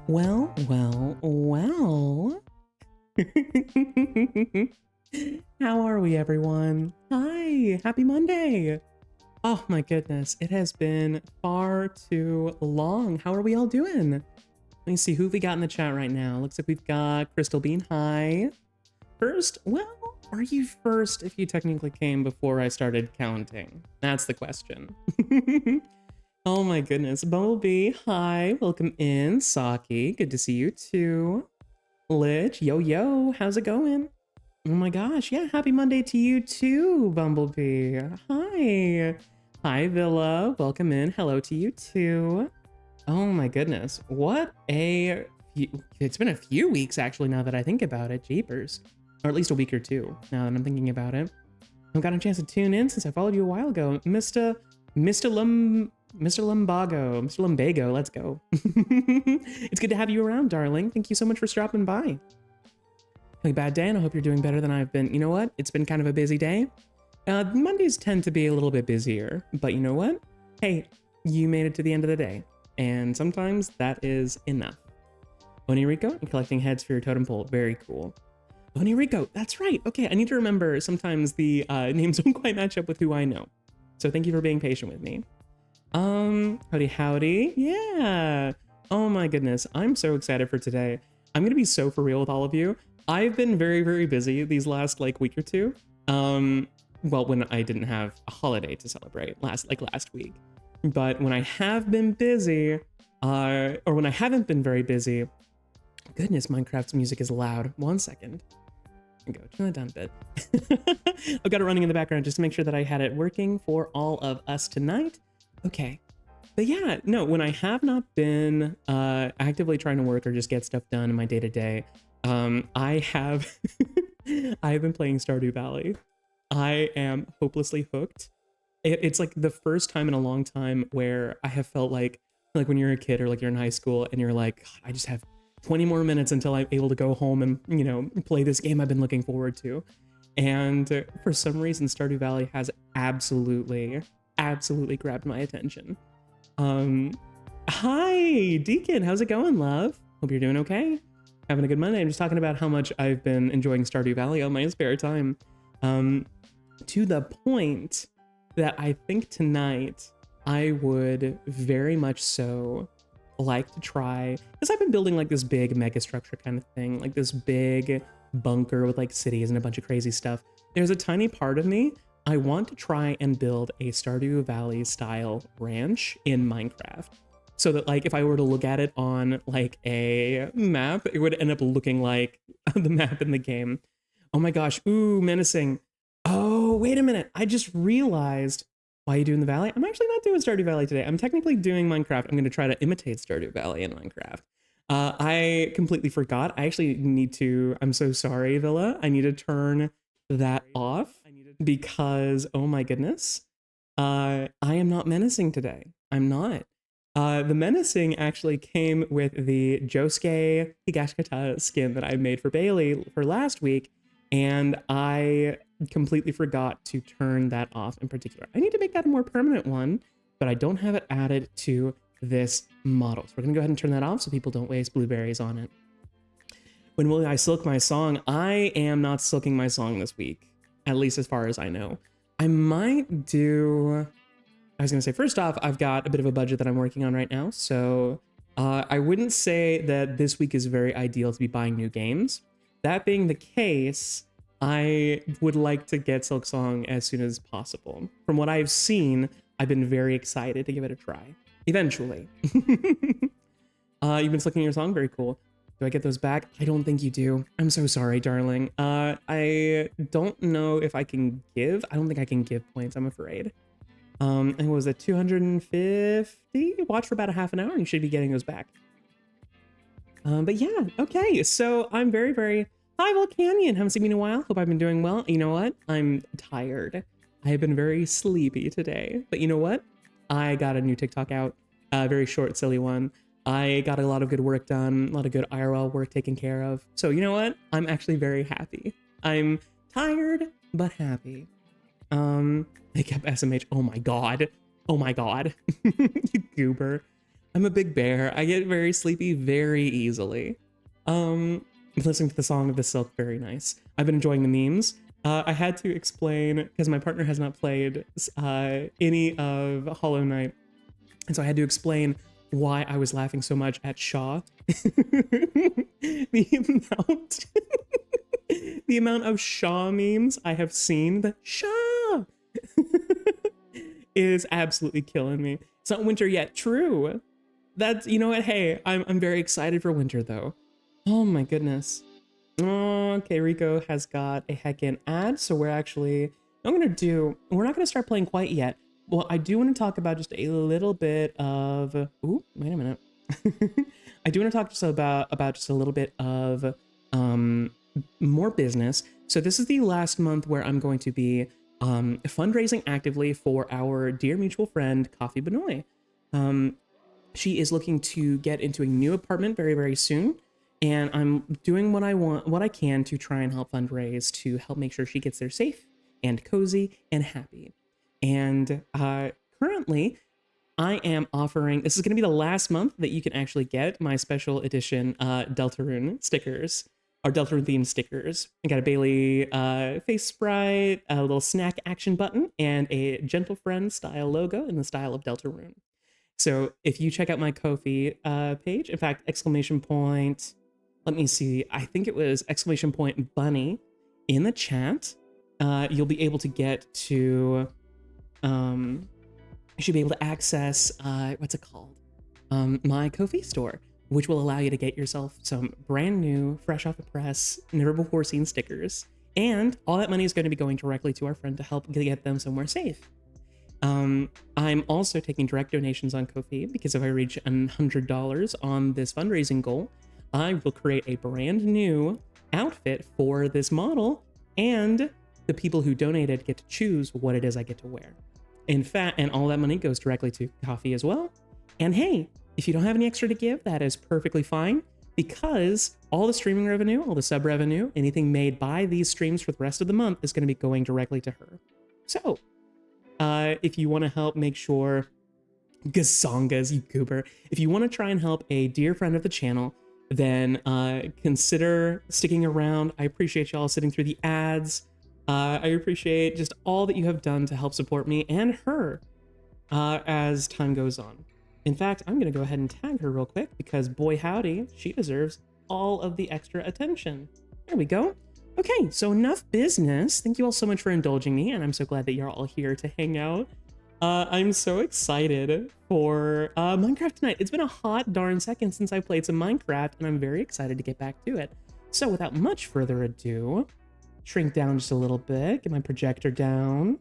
Well. How are we, everyone? Hi, happy Monday. Oh my goodness, it has been far too long. How are we all doing? Let me see who we got in the chat right now. Looks like we've got Crystal Bean. Hi. First? Well, are you first if you technically came before I started counting? That's the question. Oh my goodness. Bumblebee, hi. Welcome in. Saki, good to see you too. Lich, yo, how's it going? Oh my gosh, yeah, happy Monday to you too, Bumblebee. Hi. Hi, Villa. Welcome in. Hello to you too. Oh my goodness. It's been a few weeks actually now that I think about it. Jeepers. Or at least a week or two now that I'm thinking about it. I've gotten a chance to tune in since I followed you a while ago. Mr. Lumbago, let's go. It's good to have you around, darling. Thank you so much for stopping by. Having a bad day, and I hope you're doing better than I've been. You know what? It's been kind of a busy day. Mondays tend to be a little bit busier, but you know what? Hey, you made it to the end of the day, and sometimes that is enough. Onirico, and collecting heads for your totem pole. Very cool. Onirico, that's right. Okay, I need to remember sometimes the names don't quite match up with who I know. So thank you for being patient with me. Howdy. Yeah. Oh my goodness. I'm so excited for today. I'm going to be so for real with all of you. I've been very, very busy these last week or two. Well, when I didn't have a holiday to celebrate last week, but when I have been busy, or when I haven't been very busy, goodness, Minecraft's music is loud. 1 second. Go turn that down a bit. I've got it running in the background just to make sure that I had it working for all of us tonight. Okay. But yeah, no, when I have not been actively trying to work or just get stuff done in my day-to-day, I have I've been playing Stardew Valley. I am hopelessly hooked. It's like the first time in a long time where I have felt like when you're a kid or like you're in high school and you're like, God, I just have 20 more minutes until I'm able to go home and, you know, play this game I've been looking forward to. And for some reason, Stardew Valley has absolutely grabbed my attention. Hi, Deacon. How's it going, love? Hope you're doing okay. Having a good Monday. I'm just talking about how much I've been enjoying Stardew Valley on my spare time. To the point that I think tonight I would very much so like to try, because I've been building like this big mega structure kind of thing, like this big bunker with like cities and a bunch of crazy stuff. There's a tiny part of me, I want to try and build a Stardew Valley style ranch in Minecraft. So that like if I were to look at it on like a map, it would end up looking like the map in the game. Oh my gosh, ooh, menacing. Oh, wait a minute. I just realized, why are you doing the Valley? I'm actually not doing Stardew Valley today. I'm technically doing Minecraft. I'm going to try to imitate Stardew Valley in Minecraft. I completely forgot. I actually need to, I'm so sorry, Villa. I need to turn that off because, oh my goodness, I am not menacing today. I'm not. The menacing actually came with the Josuke Higashikata skin that I made for Bailey for last week, and I completely forgot to turn that off in particular. I need to make that a more permanent one, but I don't have it added to this model. So we're gonna go ahead and turn that off so people don't waste blueberries on it. When will I silk my song? I am not silking my song this week, at least as far as I know. I might do, I was gonna say, first off, I've got a bit of a budget that I'm working on right now. So I wouldn't say that this week is very ideal to be buying new games. That being the case, I would like to get Silksong as soon as possible. From what I've seen, I've been very excited to give it a try. Eventually. You've been slicking your song? Very cool. Do I get those back? I don't think you do. I'm so sorry, darling. I don't know if I can give. I don't think I can give points, I'm afraid. And what was it, 250? Watch for about a half an hour and you should be getting those back. But yeah, okay. So I'm very, very... Hi, Volcanion. Haven't seen me in a while. Hope I've been doing well. You know what? I'm tired. I have been very sleepy today. But you know what? I got a new TikTok out. A very short, silly one. I got a lot of good work done. A lot of good IRL work taken care of. So you know what? I'm actually very happy. I'm tired, but happy. They kept SMH. Oh my god. Oh my god. You goober. I'm a big bear. I get very sleepy very easily. Listening to the Song of the Silk, very nice. I've been enjoying the memes. I had to explain, because my partner has not played any of Hollow Knight, and so I had to explain why I was laughing so much at Shaw. the amount the amount of Shaw memes I have seen, the Shaw is absolutely killing me. It's not winter yet, true. That's, you know what, hey, I'm very excited for winter though. Oh my goodness. Oh, okay, Rico has got a heckin' ad, so we're not gonna start playing quite yet. Well, I do want to talk about just a little bit of, ooh, wait a minute. I do want to talk just about just a little bit of more business. So this is the last month where I'm going to be fundraising actively for our dear mutual friend, KOFI Benoit. She is looking to get into a new apartment very, very soon. And I'm doing what I can to try and help fundraise to help make sure she gets there safe and cozy and happy. And currently, I am offering, this is going to be the last month that you can actually get my special edition Deltarune stickers, or Deltarune themed stickers. I got a Bailey face sprite, a little snack action button, and a Gentle Friend style logo in the style of Deltarune. So if you check out my Ko-fi page, in fact, exclamation point, let me see, I think it was exclamation point bunny in the chat, you'll be able to get to, you should be able to access, what's it called? My Ko-fi store, which will allow you to get yourself some brand new, fresh off the press, never before seen stickers. And all that money is going to be going directly to our friend to help get them somewhere safe. I'm also taking direct donations on Ko-fi because if I reach $100 on this fundraising goal, I will create a brand new outfit for this model, and the people who donated get to choose what it is I get to wear. In fact, and all that money goes directly to KOFI as well. And hey, if you don't have any extra to give, that is perfectly fine, because all the streaming revenue, all the sub revenue, anything made by these streams for the rest of the month is going to be going directly to her. So, if you want to help make sure, Gazongas, you goober, if you want to try and help a dear friend of the channel, then consider sticking around. I appreciate y'all sitting through the ads. I appreciate just all that you have done to help support me and her as time goes on. In fact, I'm going to go ahead and tag her real quick because boy howdy, she deserves all of the extra attention. There we go. Okay, so enough business. Thank you all so much for indulging me, and I'm so glad that you're all here to hang out. I'm so excited for Minecraft tonight. It's been a hot darn second since I played some Minecraft, and I'm very excited to get back to it. So without much further ado, shrink down just a little bit, get my projector down,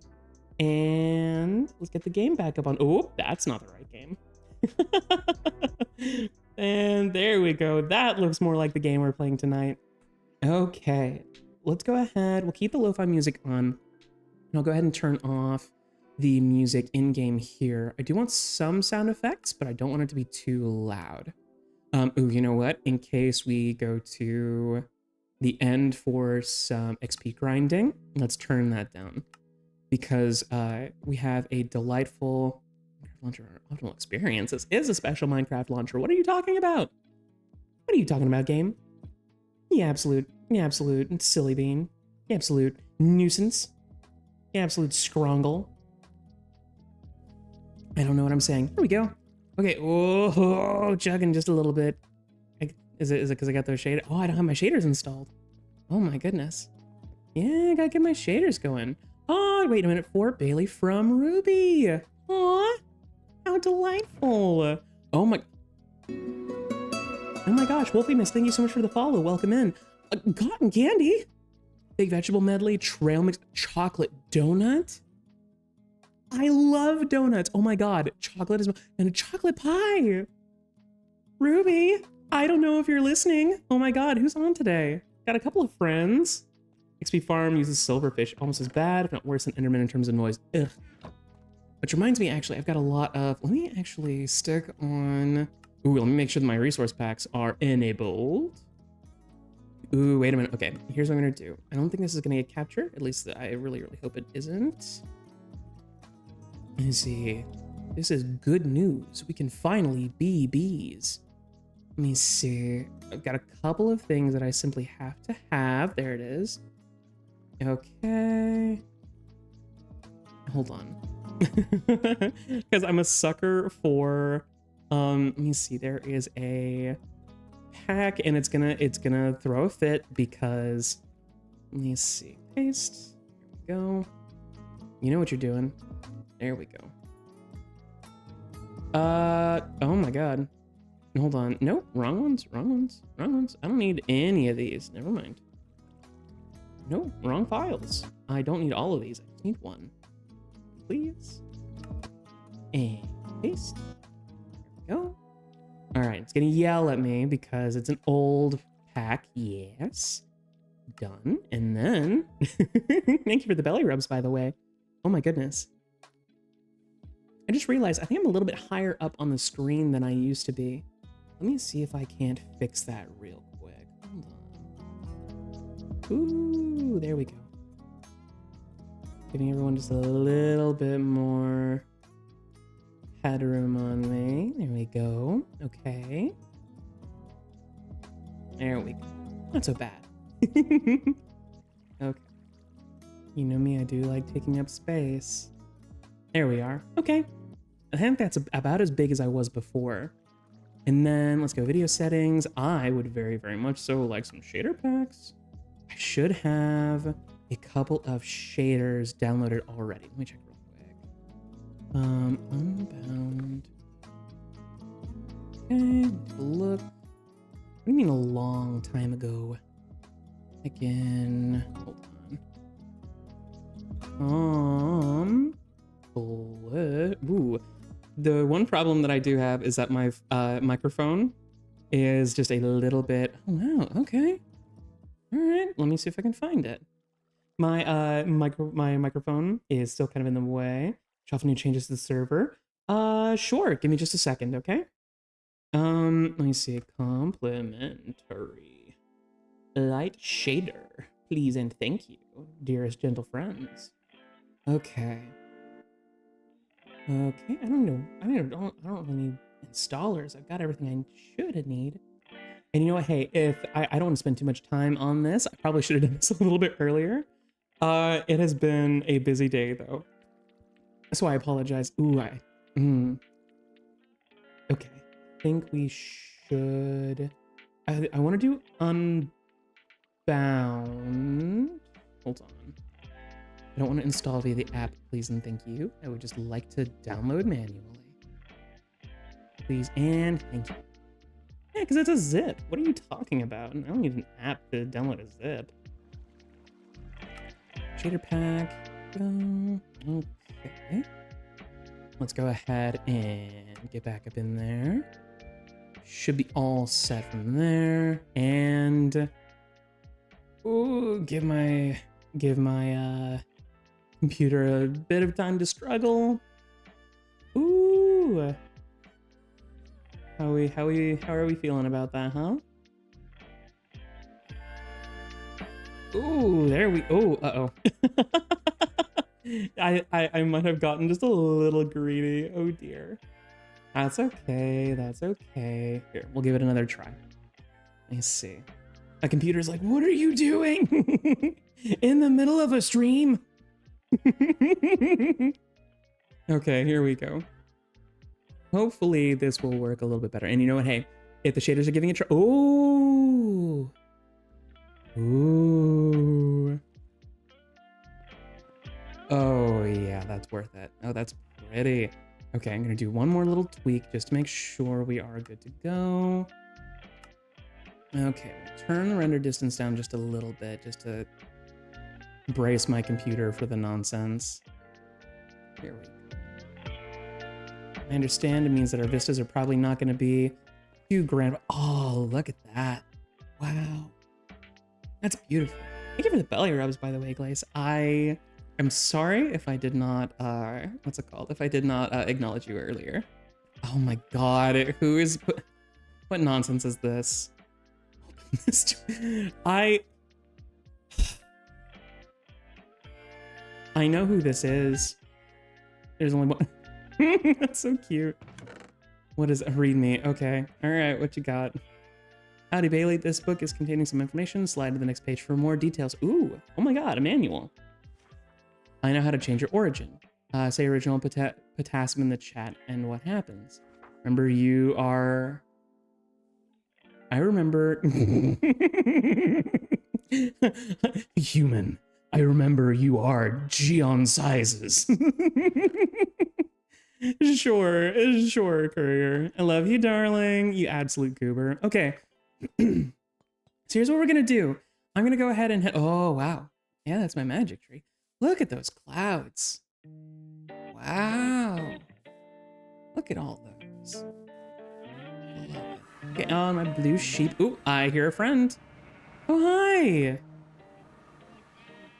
and let's get the game back up on. Oh, that's not the right game. And there we go. That looks more like the game we're playing tonight. Okay, let's go ahead. We'll keep the lo-fi music on, and I'll go ahead and turn off the music in-game here. I do want some sound effects, but I don't want it to be too loud. Ooh, you know what? In case we go to the end for some XP grinding, let's turn that down, because we have a delightful launcher optimal experience. This is a special Minecraft launcher. What are you talking about? What are you talking about, game? You absolute silly bean. You absolute nuisance. You absolute scrongle. I don't know what I'm saying. Here we go. Okay, oh, chugging just a little bit. Is it because I got those shaders? Oh, I don't have my shaders installed. Oh my goodness. Yeah, I gotta get my shaders going. Oh, wait a minute. Fort Bailey from Ruby. Aw, how delightful. Oh my gosh, Wolfie Miss, thank you so much for the follow. Welcome in. Cotton candy, big vegetable medley, trail mix, chocolate donut. I love donuts. Oh my god, chocolate is, and a chocolate pie. Ruby, I don't know if you're listening. Oh my god, who's on today? Got a couple of friends. XP Farm uses silverfish, almost as bad, if not worse than Enderman in terms of noise. Ugh. Which reminds me, actually, I've got a lot of, let me actually stick on, ooh, let me make sure that my resource packs are enabled. Ooh, wait a minute. Okay, here's what I'm gonna do. I don't think this is gonna get captured. At least I really, really hope it isn't. Let me see. This is good news. We can finally be bees. Let me see. I've got a couple of things that I simply have to have. There it is. Okay. Hold on. Because I'm a sucker for let me see, there is a pack and it's gonna throw a fit because let me see. Paste. There we go. You know what you're doing. There we go. Oh my god. Hold on. Nope, wrong ones. I don't need any of these. Never mind. Nope, wrong files. I don't need all of these. I just need one. Please. And paste. There we go. All right, it's gonna yell at me because it's an old pack. Yes. Done. And then, thank you for the belly rubs, by the way. Oh my goodness. I just realized I think I'm a little bit higher up on the screen than I used to be. Let me see if I can't fix that real quick. Hold on. Ooh, there we go. Giving everyone just a little bit more headroom on me. There we go. Okay. There we go. Not so bad. Okay. You know me, I do like taking up space. There we are. Okay. I think that's about as big as I was before. And then let's go video settings. I would very, very much so like some shader packs. I should have a couple of shaders downloaded already. Let me check real quick. Unbound. Okay, look. What do you mean a long time ago? Again, hold on. Ooh. The one problem that I do have is that my microphone is just a little bit. Oh wow. Okay. All right. Let me see if I can find it. My microphone is still kind of in the way. Shuffle new changes to the server. Sure. Give me just a second. Okay. Let me see. Complimentary light shader, please and thank you, dearest gentle friends. Okay. Okay, I don't really need installers. I've got everything I should need. And you know what? Hey, if I don't want to spend too much time on this, I probably should have done this a little bit earlier. It has been a busy day though, so I apologize. Ooh, okay. I think we should. I want to do Unbound. Hold on. I don't want to install via the app, please and thank you. I would just like to download manually. Please and thank you. Yeah, because it's a zip. What are you talking about? I don't need an app to download a zip. Shader pack. Okay. Let's go ahead and get back up in there. Should be all set from there. And ooh, give my computer a bit of time to struggle. Ooh. How are we feeling about that, huh? Ooh, there we uh-oh. I might have gotten just a little greedy. Oh dear. That's okay. That's okay. Here, we'll give it another try. Let's see. My computer's like, what are you doing? In the middle of a stream? Okay, here we go. Hopefully this will work a little bit better. And you know what? Hey, if the shaders are giving it a try. Ooh. Ooh. Oh, yeah, that's worth it. Oh, that's pretty. Okay, I'm going to do one more little tweak just to make sure we are good to go. Okay, turn the render distance down just a little bit just to brace my computer for the nonsense. Here we go. I understand it means that our vistas are probably not going to be too grand. Oh, look at that. Wow. That's beautiful. Thank you for the belly rubs, by the way, Glaze. I am sorry if I did not, what's it called? If I did not acknowledge you earlier. Oh my God, what nonsense is this? I know who this is. There's only one. That's so cute. What is read me? Okay. All right, what you got? Howdy Bailey, this book is containing some information. Slide to the next page for more details. Ooh, oh my god, a manual. I know how to change your origin. Say original potassium in the chat and what happens. Remember you are... I remember... Human. I remember you are Geon sizes. Sure, Courier. I love you, darling. You absolute goober. Okay. So here's what we're gonna do. I'm gonna go ahead and oh, wow. Yeah, that's my magic tree. Look at those clouds. Wow. Look at all those. Love it. Okay, on my blue sheep. Ooh, I hear a friend. Oh, hi.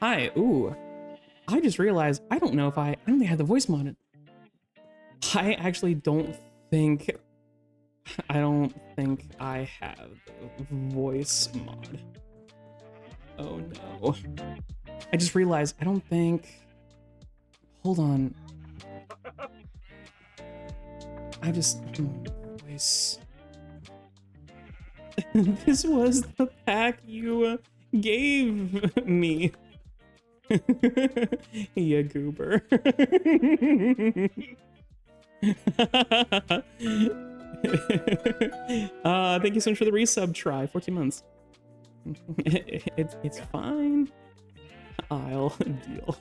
Hi, ooh. I just realized I don't know if I only had the voice modded. I actually don't think I have the voice mod. Oh no. I just realized I don't think... Hold on. I just... voice... This was the pack you gave me. Ya goober. Thank you so much for the resub try. 14 months. It's fine. I'll deal.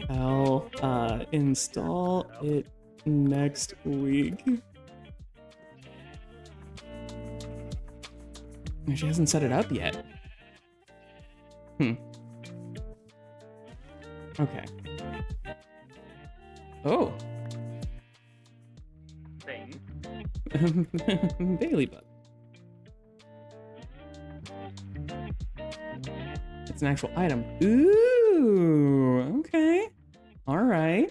I'll install it next week. She hasn't set it up yet. Okay. Oh. Thing. Bailey butt. It's an actual item. Ooh, okay. All right.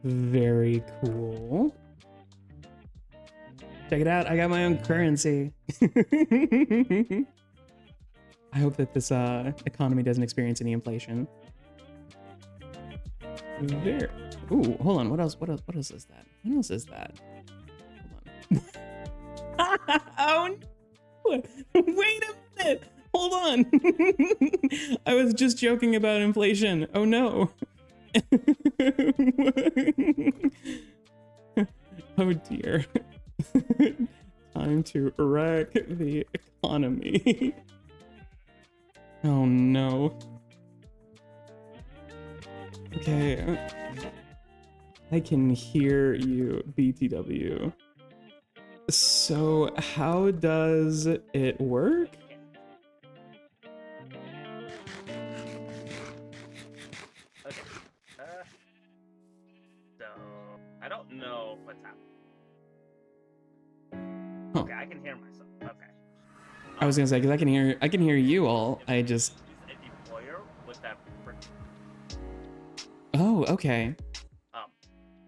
Very cool. Check it out. I got my own currency. I hope that this economy doesn't experience any inflation. There. Ooh, hold on. What else is that? What else is that? Hold on. Oh, no. Wait a minute. Hold on. I was just joking about inflation. Oh no. Oh dear. Time to wreck the economy. Oh no. Okay. I can hear you, BTW. So how does it work? Okay. So I don't know what's happening. Huh. Okay, I can hear myself. Okay. I was gonna say, because I can hear you all. I just... Use a deployer with that. Oh, okay.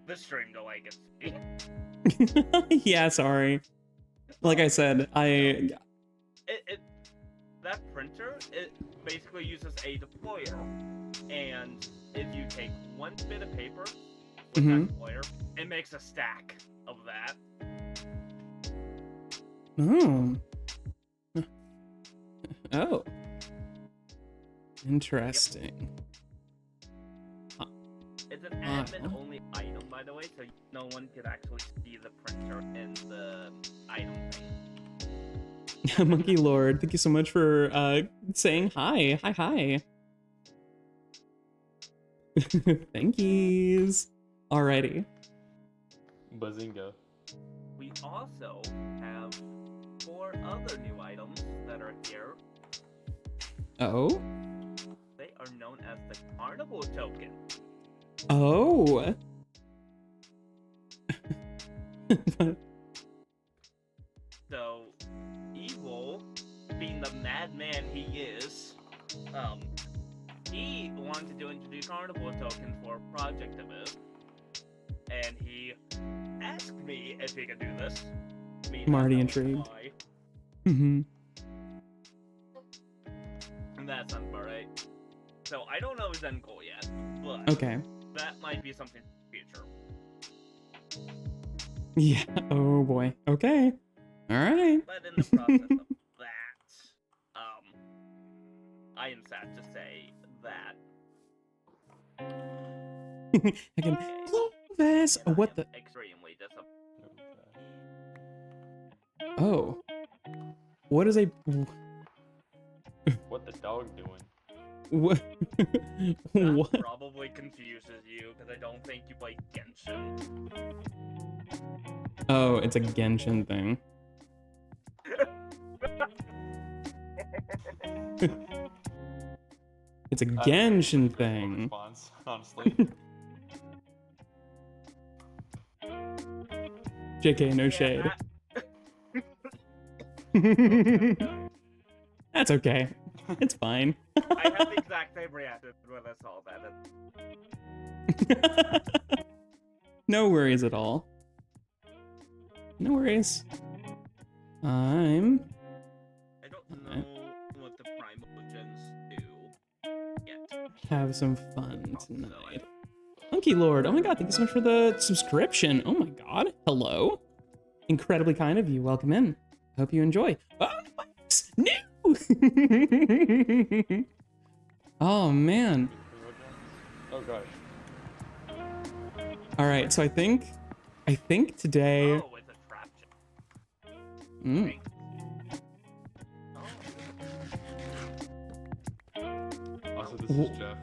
The stream delay gets me. Yeah, sorry. Like I said, that printer, it basically uses a deployer, and if you take one bit of paper with that deployer, it makes a stack of that. Oh. Oh. Interesting. It's an admin-only item, by the way, so no one could actually see the printer in the item thing. Monkey Lord, thank you so much for saying hi. Hi. Thank yous. Alrighty. Bazinga. We also have 4 other new items that are here. Oh? They are known as the Carnival Token. Oh. So, Evil, being the madman he is, he wanted to introduce Carnival Token for a project of his, and he asked me if he could do this. I'm already intrigued. And that sounds about right. So, I don't know his end goal yet. but Okay. that might be something for the future. Yeah. Oh boy. Okay. All right. But in the process of that, I am sad to say that I can Clovis. and What I the? am extremely disappointed. Oh. What is a? What the dog doing? What? That What? probably confuses you because I don't think you play Genshin. Oh, it's a Genshin thing. It's a Genshin thing. Response, honestly. JK, no shade. That's okay. It's fine. I had the exact same reaction when I saw that. No worries at all. No worries. I don't know what the Primogens do yet. Have some fun tonight. Funky Lord, oh my god, thank you so much for the subscription. Oh my god, hello. Incredibly kind of you. Welcome in. Hope you enjoy. Oh, no! Oh man. Oh gosh. All right, so I think today. Oh, it's a trap chip. Mm. Also, this is Jeff.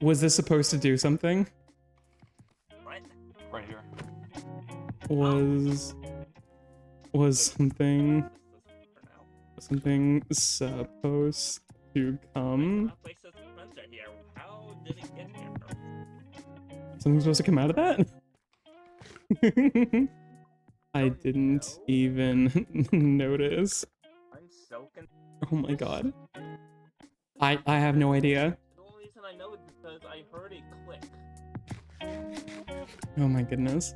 Was this supposed to do something? What? Right here. Was something supposed to come? How did it get here? Something supposed to come out of that? I didn't even notice. I'm so confused. Oh my god. I have no idea. The only reason I know is because I heard it click. Oh my goodness.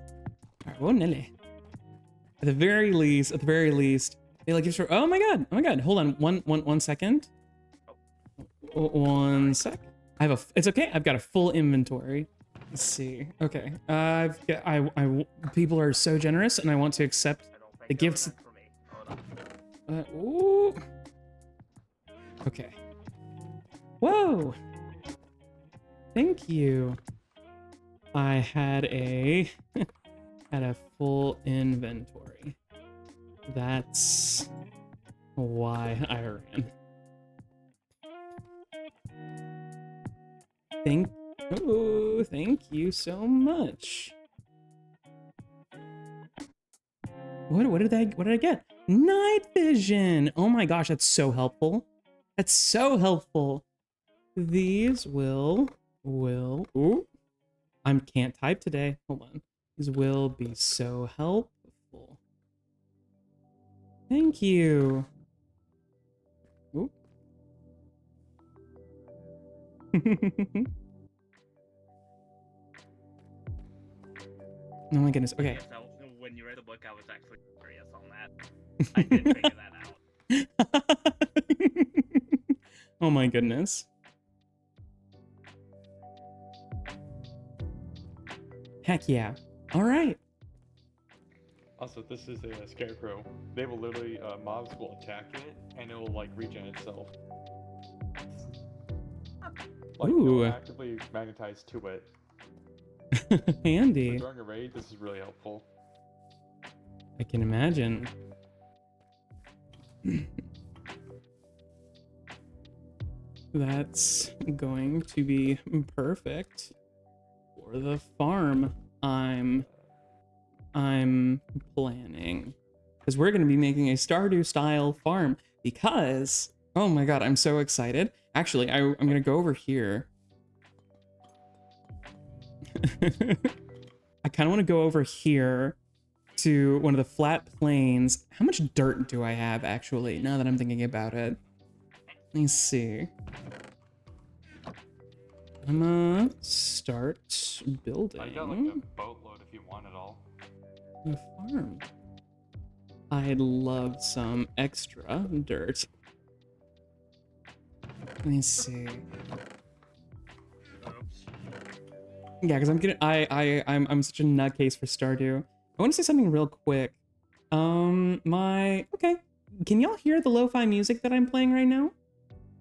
Alright, well, Nelly. At the very least, they like give oh my god, hold on, one second. One sec. It's okay, I've got a full inventory. Let's see. Okay, people are so generous, and I want to accept the gifts. For me. Hold on. Ooh. Okay. Whoa. Thank you. I had a full inventory. That's why I ran. Thank you so much. What did I get? Night vision. Oh my gosh, that's so helpful. That's so helpful. These will ooh. I can't type today. Hold on. These will be so helpful. Thank you. Ooh. Oh my goodness. Okay. Yes, when you read the book, I was actually curious on that. I did figure that out. Oh my goodness. Heck yeah. All right. Also, this is a scarecrow. They will literally, mobs will attack it, and it will, like, regen itself. Like, Ooh. they'll actively magnetize to it. Handy. So during a raid, this is really helpful. I can imagine. That's going to be perfect for the farm I'm planning. Because we're going to be making a Stardew style farm. Because, oh my god, I'm so excited. Actually, I'm going to go over here. I kind of want to go over here to one of the flat plains. How much dirt do I have, actually, now that I'm thinking about it? Let me see. I'm gonna start building I got, like, a boatload if you want it all. a farm. I'd love some extra dirt. Let me see. Oops. Yeah, because I'm such a nutcase for Stardew. I want to say something real quick. Okay. Can y'all hear the lo-fi music that I'm playing right now?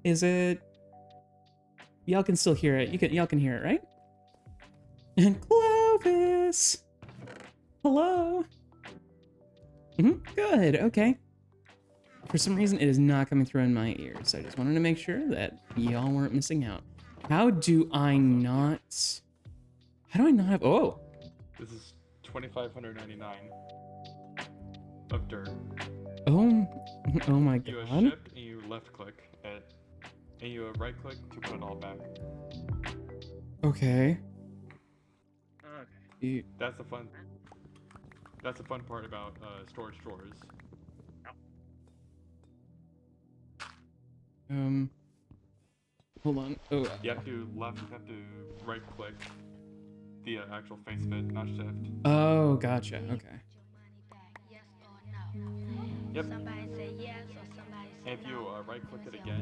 Is it? Y'all can still hear it. Y'all can hear it, right? And Clovis, hello. Good. Okay. For some reason, it is not coming through in my ears. I just wanted to make sure that y'all weren't missing out. How do I not have? Oh. This is 2,599 of dirt. Oh my You god. shift and you left click it, and you right click to put it all back. Okay. Okay. That's the fun part about storage drawers. Hold on. Oh. You have to right click the actual face of it, not shift. Oh, gotcha. Okay. Yep. And if you right click it again,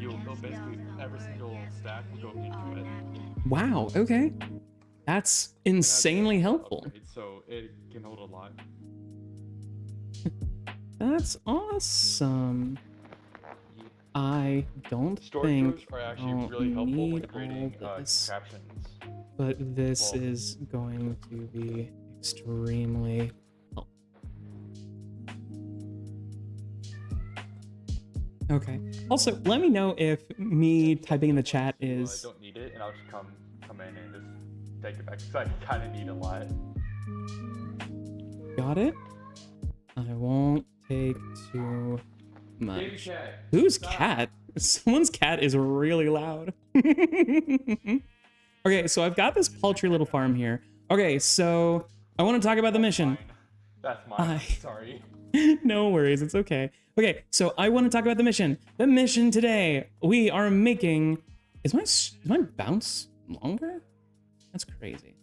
he'll basically every single stack will go into it. Wow. Okay. That's insanely helpful. So it can hold a lot. That's awesome. I don't Storage think drawers are actually I'll really helpful when need creating all this, captions. but this is going to be extremely helpful. Okay. Also, let me know if me typing in the chat is. I don't need it, and I'll just come in and just take it back because I kind of need a lot. Got it. I won't take too much. Cat. Whose Stop. cat? Someone's cat is really loud. Okay, so I've got this paltry little farm here. Okay, so I want to talk about the mission. That's mine. Sorry. No worries, it's okay. Okay, so I want to talk about the mission. The mission today, we are making... Is my bounce longer? That's crazy.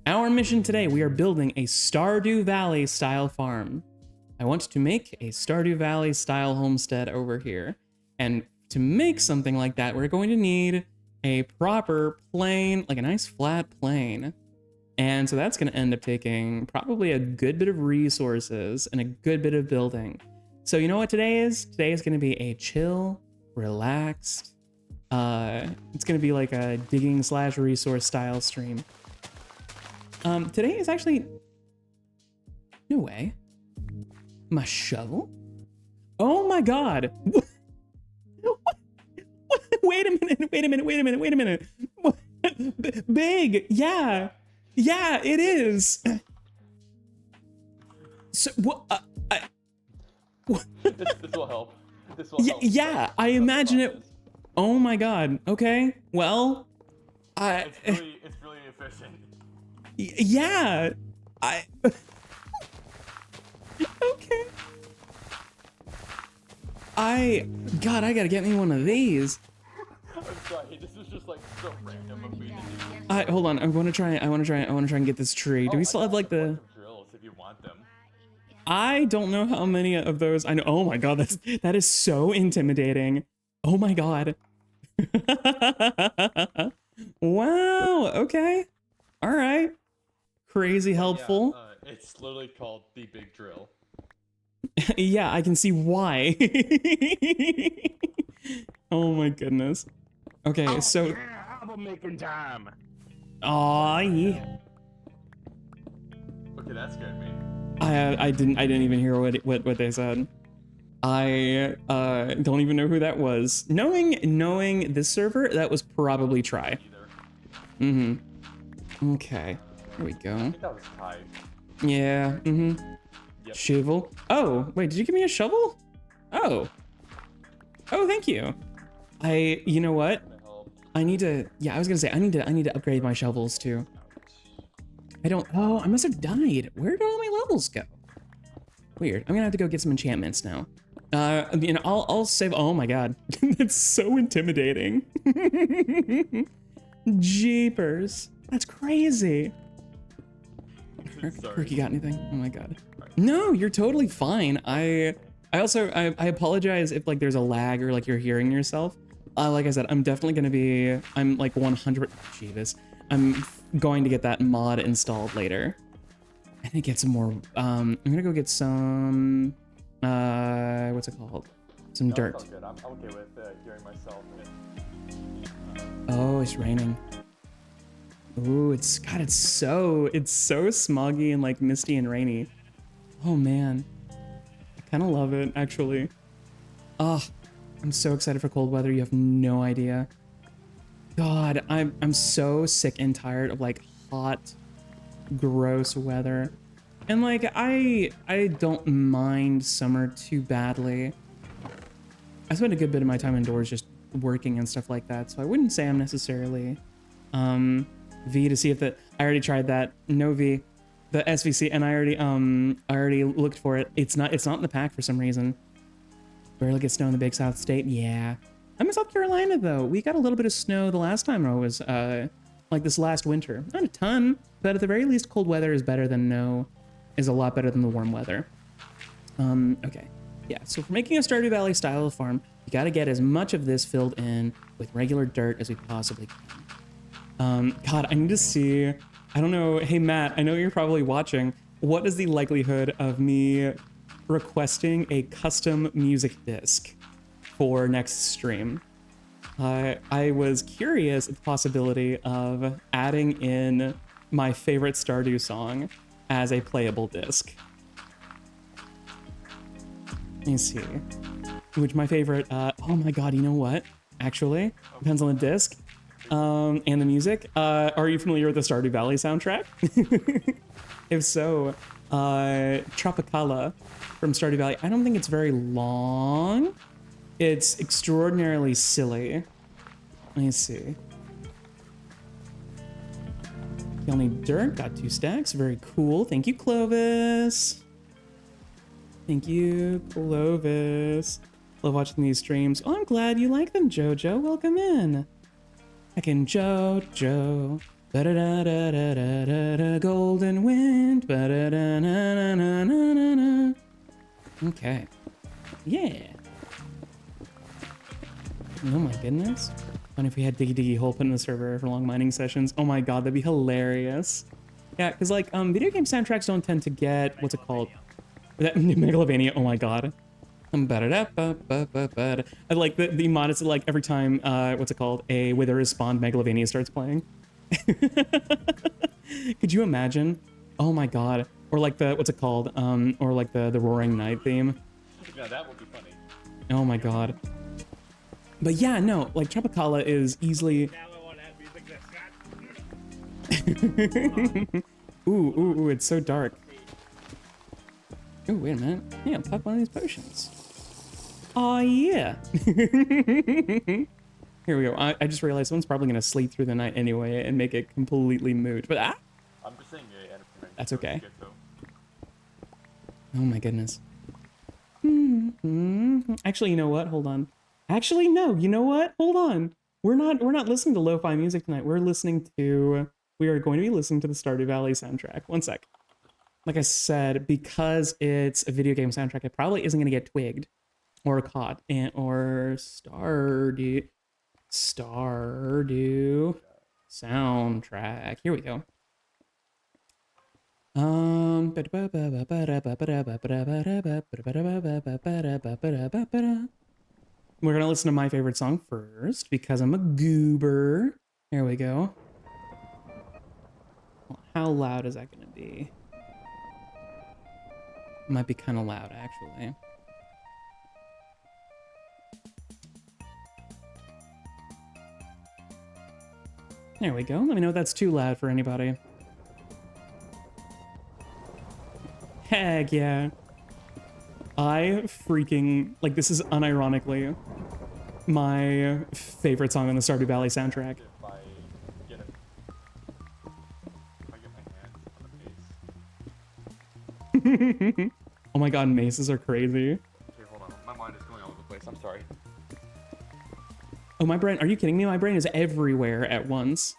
Our mission today, we are building a Stardew Valley style farm. I want to make a Stardew Valley style homestead over here. And to make something like that, we're going to need a proper plane, like a nice flat plane. And so that's going to end up taking probably a good bit of resources and a good bit of building. So you know what today is? Today is going to be a chill, relaxed, it's going to be like a digging / resource style stream. Today is actually, no way. My shovel? Oh my god. Wait a minute. Big, yeah, it is. So what? This will help. This will help. Yeah, I imagine it. Oh my god. Okay. Well, It's really efficient. Yeah. Okay. God, I gotta get me one of these. I'm sorry. This was just like so random of me to do. Hold on. I want to try and get this tree. Do we still have like the drills if you want them? I don't know how many of those I know. Oh my god, that is so intimidating. Oh my god. Wow. Okay. All right. Crazy helpful. Yeah, it's literally called the big drill. Yeah, I can see why. Oh my goodness. Okay, so. Yeah, album making time. Aw, yeah. Okay, that scared me. I didn't even hear what they said. I don't even know who that was. Knowing this server, that was probably Try. Mm-hmm. Okay. There we go. I think that was tied. Yeah. Mm-hmm. Yep. Shovel. Oh, wait, did you give me a shovel? Oh. Oh, thank you. You know what? I need to, yeah, I was gonna say, I need to upgrade my shovels too. I must have died. Where did all my levels go? Weird. I'm gonna have to go get some enchantments now. I'll save, oh my god. That's so intimidating. Jeepers. That's crazy. Kirk, you got anything? Oh my god. No, you're totally fine. I apologize if like there's a lag or like you're hearing yourself. Like I said, I'm definitely gonna be, I'm like 100, Jeebus. I'm going to get that mod installed later. I think get some more. I'm gonna go get some. What's it called? Some dirt. That's all good. I'm okay with hearing myself. Oh, it's raining. Ooh, it's so smoggy and like misty and rainy. Oh man, I kind of love it actually. Oh, I'm so excited for cold weather. You have no idea. God, I'm so sick and tired of like hot, gross weather. And like I don't mind summer too badly. I spend a good bit of my time indoors just working and stuff like that, so I wouldn't say I'm necessarily V to see if I already tried that. No V, the SVC, and I already looked for it. It's not in the pack for some reason. Barely get snow in the big South state. Yeah, I'm in South Carolina though. We got a little bit of snow the last time I was like this last winter. Not a ton, but at the very least, cold weather is better than is a lot better than the warm weather. Okay. Yeah, so for making a Stardew Valley style farm, you gotta get as much of this filled in with regular dirt as we possibly can. God, I need to see, I don't know, hey Matt, I know you're probably watching. What is the likelihood of me requesting a custom music disc for next stream? I was curious at the possibility of adding in my favorite Stardew song as a playable disc. Let me see. Which my favorite, oh my god, you know what? Actually, depends on the disc and the music. Are you familiar with the Stardew Valley soundtrack? If so, Tropicala from Stardew Valley. I don't think it's very long. It's extraordinarily silly. Let me see. You'll need dirt. Got 2 stacks. Very cool. Thank you, Clovis. Thank you, Clovis. Love watching these streams. Oh, I'm glad you like them, Jojo. Welcome in. Heckin' Jojo. Ba-da-da-da-da-da-da. Golden wind. Ba-da-da-na-na-na-na-na. Okay. Yeah. Oh my goodness. Fun if we had Diggy Diggy Hole put in the server for long mining sessions. Oh my god, that'd be hilarious. Yeah, because like video game soundtracks don't tend to get, what's it called? That Megalovania, oh my god. I like the mod is like every time, what's it called? A Wither is spawned, Megalovania starts playing. Could you imagine? Oh my god. Or like the, what's it called? Or like the Roaring Night theme. Yeah, that would be funny. Oh my god. But yeah, no, like Tropicala is easily... Now I want to have music that's got... Ooh, it's so dark. Oh, wait a minute. Yeah, I'll pop one of these potions. Oh yeah. Here we go. I just realized someone's probably gonna sleep through the night anyway and make it completely moot. But I'm just saying, that's okay. Good, oh my goodness. Actually, you know what? Hold on. Actually, no. You know what? Hold on. We're not listening to lo-fi music tonight. We are going to be listening to the Stardew Valley soundtrack. One sec. Like I said, because it's a video game soundtrack, it probably isn't going to get twigged or caught or Stardew soundtrack. Here we go. We're gonna listen to my favorite song first because I'm a goober. Here we go. Well, how loud is that gonna be? Might be kind of loud, actually. There we go. Let me know if that's too loud for anybody. Heck yeah. I freaking, like, this is unironically my favorite song on the Stardew Valley soundtrack. If I get my hands on a mace. Oh my god, maces are crazy. Okay, hold on. My mind is going all over the place. I'm sorry. Oh, my brain, are you kidding me? My brain is everywhere at once.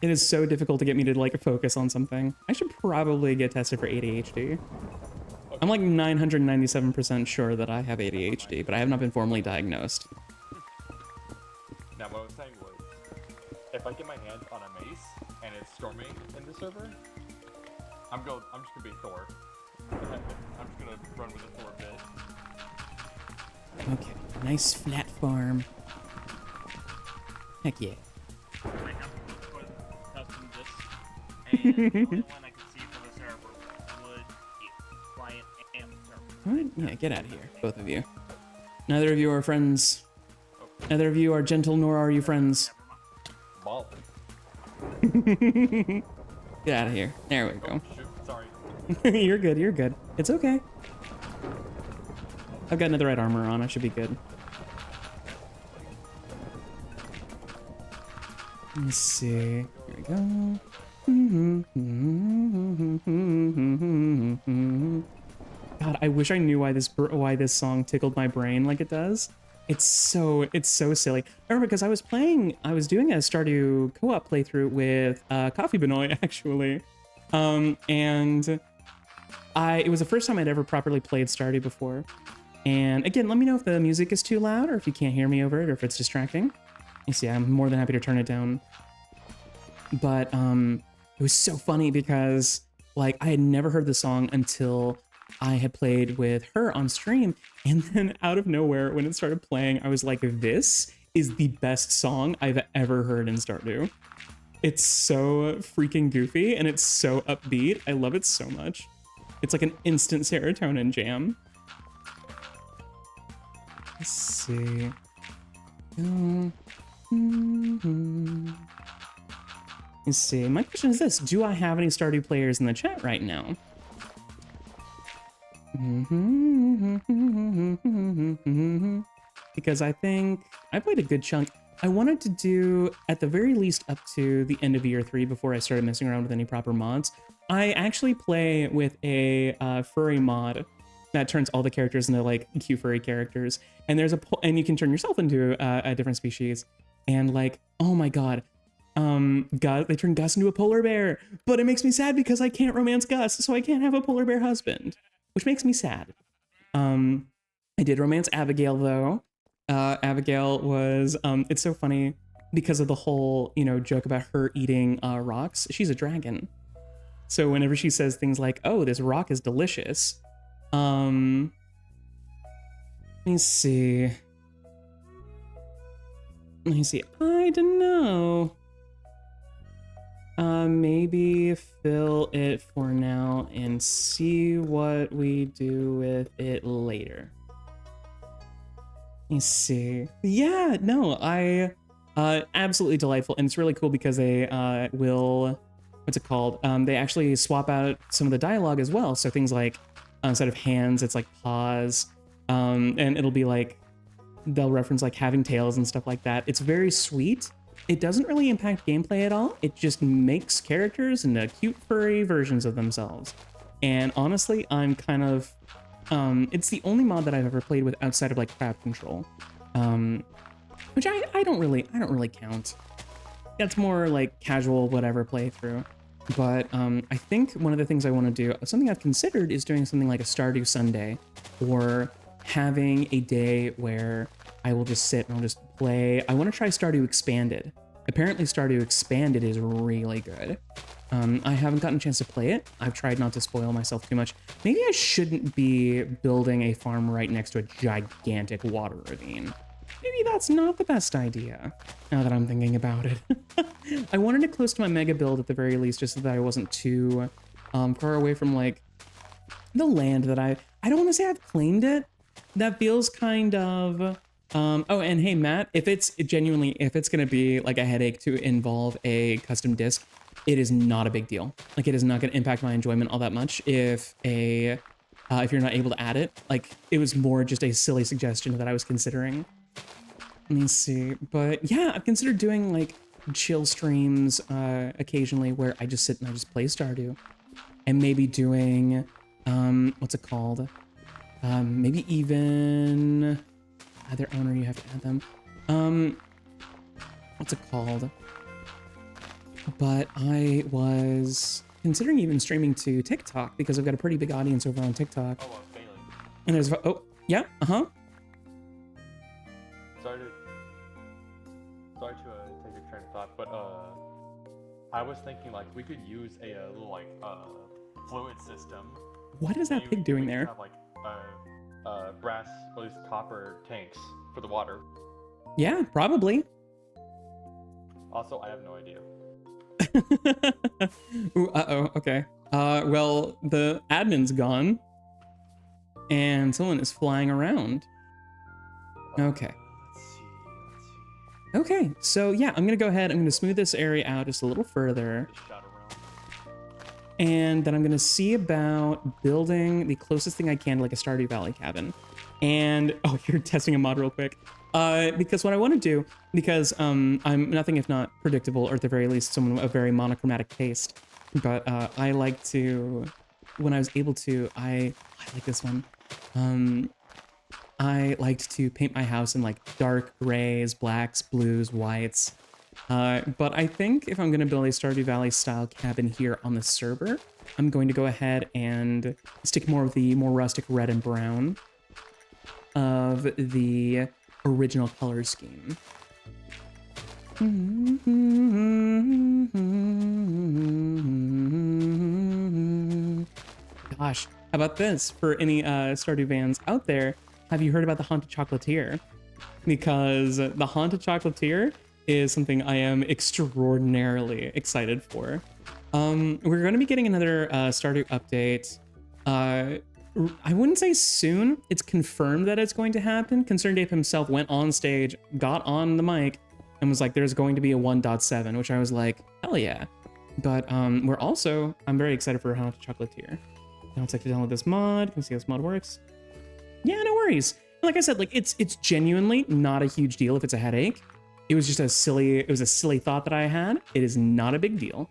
It is so difficult to get me to, like, focus on something. I should probably get tested for ADHD. I'm like 997% sure that I have ADHD, but I have not been formally diagnosed. Now, what I was saying was, if I get my hands on a mace, Okay, nice flat farm. Heck yeah. I have to put custom discs, and the only one I could see for the server would be client and server. What? Yeah, get out of here, both of you. Neither of you are friends. Neither of you are gentle, nor are you friends. Ball. Get out of here. There we go. Shoot, sorry. You're good, you're good. It's okay. I've got netherite armor on, I should be good. Let's see. Here we go. God, I wish I knew why this song tickled my brain like it does. It's so silly. I remember because I was doing a Stardew co-op playthrough with KOFI Benoit actually, and it was the first time I'd ever properly played Stardew before. And again, let me know if the music is too loud or if you can't hear me over it or if it's distracting. You see, I'm more than happy to turn it down. But it was so funny because like I had never heard the song until I had played with her on stream, and then out of nowhere when it started playing, I was like, this is the best song I've ever heard in Stardew. It's so freaking goofy and it's so upbeat. I love it so much. It's like an instant serotonin jam. Let's see. Let's see. My question is this: do I have any Stardew players in the chat right now? Because I think I played a good chunk. I wanted to do at the very least up to the end of year 3 before I started messing around with any proper mods. I actually play with a furry mod that turns all the characters into like cute furry characters, and and you can turn yourself into a different species. And like, oh my god, they turned Gus into a polar bear, but it makes me sad because I can't romance Gus, so I can't have a polar bear husband, which makes me sad. I did romance Abigail though. Abigail was, it's so funny because of the whole, joke about her eating rocks. She's a dragon. So whenever she says things like, oh, this rock is delicious. Let me see. I don't know. Maybe fill it for now and see what we do with it later. Let me see. Yeah, no, absolutely delightful. And it's really cool because they will, what's it called? They actually swap out some of the dialogue as well. So things like, instead of hands, it's like paws. And it'll be like, they'll reference like having tails and stuff like that. It's very sweet. It doesn't really impact gameplay at all. It just makes characters into cute furry versions of themselves. And honestly, I'm kind of, it's the only mod that I've ever played with outside of like crowd control, which I don't really count. That's more like casual whatever playthrough. But I think one of the things I want to do, something I've considered, is doing something like a Stardew Sunday, or having a day where I will just sit and I'll just play. I want to try Stardew Expanded. Apparently Stardew Expanded is really good. I haven't gotten a chance to play it. I've tried not to spoil myself too much. Maybe I shouldn't be building a farm right next to a gigantic water ravine. Maybe that's not the best idea, now that I'm thinking about it. I wanted it close to my mega build at the very least, just so that I wasn't too far away from like the land that I don't want to say I've claimed it. That feels kind of, oh, and hey, Matt, if it's going to be like a headache to involve a custom disc, it is not a big deal. Like, it is not going to impact my enjoyment all that much if you're not able to add it. Like, it was more just a silly suggestion that I was considering. Let me see. But yeah, I've considered doing like chill streams occasionally where I just sit and I just play Stardew. And maybe doing, what's it called? Maybe even either owner, you have to add them. What's it called? But I was considering even streaming to TikTok because I've got a pretty big audience over on TikTok. Oh, I'm failing. And there's, oh, yeah, Sorry to take your train of thought, but I was thinking like we could use a little like fluid system. What is that pig doing there? Have, like, brass, or at least copper tanks for the water. Yeah, probably. Also, I have no idea. Ooh, uh-oh, okay. Well, the admin's gone. And someone is flying around. Okay. Let's see. Okay, so yeah, I'm gonna go ahead. I'm gonna smooth this area out just a little further. Just shot around. And then I'm gonna see about building the closest thing I can to like a Stardew Valley cabin. And, oh, you're testing a mod real quick. Because what I want to do, because I'm nothing if not predictable, or at the very least someone with a very monochromatic taste. But I like to, when I was able to, I like this one. I liked to paint my house in like dark grays, blacks, blues, whites. But I think if I'm going to build a Stardew Valley style cabin here on the server, I'm going to go ahead and stick more with the more rustic red and brown of the original color scheme. Gosh, how about this? For any Stardew fans out there, have you heard about the Haunted Chocolatier? Because the Haunted Chocolatier is something I am extraordinarily excited for. We're going to be getting another Stardew update. I wouldn't say soon. It's confirmed that it's going to happen. Concerned Dave himself went on stage, got on the mic, and was like, there's going to be a 1.7, which I was like, hell yeah. But I'm very excited for Haunted Chocolatier. Now it's like to download this mod. Can you see how this mod works? Yeah, no worries. Like I said, like it's genuinely not a huge deal if it's a headache. It was just a silly thought that I had. It is not a big deal.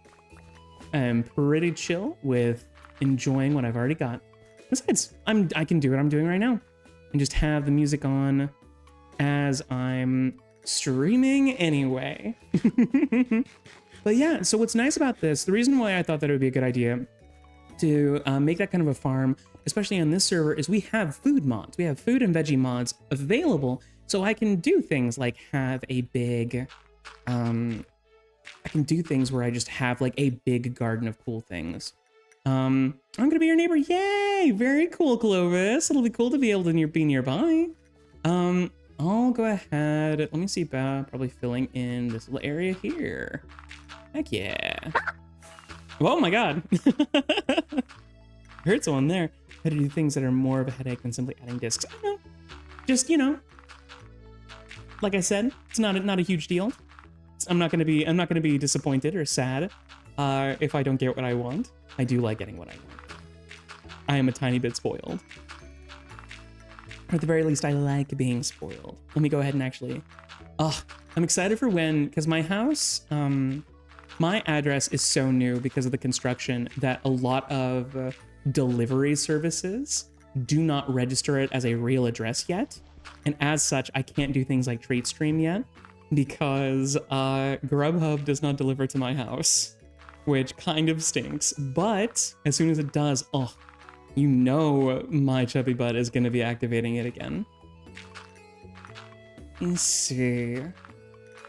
I'm pretty chill with enjoying what I've already got. Besides, I can do what I'm doing right now and just have the music on as I'm streaming anyway. But yeah, so what's nice about this, the reason why I thought that it would be a good idea to make that kind of a farm, especially on this server, is we have food mods. We have food and veggie mods available, so I can do things like have a big, I can do things where I just have like a big garden of cool things. I'm gonna be your neighbor. Yay! Very cool, Clovis. It'll be cool to be able to be nearby. I'll go ahead. Let me see about probably filling in this little area here. Heck yeah. Oh my god. I heard someone there. How to do things that are more of a headache than simply adding discs. I don't know. Just, you know, like I said, it's not a huge deal. I'm not gonna be disappointed or sad if I don't get what I want. I do like getting what I want. I am a tiny bit spoiled. Or at the very least, I like being spoiled. Let me go ahead and actually... I'm excited for when... Because my house... my address is so new because of the construction that a lot of delivery services do not register it as a real address yet. And as such, I can't do things like TradeStream yet because Grubhub does not deliver to my house, which kind of stinks. But as soon as it does, you know my chubby butt is going to be activating it again. Let's see. I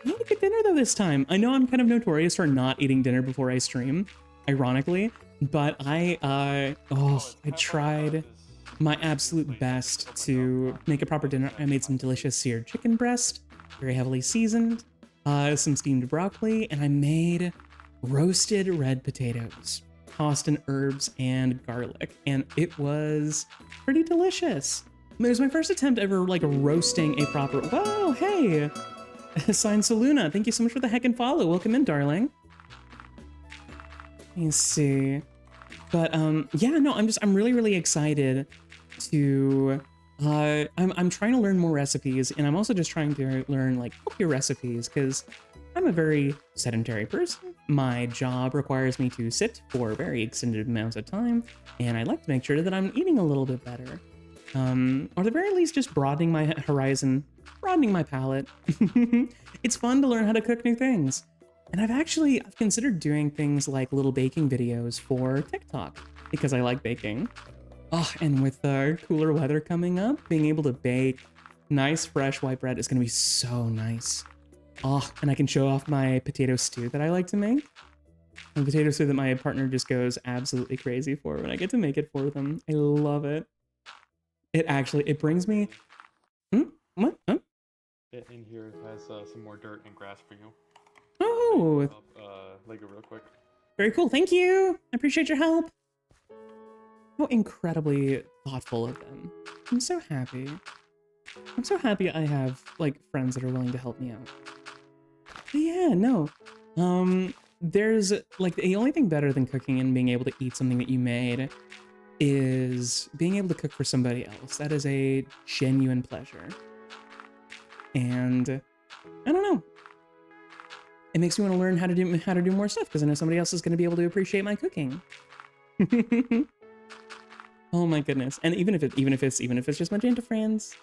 need to get dinner though this time. I know I'm kind of notorious for not eating dinner before I stream, ironically, but I tried my absolute best to make a proper dinner. I made some delicious seared chicken breast, very heavily seasoned, some steamed broccoli, and I made roasted red potatoes, tossed in herbs and garlic, and it was pretty delicious. It was my first attempt ever like roasting a proper... Whoa, hey! Sign Saluna, thank you so much for the heckin' follow. Welcome in, darling. Let me see. But yeah, no, I'm really, really excited to... I'm trying to learn more recipes, and I'm also just trying to learn like healthier recipes, because I'm a very sedentary person. My job requires me to sit for very extended amounts of time, and I like to make sure that I'm eating a little bit better. Or at the very least, just broadening my horizon, broadening my palate. It's fun to learn how to cook new things. And I've considered doing things like little baking videos for TikTok, because I like baking. And with cooler weather coming up, being able to bake nice, fresh white bread is going to be so nice. And I can show off my potato stew that I like to make. A potato stew that my partner just goes absolutely crazy for when I get to make it for them. I love it. it brings me. What? Oh. In here has some more dirt and grass for you. Oh, Lego real quick. very cool. Thank you. I appreciate your help. How incredibly thoughtful of them. I'm so happy. I'm so happy I have like friends that are willing to help me out. But yeah, no. There's like the only thing better than cooking and being able to eat something that you made is being able to cook for somebody else. That is a genuine pleasure. And I don't know. It makes me want to learn how to do more stuff because I know somebody else is going to be able to appreciate my cooking. Oh my goodness! And even if it's just my gentle friends,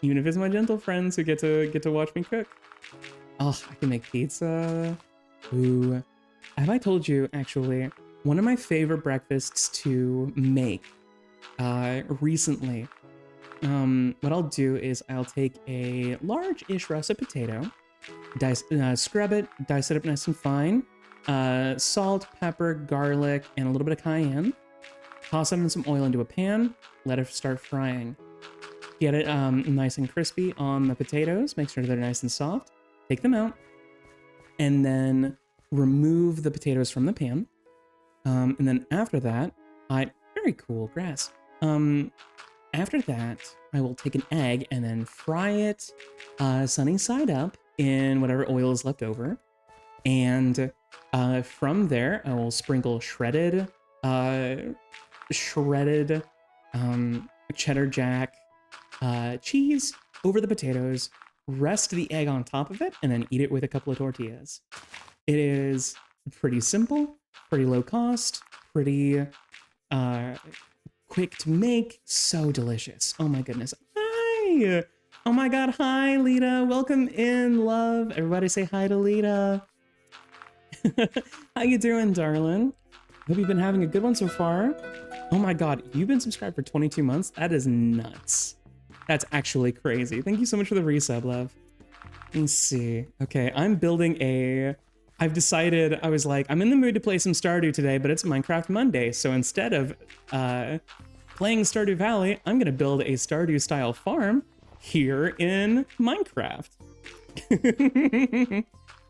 even if it's my gentle friends who get to watch me cook. Oh, I can make pizza. Ooh, have I told you actually? One of my favorite breakfasts to make recently. What I'll do is I'll take a large-ish russet potato, scrub it, dice it up nice and fine, salt, pepper, garlic, and a little bit of cayenne. Toss them in some oil into a pan, let it start frying. Get it nice and crispy on the potatoes, make sure they're nice and soft. Take them out, and then remove the potatoes from the pan. And then after that, very cool, grass. After that, I will take an egg and then fry it sunny side up in whatever oil is left over. And from there, I will sprinkle shredded cheddar jack cheese over the potatoes, rest the egg on top of it, and then eat it with a couple of tortillas. It is pretty simple, pretty low cost, pretty quick to make, so delicious. Oh my goodness. Hi! Oh my god, hi Lita. Welcome in, love. Everybody say hi to Lita. How you doing, darling? Hope you've been having a good one so far. Oh my god, you've been subscribed for 22 months? That is nuts. That's actually crazy. Thank you so much for the resub, love. Let me see. Okay, I'm building I've decided, I was like, I'm in the mood to play some Stardew today, but it's Minecraft Monday, so instead of playing Stardew Valley, I'm gonna build a Stardew-style farm here in Minecraft.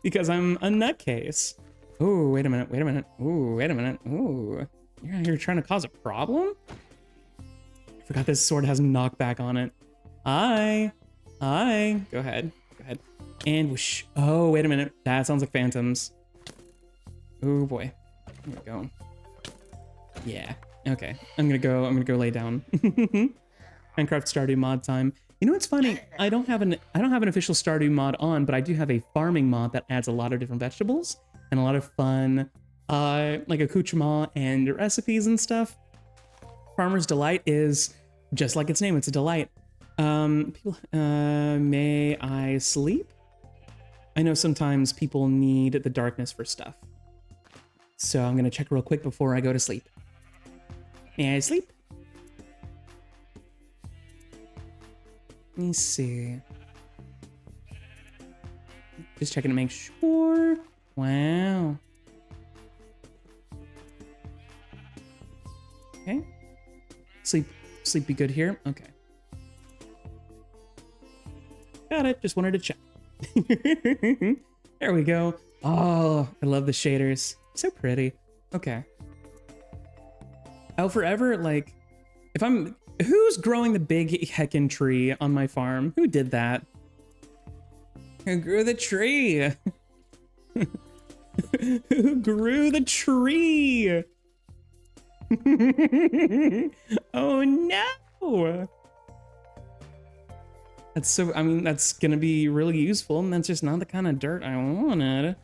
Because I'm a nutcase. Oh, wait a minute. Ooh, wait a minute. Ooh, you're out here trying to cause a problem? I forgot this sword has knockback on it. Hi. Go ahead. And whoosh. Oh, wait a minute. That sounds like phantoms. Oh boy. Here we go. Yeah. Okay. I'm gonna go lay down. Minecraft Stardew mod time. You know what's funny? I don't have an official Stardew mod on, but I do have a farming mod that adds a lot of different vegetables and a lot of fun, like accoutrement and recipes and stuff. Farmer's Delight is just like its name. It's a delight. May I sleep? I know sometimes people need the darkness for stuff. So I'm gonna check real quick before I go to sleep. May I sleep? Let me see. Just checking to make sure. Wow. Okay. Sleep be good here. Okay. Got it. Just wanted to check. There we go. Oh, I love the shaders. So pretty. Okay. Oh, forever, like, who's growing the big heckin' tree on my farm? Who did that? Who grew the tree? Who grew the tree? Oh no! That's gonna be really useful, and that's just not the kind of dirt I wanted.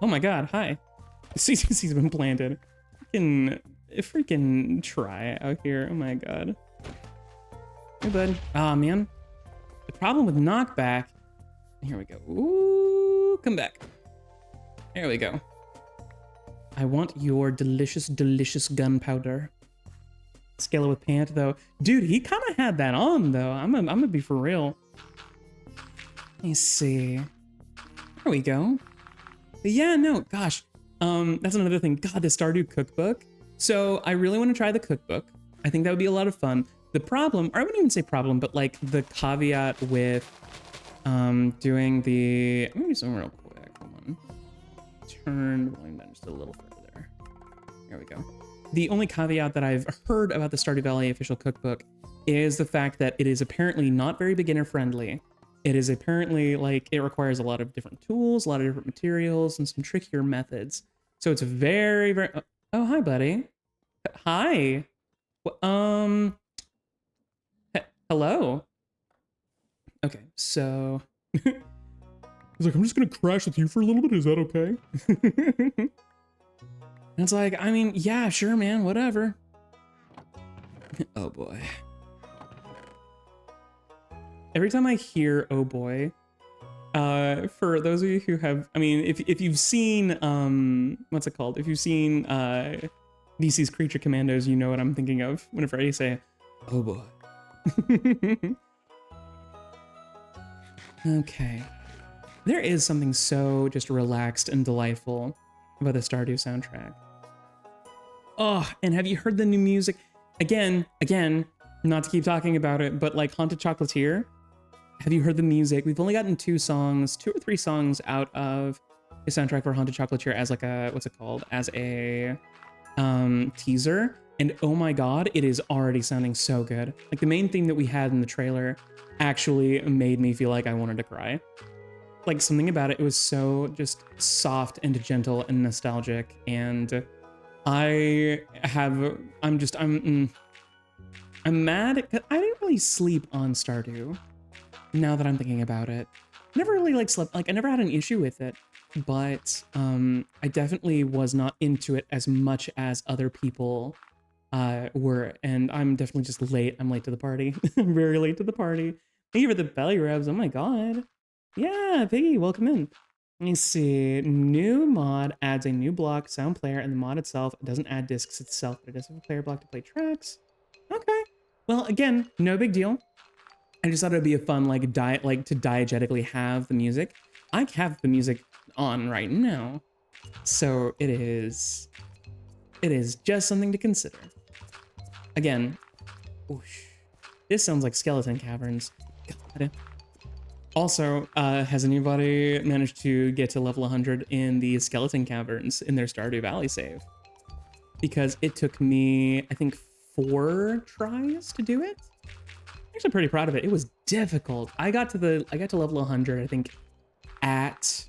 Oh my god, hi. CCC's been planted. Freaking try out here. Oh my god. Hey, bud. Ah, man. The problem with knockback. Here we go. Ooh, come back. There we go. I want your delicious, delicious gunpowder. Scale it with Pant, though. Dude, he kind of had that on, though. I'm gonna be for real. Let me see. There we go. But yeah, no, gosh. That's another thing. God, the Stardew cookbook. So I really want to try the cookbook. I think that would be a lot of fun. The problem, or I wouldn't even say problem, but like the caveat with doing the, I'm gonna do something real quick. Hold on. Turn the volume down just a little further there. There we go. The only caveat that I've heard about the Stardew Valley official cookbook is the fact that it is apparently not very beginner friendly. It is apparently like it requires a lot of different tools, a lot of different materials, and some trickier methods. So it's very, very. Oh, hi, buddy. Hi. Hello. Okay, so. I was like, I'm just gonna crash with you for a little bit. Is that okay? And it's like, I mean, yeah, sure, man, whatever. Oh boy. Every time I hear "oh boy," for those of you who have, I mean, if you've seen, what's it called? If you've seen DC's Creature Commandos, you know what I'm thinking of whenever I say, "oh boy." Okay. There is something so just relaxed and delightful about the Stardew soundtrack. Oh, and have you heard the new music? Again, not to keep talking about it, but like Haunted Chocolatier, have you heard the music? We've only gotten 2 or 3 songs out of the soundtrack for Haunted Chocolatier as like a, what's it called? As a teaser. And oh my God, it is already sounding so good. Like the main theme that we had in the trailer actually made me feel like I wanted to cry. Like something about it was so just soft and gentle and nostalgic. And I'm mad. I didn't really sleep on Stardew. Now that I'm thinking about it, never really like slept. Like I never had an issue with it, but I definitely was not into it as much as other people were. And I'm definitely just late. I'm late to the party. I'm very late to the party. Thank you for the belly rubs. Oh my God. Yeah, Piggy, welcome in. Let me see. New mod adds a new block sound player, and the mod itself doesn't add discs itself, but it does have a player block to play tracks. Okay. Well, again, no big deal. I just thought it would be a fun to diegetically have the music. I have the music on right now, so it is just something to consider. Again, whoosh, this sounds like Skeleton Caverns. God. Also, has anybody managed to get to level 100 in the Skeleton Caverns in their Stardew Valley save? Because it took me, I think, 4 tries to do it. I'm actually pretty proud of it. It was difficult. I got to level 100, I think, at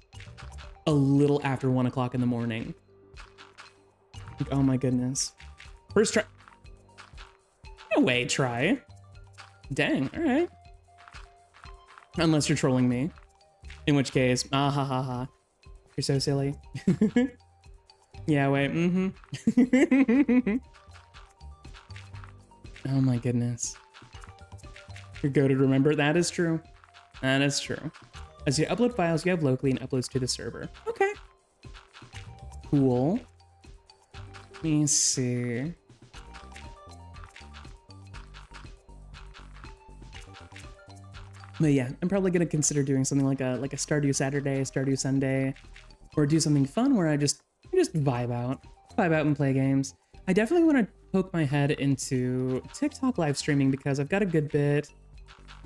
a little after 1 o'clock in the morning. Like, oh my goodness. First try. No way, try. Dang, all right. Unless you're trolling me. In which case, ah ha ha ha. You're so silly. Yeah, wait, Oh my goodness. You're goated, remember? That is true. That is true. As you upload files, you have locally and uploads to the server. Okay. Cool. Let me see. But yeah, I'm probably gonna consider doing something like a Stardew Saturday, Stardew Sunday, or do something fun where I just vibe out and play games. I definitely want to poke my head into TikTok live streaming because I've got a good bit.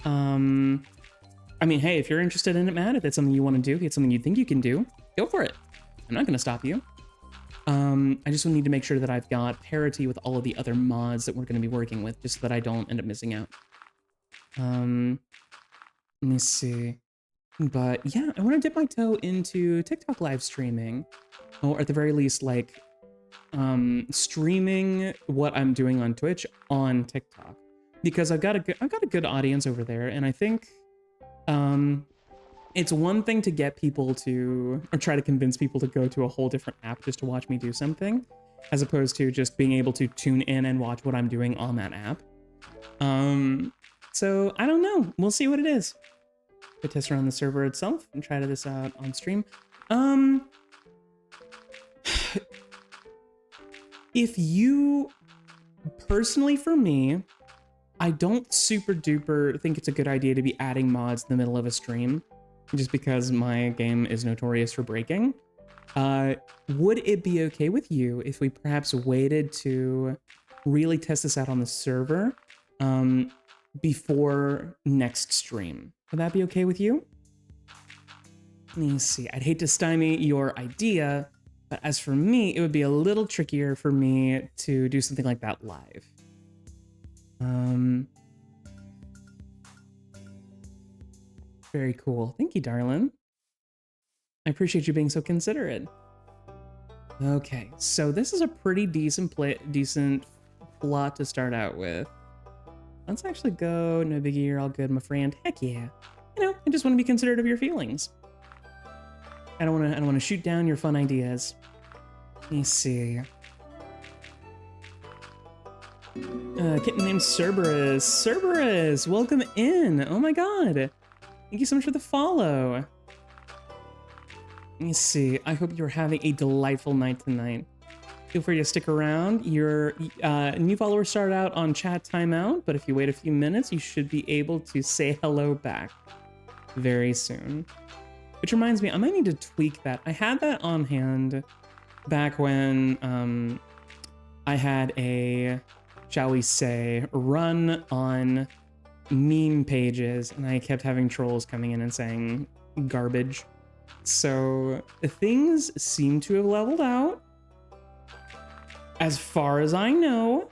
I mean, hey, if you're interested in it, Matt, if it's something you want to do, if it's something you think you can do, go for it. I'm not gonna stop you. I just need to make sure that I've got parity with all of the other mods that we're gonna be working with, just so that I don't end up missing out. Let me see. But yeah, I want to dip my toe into TikTok live streaming, or at the very least, like streaming what I'm doing on Twitch on TikTok, because I've got a good audience over there, and I think it's one thing to get people to, or try to convince people to go to a whole different app just to watch me do something, as opposed to just being able to tune in and watch what I'm doing on that app. So I don't know. We'll see what it is. Could test around the server itself and try this out on stream. If you, personally for me, I don't super duper think it's a good idea to be adding mods in the middle of a stream, just because my game is notorious for breaking. Would it be okay with you if we perhaps waited to really test this out on the server before next stream. Would that be okay with you? Let me see. I'd hate to stymie your idea, but as for me, it would be a little trickier for me to do something like that live. Very cool. Thank you, darling. I appreciate you being so considerate. Okay, so this is a pretty decent plot to start out with. Let's actually go. No biggie, you're all good, my friend. Heck yeah. You know, I just want to be considerate of your feelings. I don't want to shoot down your fun ideas. Let me see. Kitten named Cerberus. Cerberus, welcome in. Oh my god. Thank you so much for the follow. Let me see. I hope you're having a delightful night tonight. Feel free to stick around. Your new followers start out on chat timeout, but if you wait a few minutes, you should be able to say hello back very soon. Which reminds me, I might need to tweak that. I had that on hand back when I had a, shall we say, run on meme pages, and I kept having trolls coming in and saying garbage. So things seem to have leveled out. As far as I know,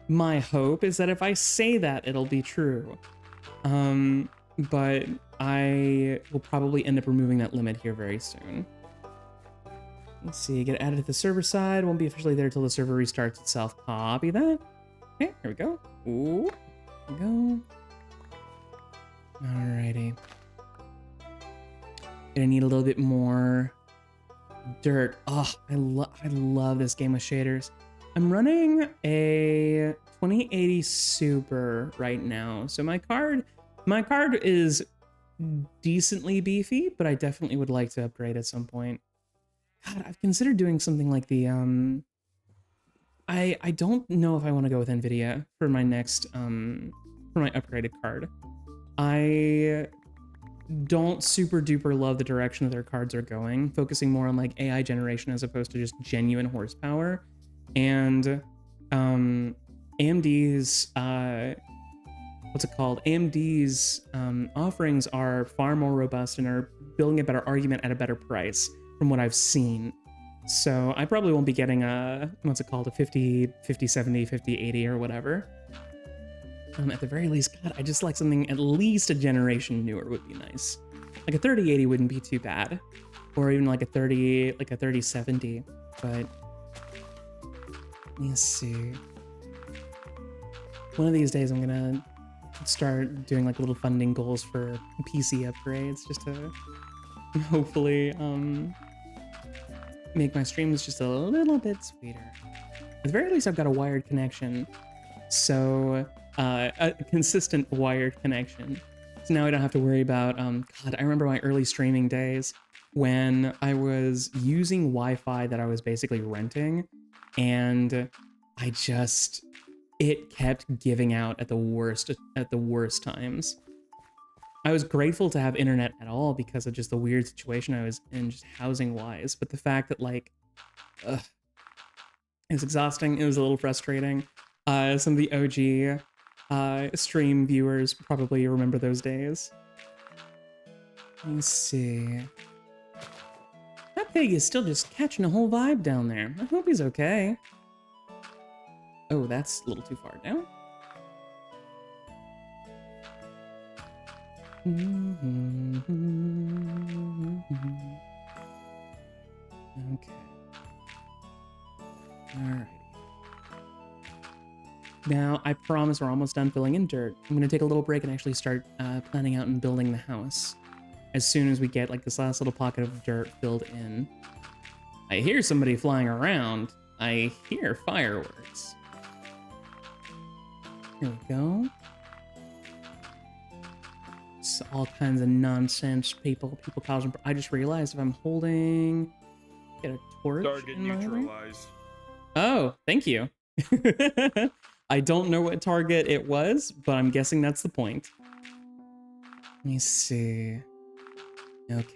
my hope is that if I say that, it'll be true. But I will probably end up removing that limit here very soon. Let's see, get added to the server side. Won't be officially there until the server restarts itself. Copy that. Okay, here we go. Ooh, here we go. Alrighty. Gonna need a little bit more dirt. Oh, I love this game with shaders. I'm running a 2080 Super right now. So my card is decently beefy, but I definitely would like to upgrade at some point. God, I've considered doing something like the I don't know if I want to go with NVIDIA for my next for my upgraded card. I don't super duper love the direction that their cards are going, focusing more on like AI generation as opposed to just genuine horsepower. And AMD's what's it called? AMD's offerings are far more robust and are building a better argument at a better price from what I've seen. So I probably won't be getting a, what's it called, a 5070, 5080 or whatever. At the very least, God, I just like something at least a generation newer would be nice. Like a 3080 wouldn't be too bad. Or even like a 3070, but let me see. One of these days I'm gonna start doing like little funding goals for PC upgrades just to hopefully make my streams just a little bit sweeter. At the very least, I've got a wired connection. So a consistent wired connection. So now I don't have to worry about, God, I remember my early streaming days when I was using Wi-Fi that I was basically renting, and it kept giving out at the worst times. I was grateful to have internet at all because of just the weird situation I was in, just housing wise. But the fact that like, it was exhausting. It was a little frustrating. Some of the OG stream viewers probably remember those days. Let me see. That pig is still just catching a whole vibe down there. I hope he's okay. Oh, that's a little too far down. Okay. Alrighty. Now, I promise we're almost done filling in dirt. I'm going to take a little break and actually start planning out and building the house as soon as we get like this last little pocket of dirt filled in. I hear somebody flying around. I hear fireworks. Here we go. It's all kinds of nonsense people causing. I just realized if I'm holding, get a torch. Target neutralized. Oh, thank you. I don't know what target it was, but I'm guessing that's the point. Let me see. Okay.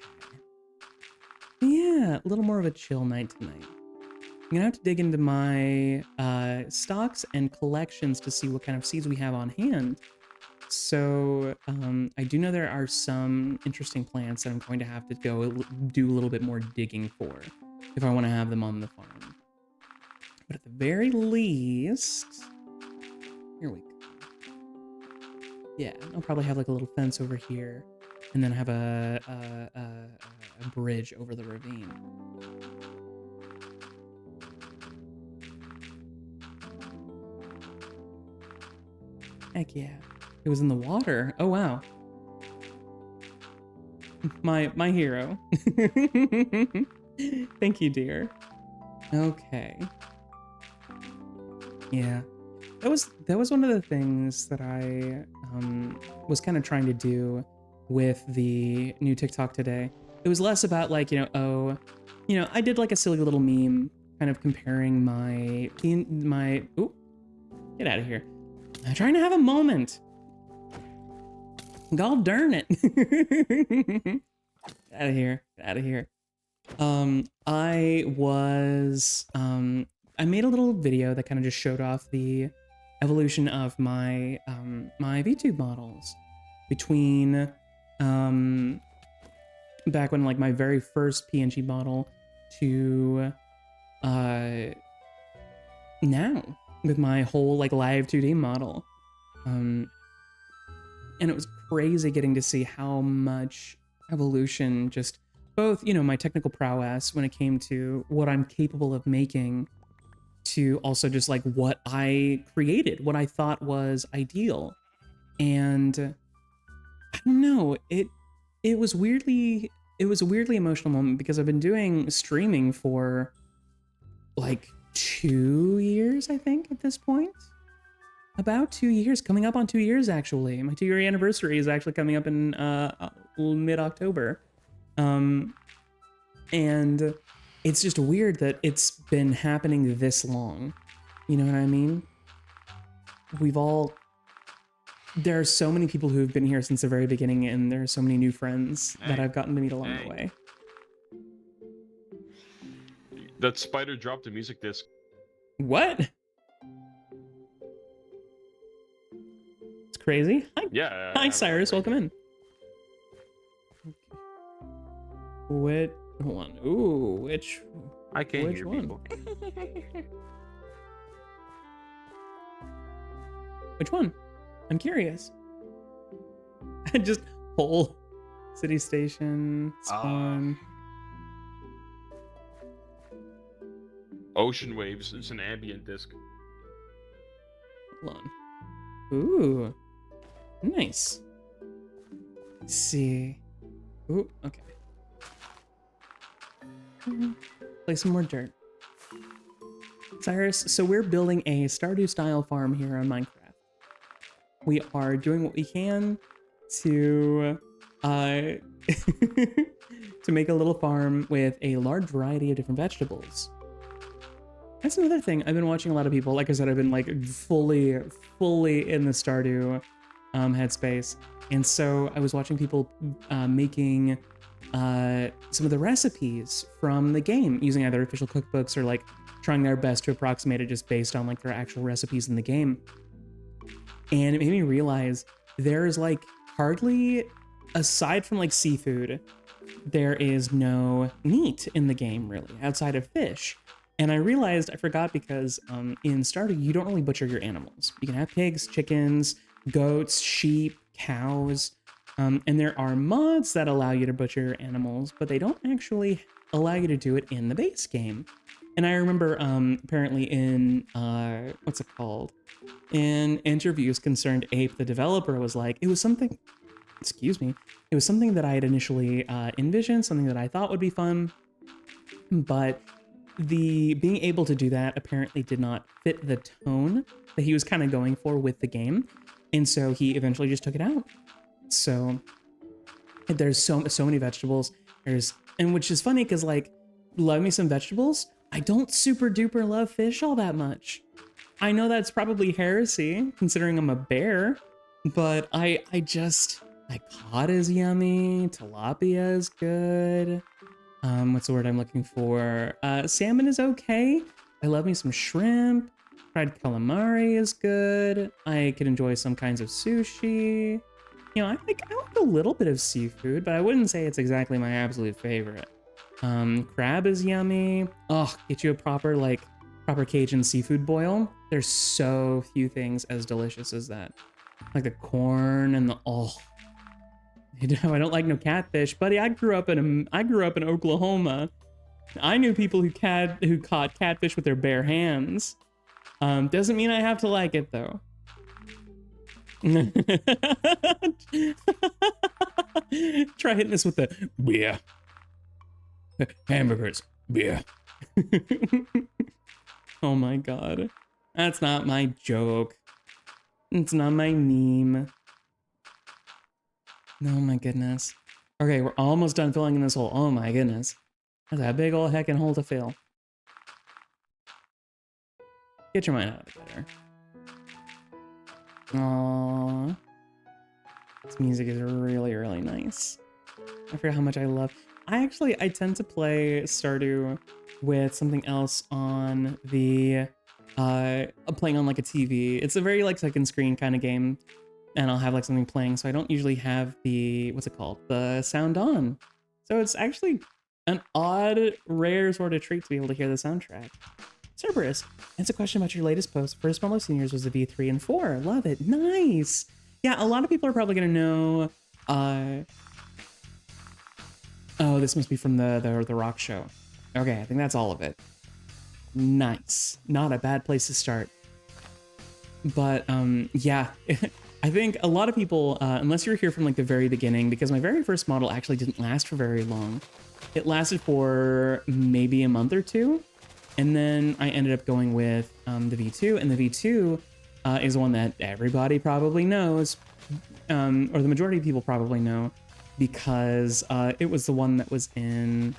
Yeah, a little more of a chill night tonight. gonna have to dig into my stocks and collections to see what kind of seeds we have on hand. So I do know there are some interesting plants that I'm going to have to go do a little bit more digging for if I want to have them on the farm. But at the very least, here we go. Yeah, I'll probably have like a little fence over here, and then have a bridge over the ravine. Heck yeah. It was in the water. Oh, wow. My hero. Thank you, dear. Okay. Yeah. That was one of the things that I was kind of trying to do with the new TikTok today. It was less about like, I did like a silly little meme kind of comparing my ooh, get out of here. I'm trying to have a moment. God darn it. Get out of here. Get out of here. I made a little video that kind of just showed off the evolution of my my VTube models between back when like my very first PNG model to now with my whole like live 2D model. And it was crazy getting to see how much evolution, just both, my technical prowess when it came to what I'm capable of making, to also just like what I created, what I thought was ideal. And I don't know, it was a weirdly emotional moment because I've been doing streaming for like 2 years, I think, at this point. About 2 years, coming up on 2 years, actually. My 2-year anniversary is actually coming up in mid-October. And it's just weird that it's been happening this long. You know what I mean? There are so many people who have been here since the very beginning, and there are so many new friends that I've gotten to meet along the way. That spider dropped a music disc. What? It's crazy. Hi. Yeah. Hi, Cyrus. Welcome in. Hold on. Ooh, which? I can't which hear one? people. Which one? I'm curious. Just whole city station spawn. Ocean Waves is an ambient disc. Hold on. Ooh, nice. Let's see. Ooh, okay. Play some more dirt. Cyrus, so we're building a Stardew style farm here on Minecraft. We are doing what we can to to make a little farm with a large variety of different vegetables. That's another thing. I've been watching a lot of people. Like I said, I've been like fully in the Stardew headspace. And so I was watching people making some of the recipes from the game using either official cookbooks or like trying their best to approximate it just based on like their actual recipes in the game. And it made me realize there's like hardly, aside from like seafood, there is no meat in the game really outside of fish. And I realized I forgot because in Stardew, you don't really butcher your animals. You can have pigs, chickens, goats, sheep, cows, and there are mods that allow you to butcher your animals, but they don't actually allow you to do it in the base game. And I remember apparently in, what's it called? In interviews concerned Ape, the developer, was like, it was something that I had initially envisioned, something that I thought would be fun, but the being able to do that apparently did not fit the tone that he was kind of going for with the game, and so he eventually just took it out. So there's so many vegetables. And which is funny because like, love me some vegetables. I don't super duper love fish all that much. I know that's probably heresy considering I'm a bear, but I cod is yummy. Tilapia is good. What's the word I'm looking for? Salmon is okay. I love me some shrimp. Fried calamari is good. I could enjoy some kinds of sushi. You know, I like a little bit of seafood, but I wouldn't say it's exactly my absolute favorite. Crab is yummy. Oh, get you a proper Cajun seafood boil. There's so few things as delicious as that. Like the corn and the You know, I don't like no catfish, buddy. I grew up in Oklahoma. I knew people who caught catfish with their bare hands. Doesn't mean I have to like it though. Try hitting this with the beer. Hamburgers, beer. Oh my god. That's not my joke. It's not my meme. Oh my goodness. Okay, we're almost done filling in this hole. Oh my goodness. That's a big old heckin' hole to fill. Get your mind out of there. Aww. This music is really, really nice. I forget how much I love. I tend to play Stardew with something else on the, playing on like a TV. It's a very like second screen kind of game. And I'll have like something playing. So I don't usually have the, what's it called? The sound on. So it's actually an odd, rare sort of treat to be able to hear the soundtrack. Cerberus, it's a question about your latest post. First Marble Seniors was the V3 and 4. Love it. Nice. Yeah, a lot of people are probably going to know. Oh, this must be from the rock show. Okay, I think that's all of it. Nice. Not a bad place to start. But yeah, I think a lot of people, unless you're here from like the very beginning, because my very first model actually didn't last for very long. It lasted for maybe a month or two. And then I ended up going with the V2, and the V2 is one that everybody probably knows, or the majority of people probably know, because it was the one that was in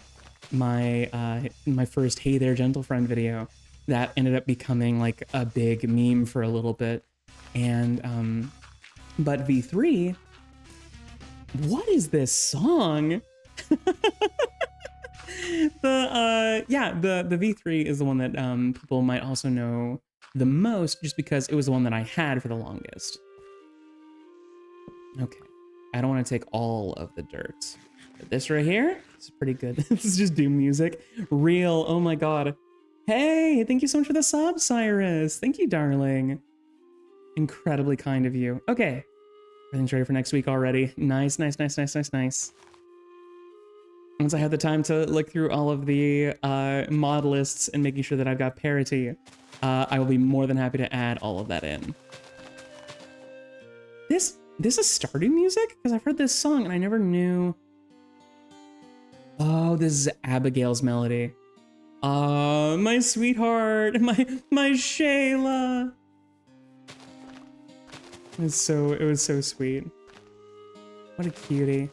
my my first Hey There Gentle Friend video that ended up becoming like a big meme for a little bit. And but V3, what is this song? The V3 is the one that people might also know the most, just because it was the one that I had for the longest. Okay, I don't want to take all of the dirt, but this right here is pretty good. This is just Doom music. Real, oh my god. Hey, thank you so much for the sub, Cyrus. Thank you, darling. Incredibly kind of you. Okay, everything's ready for next week already. Nice, nice, nice, nice, nice, nice. Once I have the time to look through all of the mod lists and making sure that I've got parity, I will be more than happy to add all of that in. This is Stardew music? Because I've heard this song and I never knew. Oh, this is Abigail's melody. My sweetheart, my Shayla. It was so sweet. What a cutie.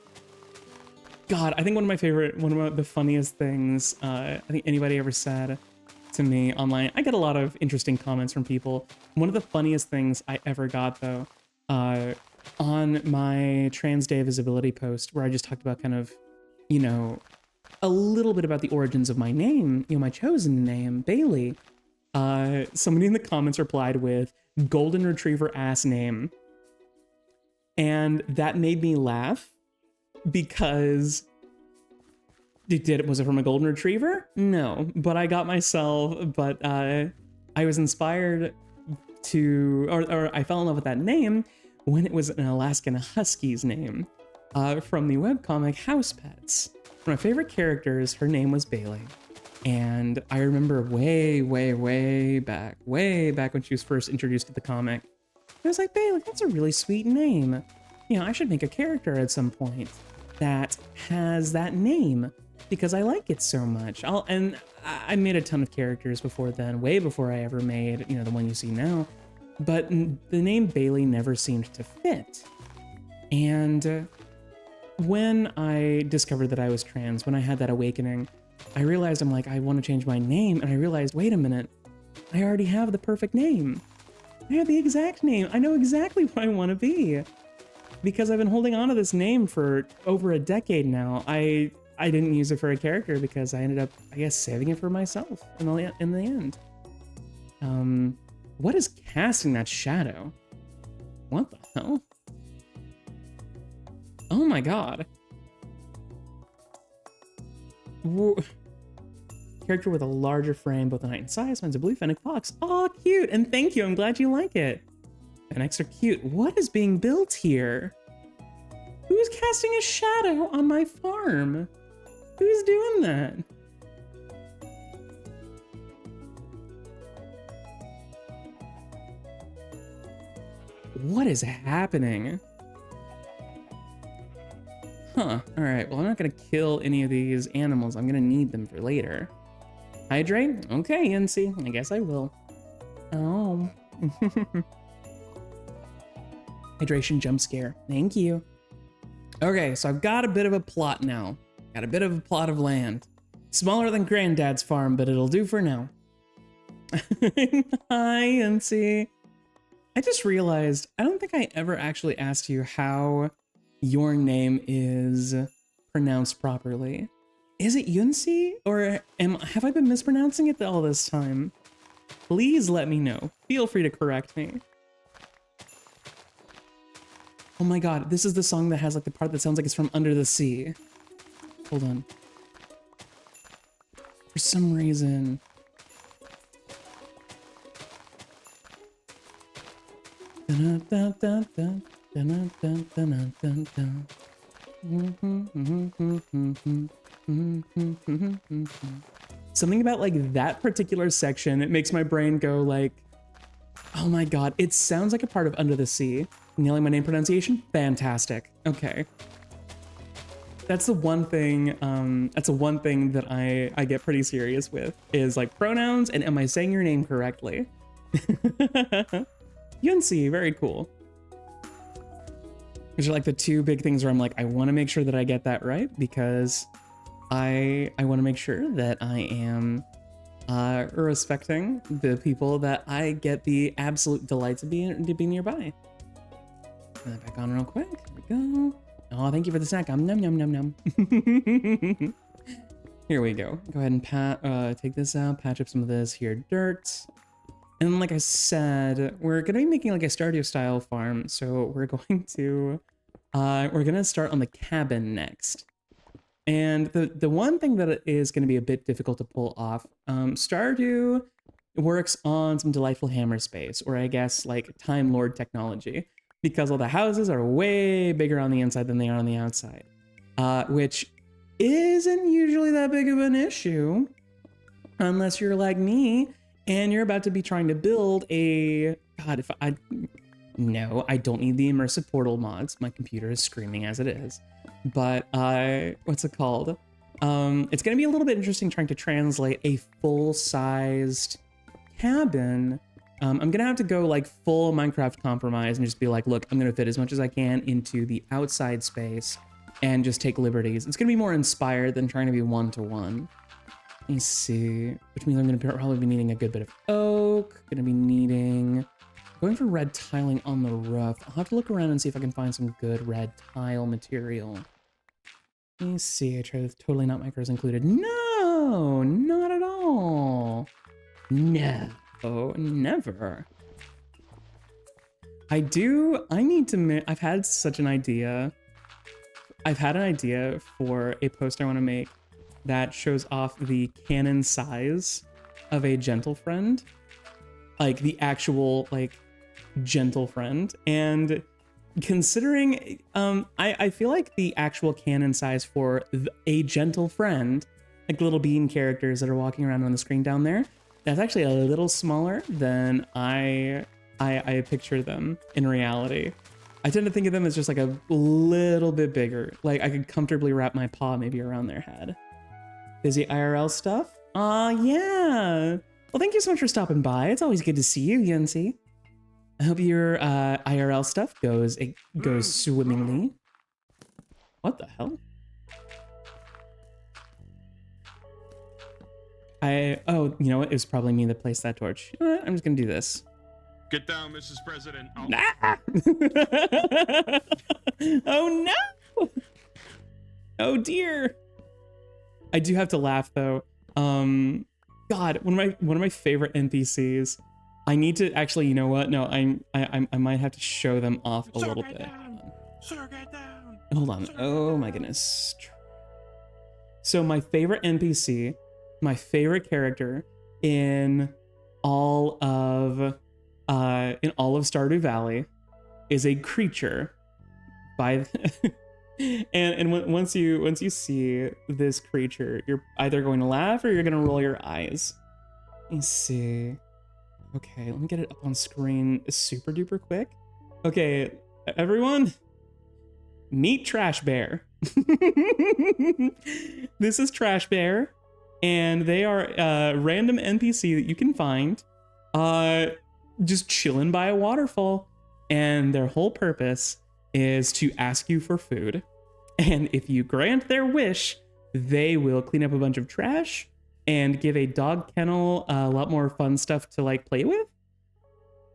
God, I think one of the funniest things I think anybody ever said to me online. I get a lot of interesting comments from people. One of the funniest things I ever got though, on my Trans Day Visibility post, where I just talked about kind of, you know, a little bit about the origins of my name, you know, my chosen name, Bailey. Somebody in the comments replied with "Golden Retriever ass name," and that made me laugh. Because was it from a golden retriever? No, but I got myself, I was inspired to, or I fell in love with that name when it was an Alaskan Husky's name from the webcomic House Pets. One of my favorite characters, her name was Bailey. And I remember way back when she was first introduced to the comic, I was like, Bailey, that's a really sweet name. You know, I should make a character at some point that has that name because I like it so much. I made a ton of characters before then, way before I ever made, you know, the one you see now. But the name Bailey never seemed to fit. And when I discovered that I was trans, when I had that awakening, I realized I'm like, I want to change my name. And I realized, wait a minute, I already have the perfect name. I have the exact name. I know exactly what I want to be. Because I've been holding on to this name for over a decade now. I didn't use it for a character because I ended up, I guess, saving it for myself in the end. What is casting that shadow? What the hell? Oh my god. Character with a larger frame, both in height and size, finds a blue fennec fox. Oh, cute, and thank you, I'm glad you like it. Fennecs are cute. What is being built here? Who's casting a shadow on my farm? Who's doing that? What is happening? Huh, all right, well, I'm not gonna kill any of these animals. I'm gonna need them for later. Hydrate? Okay, Yancy, I guess I will. Oh. Hydration jump scare, thank you. Okay, so I've got a bit of a plot now. Got a bit of a plot of land. Smaller than Granddad's farm, but it'll do for now. Hi, Yancy. I just realized, I don't think I ever actually asked you how your name is pronounced properly. Is it Yunsi, or have I been mispronouncing it all this time? Please let me know. Feel free to correct me. Oh my god, this is the song that has like the part that sounds like it's from Under the Sea. Hold on. For some reason. Something about like that particular section, it makes my brain go like, oh my god, it sounds like a part of Under the Sea. Nailing my name pronunciation? Fantastic. Okay. That's the one thing, that I get pretty serious with, is like pronouns and am I saying your name correctly? Yunsi, very cool. These are like the two big things where I'm like, I want to make sure that I get that right, because I want to make sure that I am respecting the people that I get the absolute delight to be nearby. Turn that back on real quick. There we go. Oh, thank you for the snack. Nom nom nom nom. Here we go. Go ahead and take this out, patch up some of this here dirt. And like I said, we're gonna be making like a Stardew style farm, so we're going to start on the cabin next. And the one thing that is going to be a bit difficult to pull off, Stardew works on some delightful hammer space, or I guess like Time Lord technology, because all the houses are way bigger on the inside than they are on the outside, which isn't usually that big of an issue, unless you're like me and you're about to be trying to build a, God, no, I don't need the immersive portal mods. My computer is screaming as it is. But what's it called? It's going to be a little bit interesting trying to translate a full-sized cabin. I'm going to have to go like full Minecraft compromise and just be like, look, I'm going to fit as much as I can into the outside space and just take liberties. It's going to be more inspired than trying to be one-to-one. Let me see, which means I'm going to probably be needing a good bit of oak. Going to be needing... Going for red tiling on the roof. I'll have to look around and see if I can find some good red tile material. Let me see. I tried with totally not micros included. No, not at all. No, never. I've had such an idea. I've had an idea for a post I want to make that shows off the canon size of a gentle friend. Like the actual, like, gentle friend. And considering I feel like the actual canon size for a gentle friend, like little bean characters that are walking around on the screen down there, that's actually a little smaller than I picture them in reality. I tend to think of them as just like a little bit bigger. Like I could comfortably wrap my paw maybe around their head. Busy IRL stuff? Yeah. Well, thank you so much for stopping by. It's always good to see you, Yancy. I hope your IRL stuff goes swimmingly. What the hell? Oh, you know what? It was probably me that placed that torch. You know what? I'm just gonna do this. Get down, Mrs. President. Oh, Ah! Oh no! Oh dear. I do have to laugh though. God, one of my favorite NPCs I need to actually, you know what? No, I might have to show them off a Sir, little get bit. down! Sir, get down! Hold on. Sir, Oh my goodness. So my favorite NPC, my favorite character in all of Stardew Valley is a creature by once you see this creature, you're either going to laugh or you're going to roll your eyes. Let me see. Okay, let me get it up on screen super duper quick. Okay, everyone, meet Trash Bear. This is Trash Bear, and they are a random NPC that you can find just chilling by a waterfall, and their whole purpose is to ask you for food. And if you grant their wish, they will clean up a bunch of trash and give a dog kennel a lot more fun stuff to like play with.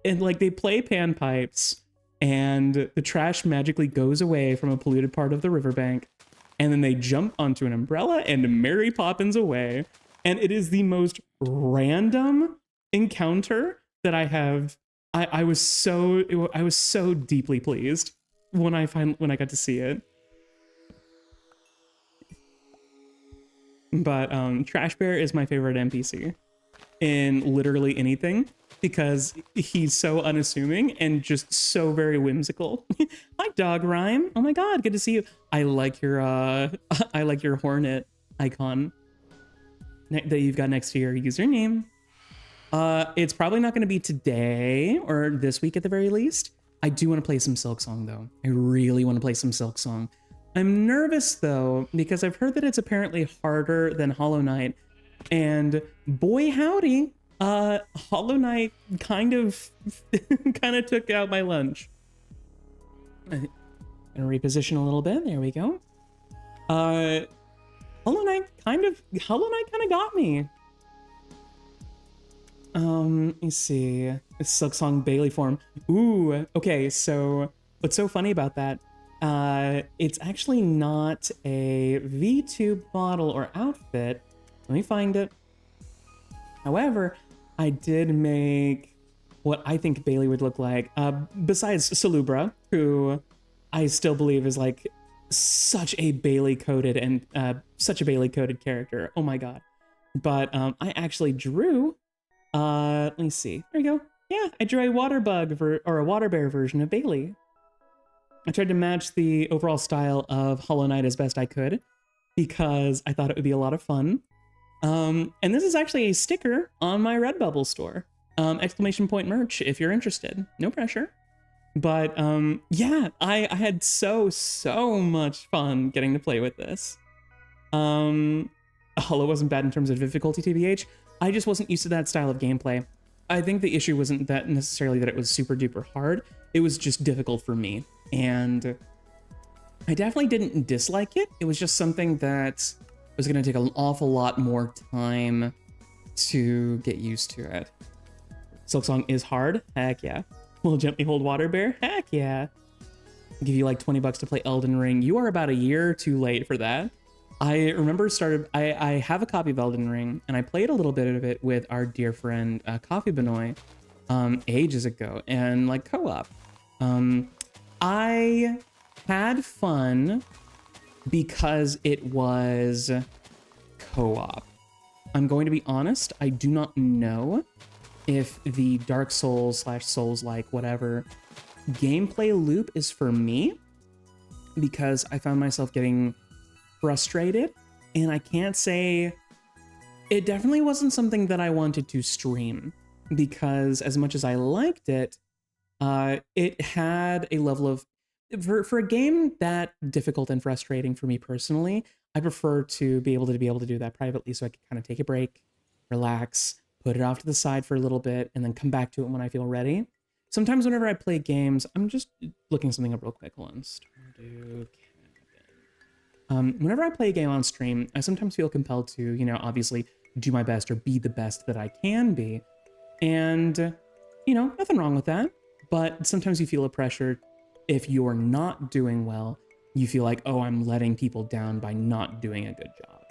And like they play panpipes, and the trash magically goes away from a polluted part of the riverbank, and then they jump onto an umbrella and Mary Poppins away. And it is the most random encounter that I have. I was so deeply pleased when I got to see it. But Trash Bear is my favorite NPC in literally anything, because he's so unassuming and just so very whimsical. Hi, Dog Rhyme. Oh my god, good to see you. I like your I like your hornet icon that you've got next to your username. It's probably not going to be today or this week at the very least. I do want to play some Silk Song though. I really want to play some Silk Song. I'm nervous though, because I've heard that it's apparently harder than Hollow Knight, and boy howdy, Hollow Knight kind of took out my lunch. I'm gonna reposition a little bit. There we go. Hollow Knight kind of got me. Let me see. It's Silk Song Bailey form. Ooh, okay, so what's so funny about that? It's actually not a V2 model or outfit. Let me find it. However, I did make what I think Bailey would look like, besides Salubra, who I still believe is like such a Bailey coded character. Oh my god. But I actually drew, let me see. There you go. Yeah, I drew a water bug or a water bear version of Bailey. I tried to match the overall style of Hollow Knight as best I could, because I thought it would be a lot of fun. And this is actually a sticker on my Redbubble store. Exclamation point merch if you're interested. No pressure. But yeah, I had so much fun getting to play with this. Hollow wasn't bad in terms of difficulty, TBH. I just wasn't used to that style of gameplay. I think the issue wasn't that necessarily that it was super duper hard. It was just difficult for me. And I definitely didn't dislike it. It was just something that was going to take an awful lot more time to get used to it. Silk Song is hard. Heck yeah. Will Gently Hold Water Bear? Heck yeah. I'll give you like $20 to play Elden Ring. You are about a year too late for that. I remember I have a copy of Elden Ring, and I played a little bit of it with our dear friend KOFI Benoit ages ago, and like co-op. I had fun because it was co-op. I'm going to be honest, I do not know if the Dark Souls / Souls-like whatever gameplay loop is for me, because I found myself getting frustrated, and I can't say it definitely wasn't something that I wanted to stream, because as much as I liked it, it had a level of for a game that difficult and frustrating for me personally. I prefer to be able to do that privately, so I can kind of take a break, relax, put it off to the side for a little bit, and then come back to it when I feel ready. Sometimes whenever I play games, I'm just looking something up real quick. Hold on. Stardew Cabin. Whenever I play a game on stream, I sometimes feel compelled to, you know, obviously do my best or be the best that I can be. And, you know, nothing wrong with that. But sometimes you feel a pressure if you're not doing well. You feel like, oh, I'm letting people down by not doing a good job.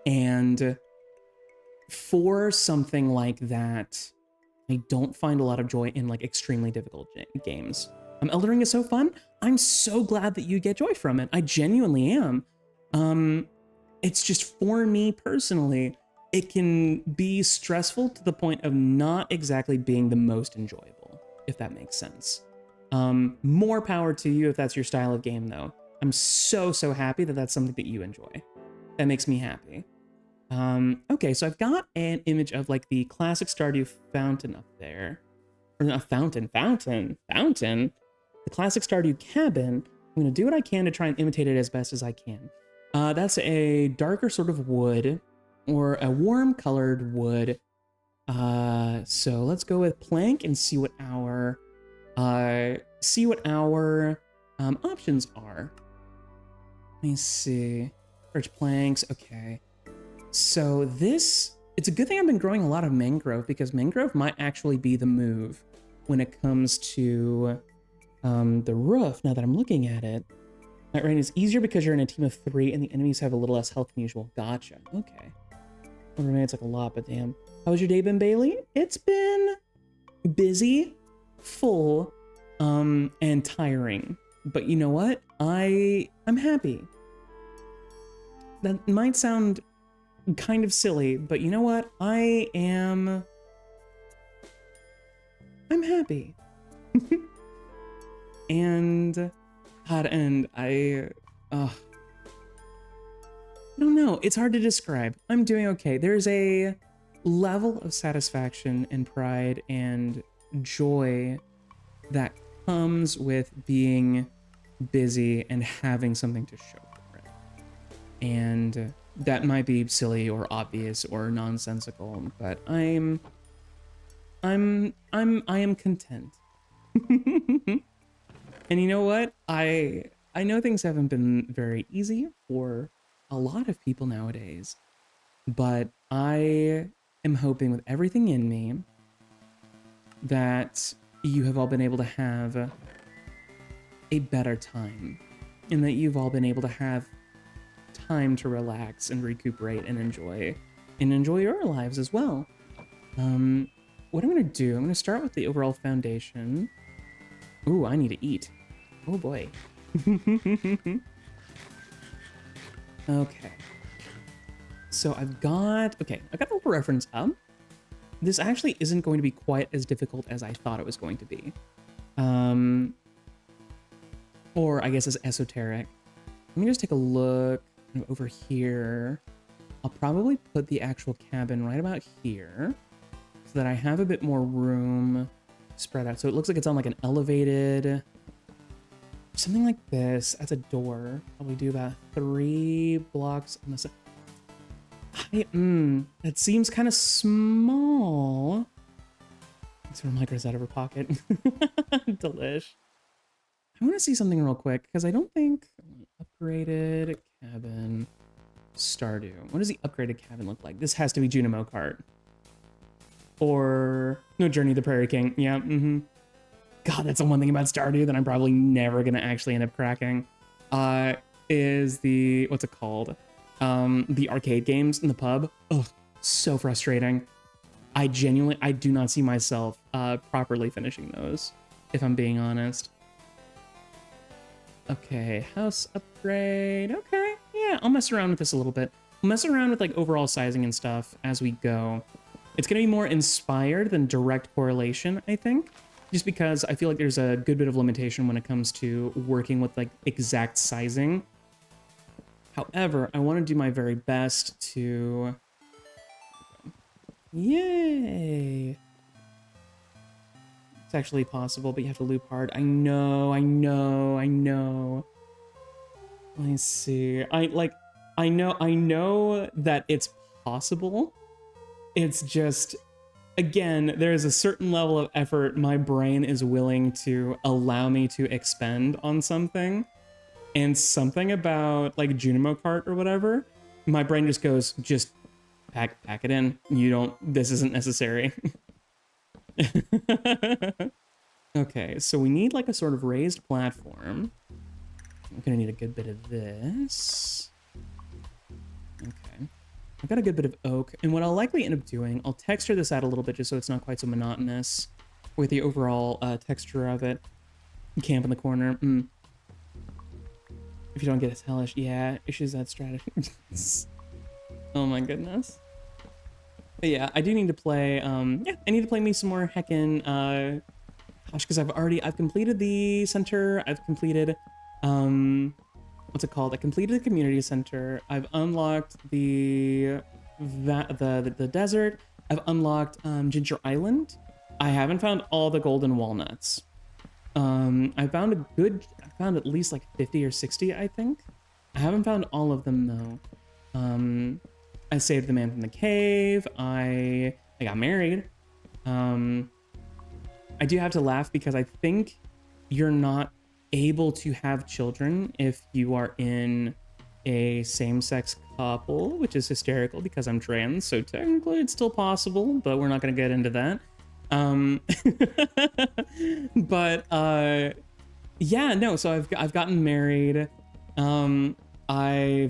And for something like that, I don't find a lot of joy in like extremely difficult games. Elden Ring is so fun. I'm so glad that you get joy from it. I genuinely am. It's just for me personally, it can be stressful to the point of not exactly being the most enjoyable, if that makes sense. More power to you if that's your style of game though. I'm so happy that that's something that you enjoy. That makes me happy. Okay, so I've got an image of like the classic Stardew fountain up there. Or not fountain. The classic Stardew cabin. I'm gonna do what I can to try and imitate it as best as I can. That's a darker sort of wood, or a warm colored wood. So let's go with plank and see what our options are. Let me see. Birch planks, okay. So it's a good thing I've been growing a lot of mangrove, because mangrove might actually be the move when it comes to the roof, now that I'm looking at it. That rain is easier because you're in a team of 3 and the enemies have a little less health than usual. Gotcha, okay. Well, it's like a lot, but damn. How's your day been, Bailey? It's been busy, full, and tiring. But you know what? I'm happy. That might sound kind of silly, but you know what? I'm happy. And I don't know. It's hard to describe. I'm doing okay. There's a level of satisfaction and pride and joy that comes with being busy and having something to show for it. And that might be silly or obvious or nonsensical, but I am content. And you know what? I know things haven't been very easy for a lot of people nowadays, but I am hoping with everything in me that you have all been able to have a better time, and that you've all been able to have time to relax and recuperate and enjoy your lives as well. What I'm gonna do, I'm gonna start with the overall foundation. Ooh, I need to eat. Oh boy. Okay. So I've got the little reference up. This actually isn't going to be quite as difficult as I thought it was going to be. Or I guess as esoteric. Let me just take a look over here. I'll probably put the actual cabin right about here so that I have a bit more room spread out. So it looks like it's on like an elevated, something like this. That's a door. Probably do about 3 blocks on the side. That seems kind of small. Let's throw micros out of her pocket. Delish. I want to see something real quick because I don't think upgraded cabin Stardew. What does the upgraded cabin look like? This has to be Junimo Cart. Or no, Journey of the Prairie King. Yeah, God, that's the one thing about Stardew that I'm probably never gonna actually end up cracking. Is the, what's it called? The arcade games in the pub. Ugh, so frustrating. I do not see myself properly finishing those, if I'm being honest. Okay, house upgrade. Okay, yeah, I'll mess around with this a little bit. I'll mess around with like overall sizing and stuff as we go. It's gonna be more inspired than direct correlation, I think, just because I feel like there's a good bit of limitation when it comes to working with like exact sizing. However, I want to do my very best to... Yay! It's actually possible, but you have to loop hard. I know. Let me see. I know that it's possible. It's just, again, there is a certain level of effort my brain is willing to allow me to expend on something. And something about like Junimo Cart or whatever, my brain just goes, just pack it in. This isn't necessary. Okay, so we need like a sort of raised platform. I'm gonna need a good bit of this. Okay. I've got a good bit of oak. And what I'll likely end up doing, I'll texture this out a little bit just so it's not quite so monotonous with the overall texture of it. Camp in the corner. If you don't get it hellish, yeah, issues that strategy. Oh my goodness. But yeah, I do need to play, yeah, I need to play me some more heckin', gosh, because I've completed the center, I've completed, what's it called? I completed the community center, I've unlocked the desert, I've unlocked, Ginger Island. I haven't found all the golden walnuts. I found at least like 50 or 60, I think. I haven't found all of them though. I saved the man from the cave. I got married. I do have to laugh because I think you're not able to have children if you are in a same-sex couple, which is hysterical because I'm trans, so technically it's still possible, but we're not going to get into that. But yeah, no, so I've gotten married. I've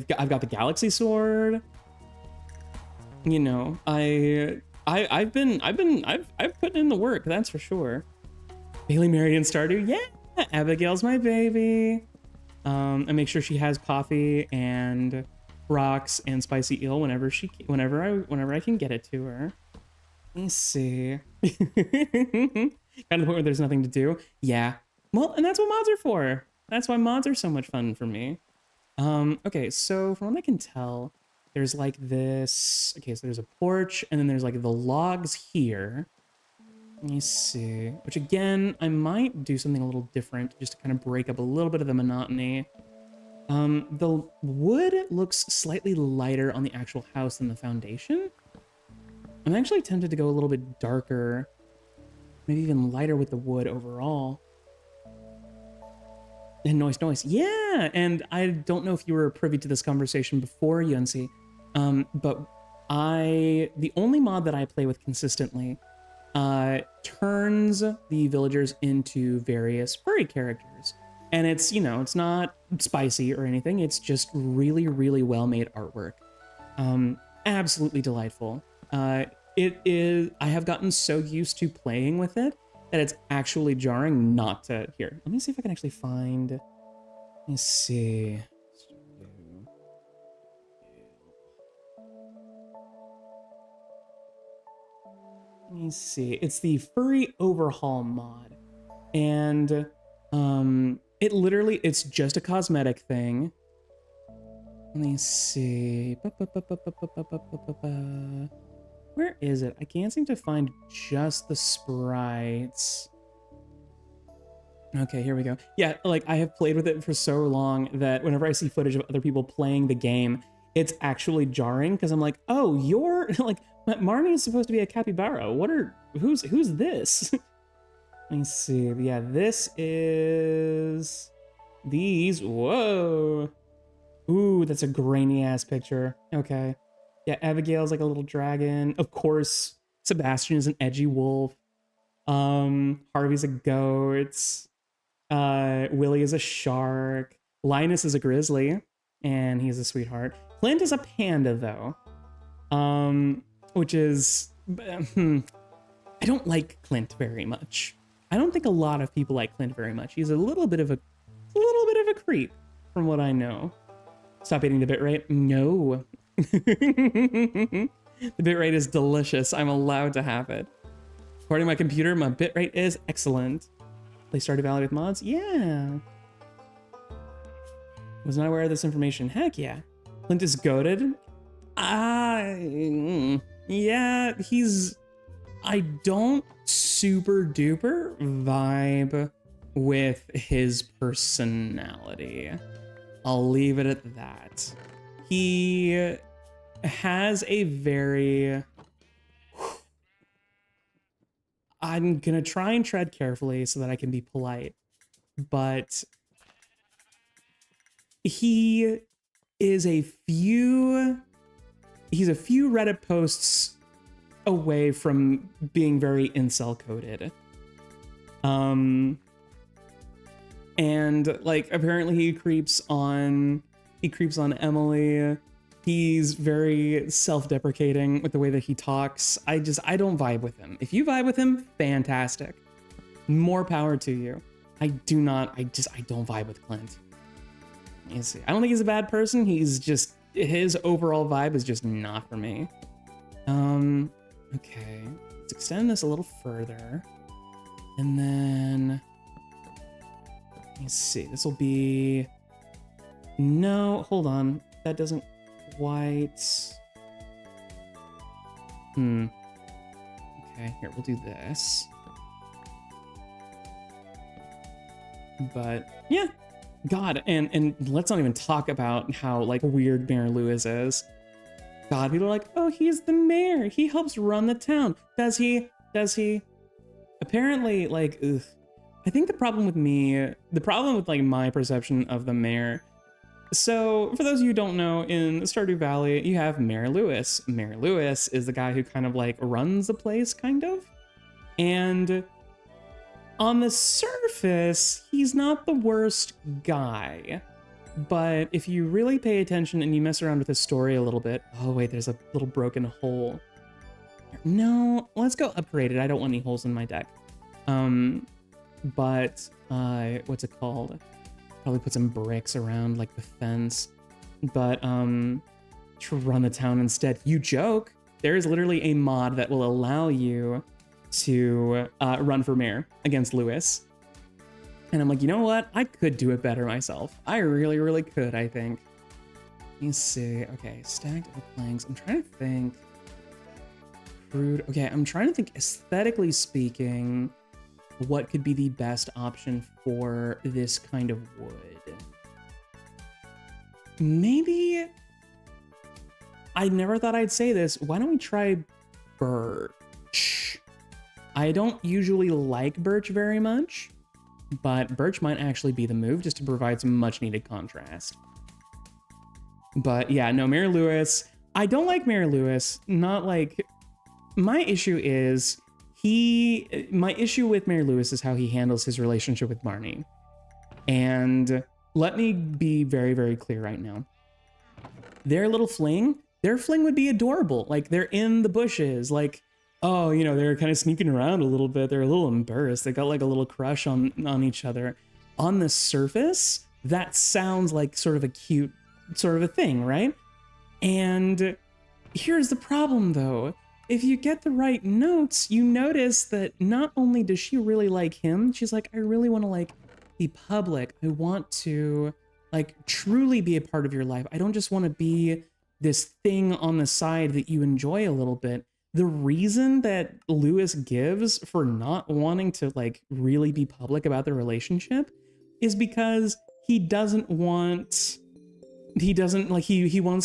got the galaxy sword. You know, I've put in the work, that's for sure. Bailey married in Stardew, yeah. Abigail's my baby. I make sure she has coffee and rocks and spicy eel whenever I can get it to her. Let me see. Kind of the point where there's nothing to do. Yeah. Well, and that's what mods are for. That's why mods are so much fun for me. Okay, so from what I can tell, there's like this, okay, so there's a porch, and then there's like the logs here. Let me see, which again, I might do something a little different just to kind of break up a little bit of the monotony. The wood looks slightly lighter on the actual house than the foundation. I'm actually tempted to go a little bit darker, maybe even lighter with the wood overall. And noise. Yeah, and I don't know if you were privy to this conversation before, Yunsi, but the only mod that I play with consistently turns the villagers into various furry characters. And it's, you know, it's not spicy or anything. It's just really, really well-made artwork. Absolutely delightful. It is, I have gotten so used to playing with it that it's actually jarring not to, here, let me see if I can actually find, let me see. Let me see, it's the Furry Overhaul mod. And it literally, it's just a cosmetic thing. Let me see. Where is it? I can't seem to find just the sprites. Okay, here we go. Yeah, like I have played with it for so long that whenever I see footage of other people playing the game, it's actually jarring because I'm like, oh, you're like, Marnie is supposed to be a capybara. Who's this? Let me see. Yeah, this is these. Whoa. Ooh, that's a grainy ass picture. Okay. Yeah, Abigail's like a little dragon. Of course, Sebastian is an edgy wolf. Harvey's a goat. Willie is a shark. Linus is a grizzly, and he's a sweetheart. Clint is a panda, though. Which is... I don't like Clint very much. I don't think a lot of people like Clint very much. He's a little bit of a creep, from what I know. Stop eating the bitrate? No. The bitrate is delicious. I'm allowed to have it. According to my computer, my bitrate is excellent. Play Stardew Valley with mods? Yeah. Was not aware of this information. Heck yeah. Clint is goated. Yeah, I don't super duper vibe with his personality. I'll leave it at that. He has a very... I'm gonna try and tread carefully so that I can be polite, but he's a few Reddit posts away from being very incel coded. And like apparently he creeps on Emily. He's very self-deprecating with the way that he talks. I don't vibe with him. If you vibe with him, fantastic. More power to you. I don't vibe with Clint. You see, I don't think he's a bad person. He's just, his overall vibe is just not for me. Okay, let's extend this a little further. And then, let me see, this will be, no, hold on. That doesn't quite, okay, here, we'll do this. But yeah, God, and let's not even talk about how like weird Mayor Lewis is. God, people are like, oh, he's the mayor. He helps run the town. Does he? Does he? Apparently, like, ugh. I think the problem with like my perception of the mayor. So for those of you who don't know, in Stardew Valley, you have Mayor Lewis. Mayor Lewis is the guy who kind of like runs the place, kind of. And on the surface, he's not the worst guy. But if you really pay attention and you mess around with his story a little bit, oh wait, there's a little broken hole. No, let's go upgrade it. I don't want any holes in my deck. But what's it called? Probably put some bricks around like the fence. But to run the town instead. You joke. There is literally a mod that will allow you to run for mayor against Lewis. And I'm like, you know what? I could do it better myself. I really, really could, I think. Let me see. Okay, stacked oak planks. I'm trying to think. Crude. Okay, I'm trying to think, aesthetically speaking, what could be the best option for this kind of wood? Maybe, I never thought I'd say this. Why don't we try birch? I don't usually like birch very much, but birch might actually be the move just to provide some much needed contrast. But yeah, no, Mayor Lewis, I don't like Mayor Lewis. Not like, my issue with Mayor Lewis is how he handles his relationship with Marnie. And let me be very, very clear right now. Their fling would be adorable. Like, they're in the bushes, like, oh, you know, they're kind of sneaking around a little bit. They're a little embarrassed. They got like a little crush on each other. On the surface, that sounds like sort of a cute sort of a thing, right? And here's the problem though. If you get the right notes, you notice that not only does she really like him, she's like, I really want to like be public. I want to like truly be a part of your life. I don't just want to be this thing on the side that you enjoy a little bit. The reason that Lewis gives for not wanting to like really be public about their relationship is because he wants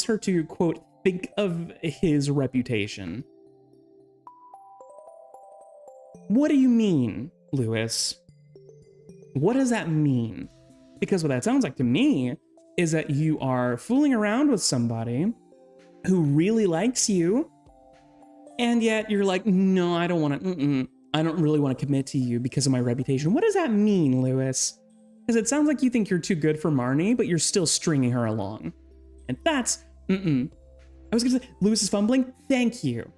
her to, quote, think of his reputation. What do you mean, Lewis? What does that mean? Because what that sounds like to me is that you are fooling around with somebody who really likes you, and yet you're like, no, I don't want to, I don't really want to commit to you because of my reputation. What does that mean, Lewis? Because it sounds like you think you're too good for Marnie, but you're still stringing her along. And that's, I was gonna say, Lewis is fumbling, thank you.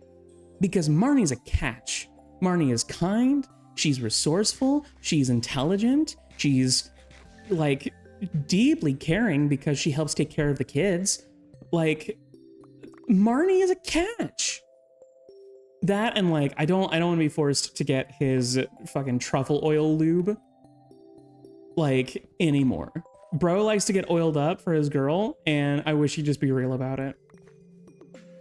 Because Marnie's a catch. Marnie is kind, she's resourceful, she's intelligent, she's like deeply caring because she helps take care of the kids. Like, Marnie is a catch. That and like, I don't want to be forced to get his fucking truffle oil lube like anymore. Bro likes to get oiled up for his girl, and I wish he'd just be real about it.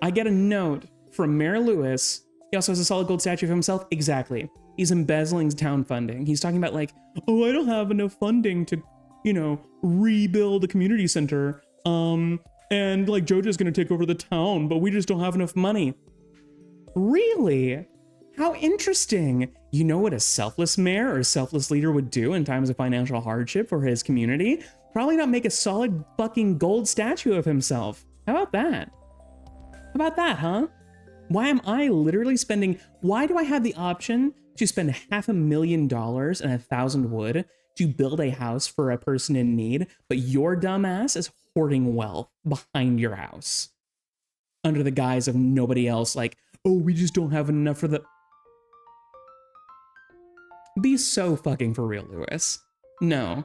I get a note from Mayor Lewis. He also has a solid gold statue of himself. Exactly. He's embezzling town funding. He's talking about like, oh, I don't have enough funding to, you know, rebuild a community center. And like JoJo's gonna take over the town, but we just don't have enough money. Really? How interesting. You know what a selfless mayor or a selfless leader would do in times of financial hardship for his community? Probably not make a solid fucking gold statue of himself. How about that? How about that, huh? Why am I literally why do I have the option to spend $500,000 and 1,000 wood to build a house for a person in need, but your dumbass is hoarding wealth behind your house? under the guise of nobody else, like, oh, we just don't have enough for the... Be so fucking for real, Lewis. No.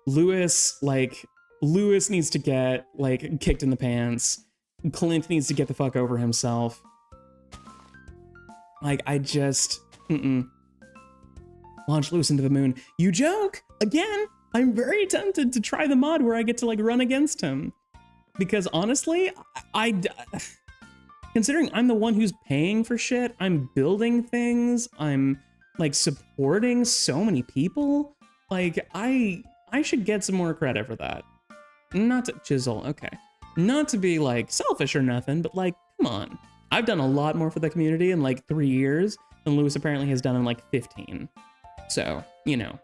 Lewis, like, Lewis needs to get, like, kicked in the pants. Clint needs to get the fuck over himself. Like, I just... Launch Lewis into the moon. You joke? Again, I'm very tempted to try the mod where I get to, like, run against him. Because honestly, considering I'm the one who's paying for shit, I'm building things, I'm, like, supporting so many people, like, I should get some more credit for that. Not to chisel, okay. Not to be, like, selfish or nothing, but, like, come on. I've done a lot more for the community in, like, 3 years than Lewis apparently has done in, like, 15. So, you know.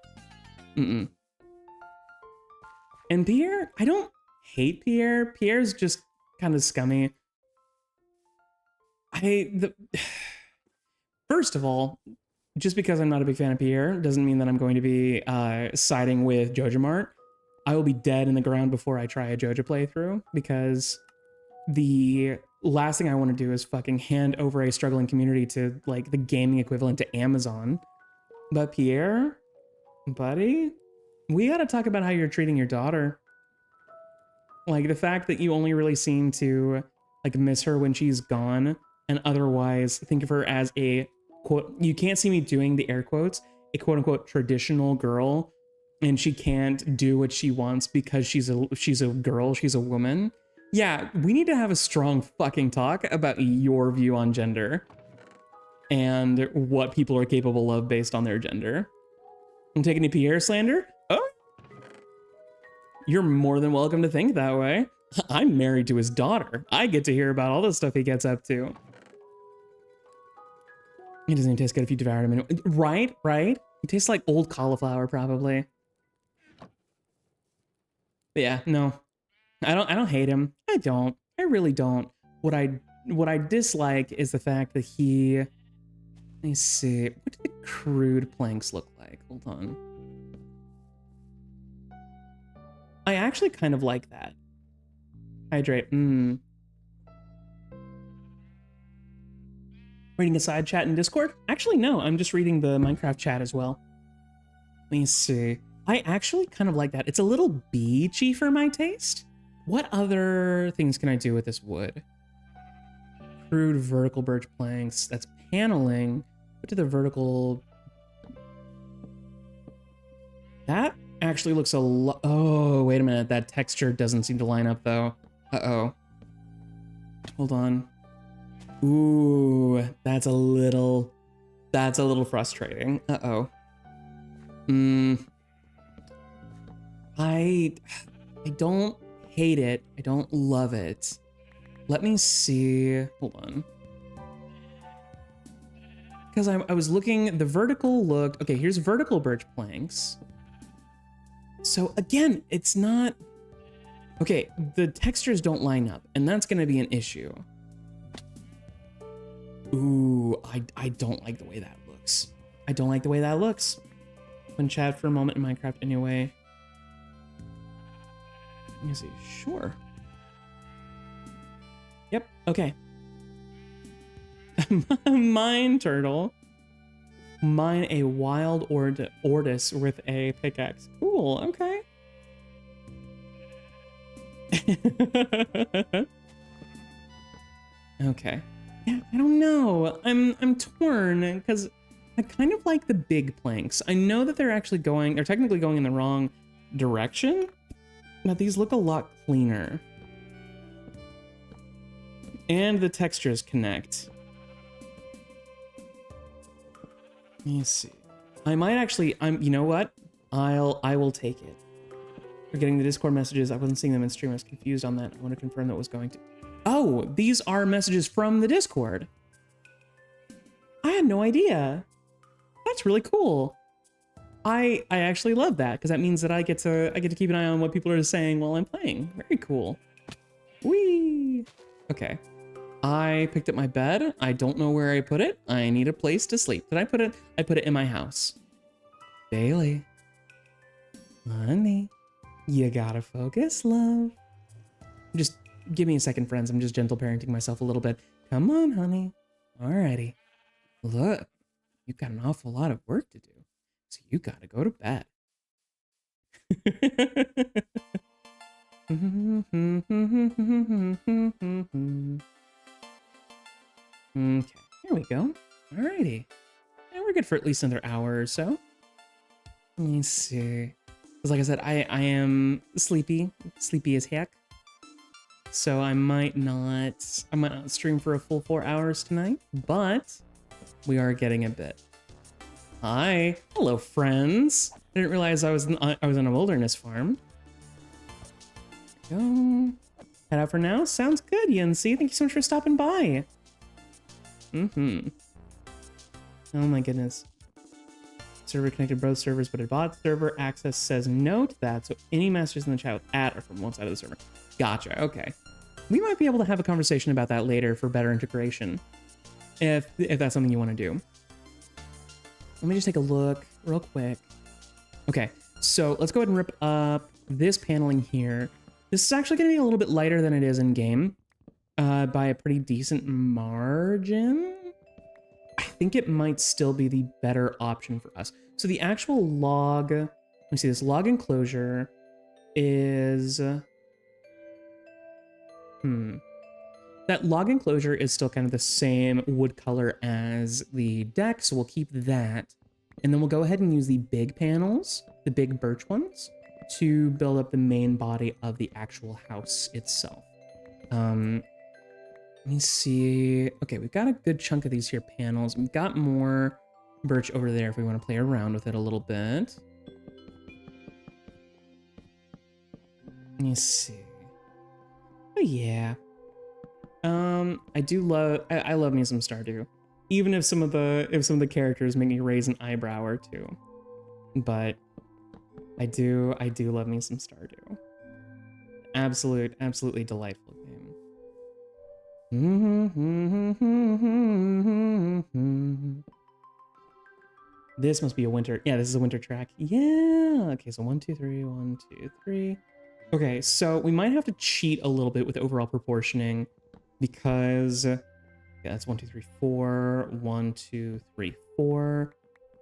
And Pierre, I don't hate Pierre. Pierre's just kind of scummy. First of all, just because I'm not a big fan of Pierre doesn't mean that I'm going to be siding with JojaMart. I will be dead in the ground before I try a Joja playthrough, because the last thing I want to do is fucking hand over a struggling community to, like, the gaming equivalent to Amazon. But Pierre, buddy, we gotta talk about how you're treating your daughter. Like, the fact that you only really seem to, like, miss her when she's gone, and otherwise think of her as a, quote, you can't see me doing the air quotes, a quote-unquote traditional girl, and she can't do what she wants because she's a girl, she's a woman. Yeah, we need to have a strong fucking talk about your view on gender and what people are capable of based on their gender. I'm taking any Pierre slander? Oh, you're more than welcome to think that way. I'm married to his daughter. I get to hear about all the stuff he gets up to. He doesn't even taste good if you devour him. Right? He tastes like old cauliflower, probably. But yeah, no. I don't hate him. I don't. I really don't. What I dislike is the fact that he... Let me see. What do the crude planks look like? Hold on. I actually kind of like that. Hydrate. Reading a side chat in Discord? Actually, no. I'm just reading the Minecraft chat as well. Let me see. I actually kind of like that. It's a little beachy for my taste. What other things can I do with this wood? Crude vertical birch planks. That's paneling. What do the vertical... That actually looks a lot... Oh, wait a minute. That texture doesn't seem to line up, though. Uh-oh. Hold on. Ooh, that's a little frustrating. Uh-oh. I don't hate it. I don't love it. Let me see. Hold on. Because I was looking, the vertical looked... Okay, here's vertical birch planks. So again, it's not... Okay, the textures don't line up, and that's going to be an issue. Ooh, I don't like the way that looks. I don't like the way that looks. When chat for a moment in Minecraft anyway. Let me see. Sure. Yep, okay. Mine turtle. Mine a wild ortis with a pickaxe. Cool, okay. Okay. Yeah, I don't know. I'm torn because I kind of like the big planks. I know that they're technically going in the wrong direction, but these look a lot cleaner. And the textures connect. Let me see. I might actually, you know what? I will take it. For getting the Discord messages, I wasn't seeing them in stream. I was confused on that. I want to confirm that was going to. Oh, these are messages from the Discord. I had no idea. That's really cool. I actually love that because that means that I get to keep an eye on what people are saying while I'm playing. Very cool. Whee! Okay. I picked up my bed. I don't know where I put it. I need a place to sleep. Did I put it? I put it in my house. Bailey. Honey. You gotta focus, love. Just give me a second, friends. I'm just gentle parenting myself a little bit. Come on, honey. Alrighty. Look, you've got an awful lot of work to do, so you gotta go to bed. Okay, here we go. Alrighty. And we're good for at least another hour or so. Let me see. Because like I said, I am sleepy as heck. So I might not stream for a full 4 hours tonight, but we are getting a bit. Hi, hello friends. I didn't realize I was on a wilderness farm. There we go. Head out for now. Sounds good, Yancy. Thank you so much for stopping by. Oh my goodness. Server connected both servers, but a bot server access says no to that. So any messages in the chat with at are from one side of the server. Gotcha. Okay. We might be able to have a conversation about that later for better integration, if that's something you want to do. Let me just take a look real quick. Okay, so let's go ahead and rip up this paneling here. This is actually going to be a little bit lighter than it is in game, by a pretty decent margin. I think it might still be the better option for us. So the actual log, let me see, this log enclosure is, that log enclosure is still kind of the same wood color as the deck, so we'll keep that. And then we'll go ahead and use the big panels, the big birch ones, to build up the main body of the actual house itself. Let me see. Okay, we've got a good chunk of these here panels. We've got more birch over there if we want to play around with it a little bit. Let me see. Oh yeah. I love me some Stardew. Even if some of the characters make me raise an eyebrow or two. But I do love me some Stardew. Absolutely delightful game. This must be a winter. Yeah, this is a winter track. Yeah. Okay, so 1, 2, 3, 1, 2, 3. Okay, so we might have to cheat a little bit with overall proportioning because yeah, that's 1, 2, 3, 4. 1, 2, 3, 4.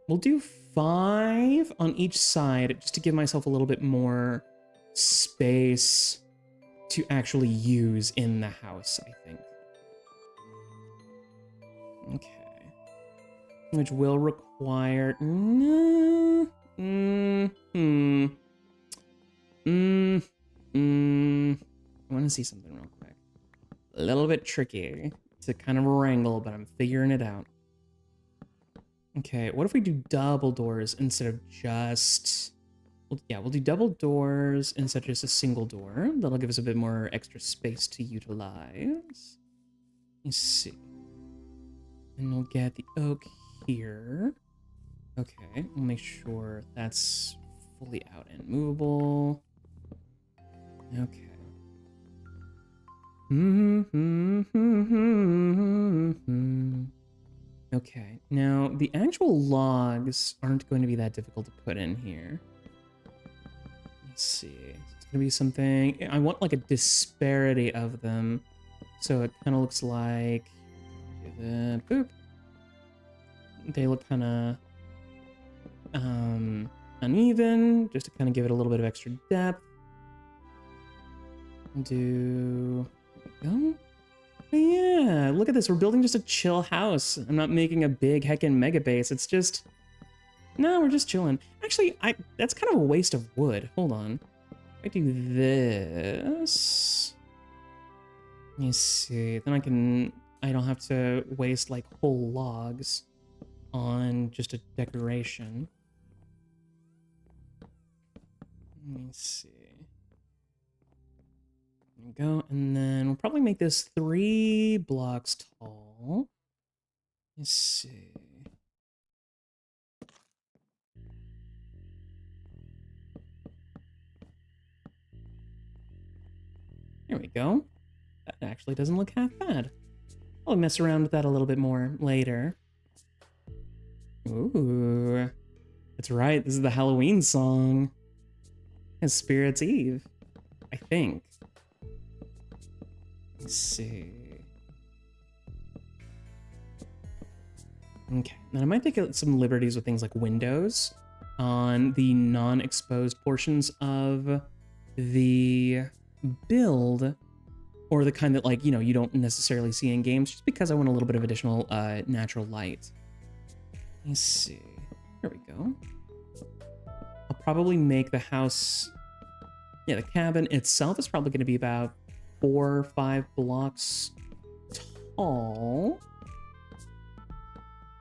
We'll do 5 on each side just to give myself a little bit more space to actually use in the house, I think. Okay. Which will require... I want to see something real quick. A little bit tricky to kind of wrangle, but I'm figuring it out. Okay, what if we do double doors instead of just... Well, yeah, we'll do double doors instead of just a single door. That'll give us a bit more extra space to utilize. Let's see. And we'll get the oak here. Okay, we'll make sure that's fully out and movable. Okay. Okay, now the actual logs aren't going to be that difficult to put in here. Let's see. It's going to be something... I want like a disparity of them. So it kind of looks like... Boop. They look kind of uneven, just to kind of give it a little bit of extra depth. Do... Oh, yeah, look at this. We're building just a chill house. I'm not making a big heckin' mega base. It's just... No, we're just chilling. Actually, that's kind of a waste of wood. Hold on. If I do this... Let me see. Then I don't have to waste like whole logs on just a decoration. Let me see. There we go. And then we'll probably make this 3 blocks tall. Let's see. There we go. That actually doesn't look half bad. I'll mess around with that a little bit more later. Ooh. That's right, this is the Halloween song. It's Spirit's Eve, I think. Let's see. Okay, then I might take some liberties with things like windows on the non-exposed portions of the build, or the kind that, like, you know, you don't necessarily see in games, just because I want a little bit of additional natural light. Let's see. There we go. I'll probably make the house, yeah, the cabin itself is probably going to be about 4 or 5 blocks tall.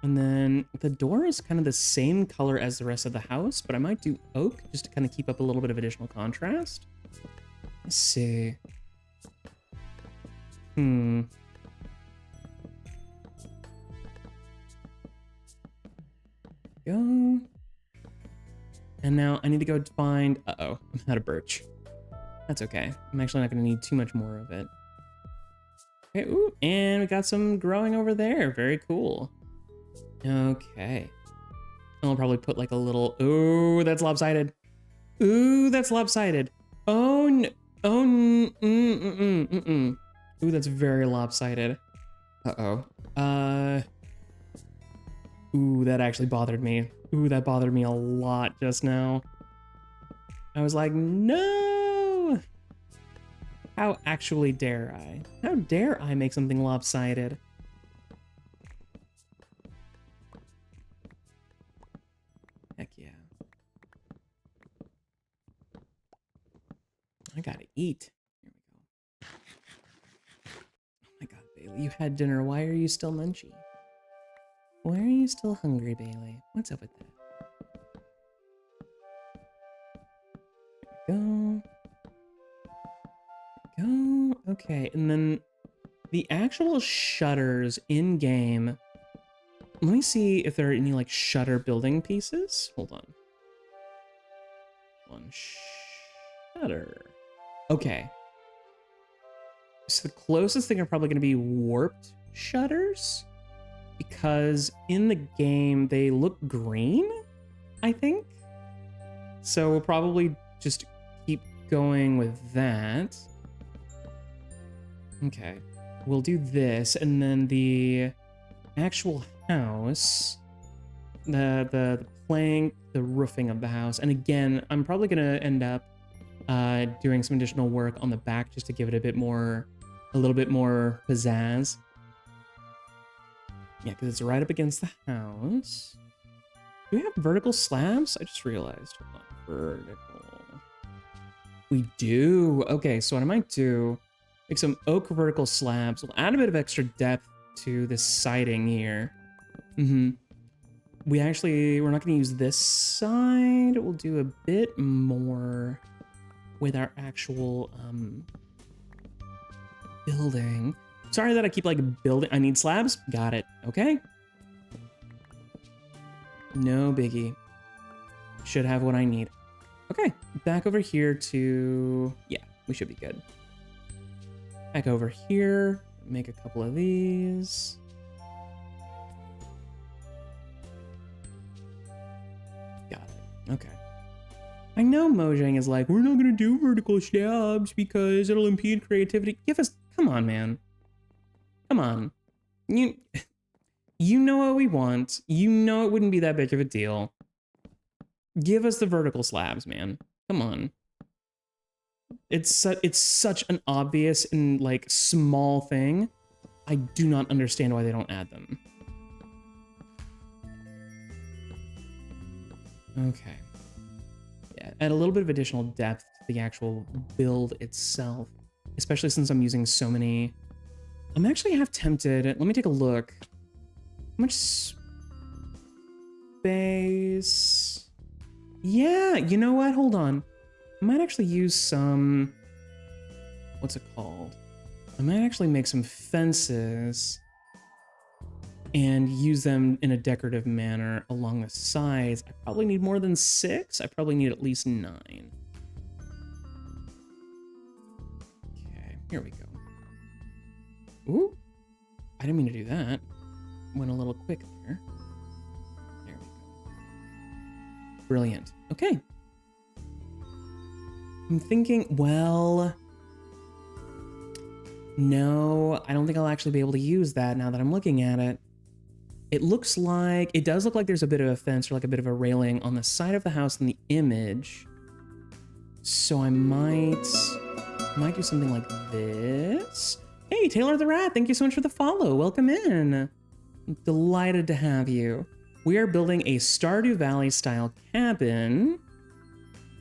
And then the door is kind of the same color as the rest of the house, but I might do oak just to kind of keep up a little bit of additional contrast. Let's see. Go. And now I need to go find, uh-oh, I'm out of birch. That's okay. I'm actually not going to need too much more of it. Okay, ooh, and we got some growing over there. Very cool. Okay. I'll probably put like a little, ooh, that's lopsided. Ooh, that's lopsided. Oh, no. Oh, ooh, that's very lopsided. Uh-oh. Ooh, that actually bothered me. Ooh, that bothered me a lot just now. I was like, no! How actually dare I? How dare I make something lopsided? Heck yeah. I gotta eat. Here we go. Oh my god, Bailey, you had dinner. Why are you still munchy? Why are you still hungry, Bailey? What's up with that? There we go. There we go. Okay, and then the actual shutters in-game. Let me see if there are any, like, shutter building pieces. Hold on. One shutter. Okay. So the closest thing are probably going to be warped shutters, because in the game they look green, I think. So we'll probably just keep going with that. Okay. We'll do this, and then the actual house, the plank, the roofing of the house. And again, I'm probably going to end up doing some additional work on the back just to give it a little bit more pizzazz. Yeah, because it's right up against the house. Do we have vertical slabs? I just realized. Hold on. Vertical. We do. Okay, so what I might do, make some oak vertical slabs. We'll add a bit of extra depth to this siding here. We're not going to use this side. We'll do a bit more with our actual building. Sorry that I keep like building. I need slabs. Got it. Okay. No biggie. Should have what I need. Okay. Back over here to, yeah, we should be good. Back over here. Make a couple of these. Got it. Okay. I know Mojang is like, we're not going to do vertical slabs because it'll impede creativity. Come on, man. Come on. You know what we want. You know it wouldn't be that big of a deal. Give us the vertical slabs, man. Come on. It's such an obvious and like small thing. I do not understand why they don't add them. Okay. Yeah, add a little bit of additional depth to the actual build itself, especially since I'm using so many. I'm actually half tempted. Let me take a look. How much space? Yeah, you know what? Hold on. I might actually use some, what's it called? I might actually make some fences and use them in a decorative manner along the sides. I probably need more than 6. I probably need at least 9. Okay, here we go. Ooh, I didn't mean to do that. Went a little quick there. There we go. Brilliant. Okay. I'm thinking, well, No, I don't think I'll actually be able to use that now that I'm looking at it. It looks like, it does look like there's a bit of a fence or like a bit of a railing on the side of the house in the image. So I might do something like this. Hey, Taylor the Rat, thank you so much for the follow. Welcome in. I'm delighted to have you. We are building a Stardew Valley style cabin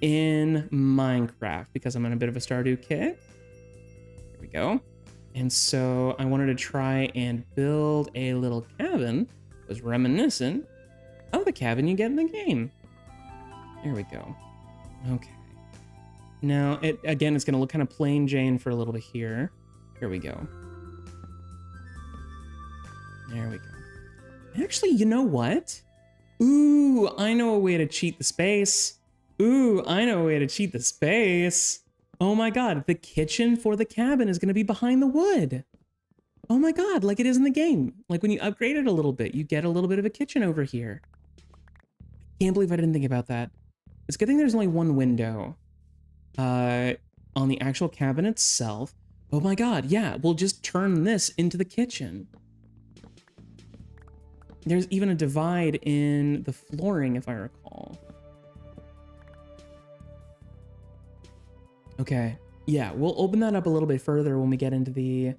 in Minecraft because I'm on a bit of a Stardew kick. Here we go. And so I wanted to try and build a little cabin that was reminiscent of the cabin you get in the game. There we go. Okay. Now, again, it's going to look kind of plain Jane for a little bit here. Here we go. There we go. Actually, you know what? Ooh, I know a way to cheat the space. Ooh, I know a way to cheat the space. Oh my god, the kitchen for the cabin is going to be behind the wood. Oh my god, like it is in the game. Like when you upgrade it a little bit, you get a little bit of a kitchen over here. Can't believe I didn't think about that. It's a good thing there's only one window on the actual cabin itself. Oh my god, yeah, we'll just turn this into the kitchen. There's even a divide in the flooring, if I recall. Okay, yeah, we'll open that up a little bit further when we get into the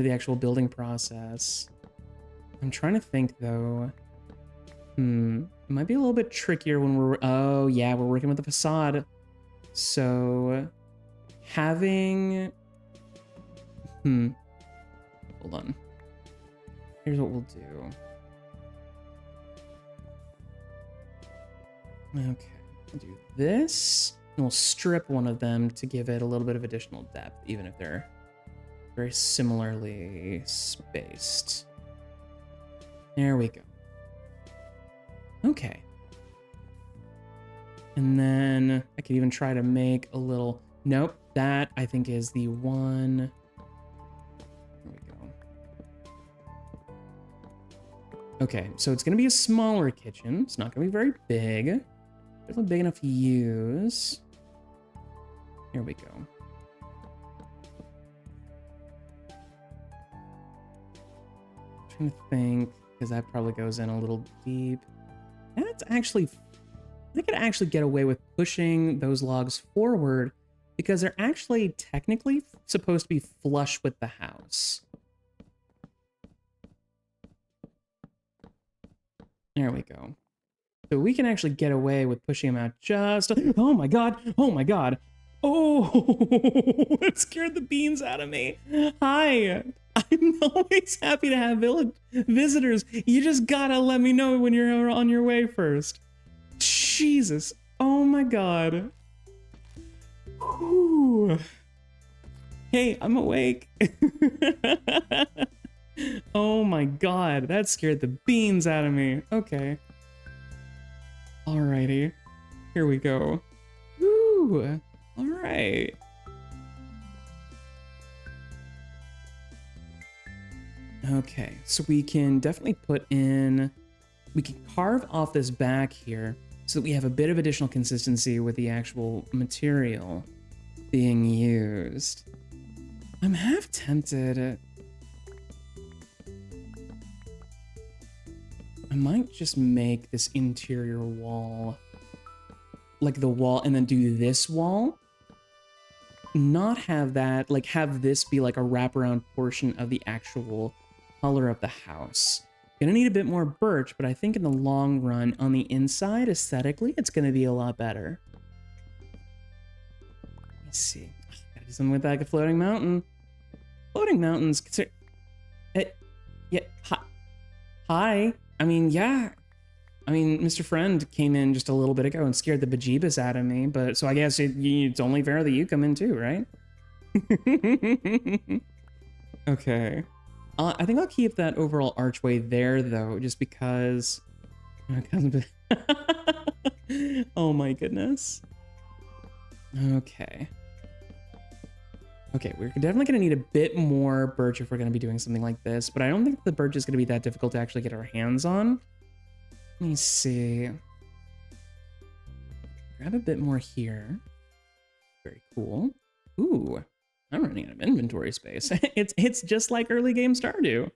actual building process. I'm trying to think though. It might be a little bit trickier when oh yeah, we're working with the facade. So having hold on. Here's what we'll do. Okay, we'll do this. And we'll strip one of them to give it a little bit of additional depth, even if they're very similarly spaced. There we go. Okay. And then I could even try to make a little... Nope, that I think is the one... There we go. Okay, so it's going to be a smaller kitchen. It's not going to be very big. It's not big enough to use. Here we go. I'm trying to think, because that probably goes in a little deep. That's actually, I could actually get away with pushing those logs forward because they're actually technically supposed to be flush with the house. There we go. So we can actually get away with pushing them out just... Oh my god! Oh my god! Oh! It scared the beans out of me. Hi! I'm always happy to have visitors. You just gotta let me know when you're on your way first. Jesus! Oh my god. Whew. Hey, I'm awake. Oh my god, that scared the beans out of me. Okay. Alrighty, here we go. Woo! Alright. Okay, so we can definitely put in... We can carve off this back here so that we have a bit of additional consistency with the actual material being used. I'm half tempted. I might just make this interior wall like the wall and then do this wall. Not have that, like have this be like a wraparound portion of the actual color of the house. Gonna need a bit more birch, but I think in the long run on the inside aesthetically, it's gonna be a lot better. Let's see. Gotta do something with like a floating mountain. Floating mountains, yeah, hi. I mean, yeah. I mean, Mr. Friend came in just a little bit ago and scared the bejeebus out of me, but so I guess it's only fair that you come in too, right? Okay. I think I'll keep that overall archway there, though, just because... Oh my goodness. Okay. Okay, we're definitely going to need a bit more birch if we're going to be doing something like this, but I don't think the birch is going to be that difficult to actually get our hands on. Let me see. Grab a bit more here. Very cool. Ooh, I'm running out of inventory space. It's just like early game Stardew.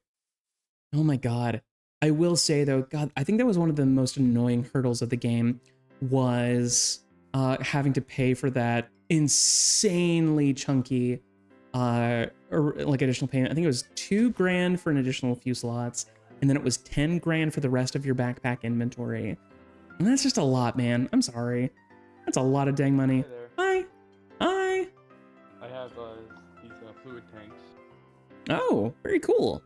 Oh my god. I will say though, god, I think that was one of the most annoying hurdles of the game was having to pay for that insanely chunky or like additional payment. I think it was $2,000 for an additional few slots, and then it was $10,000 for the rest of your backpack inventory. And that's just a lot, man. I'm sorry. That's a lot of dang money. Hey there. Hi. Hi. I have these fluid tanks. Oh, very cool.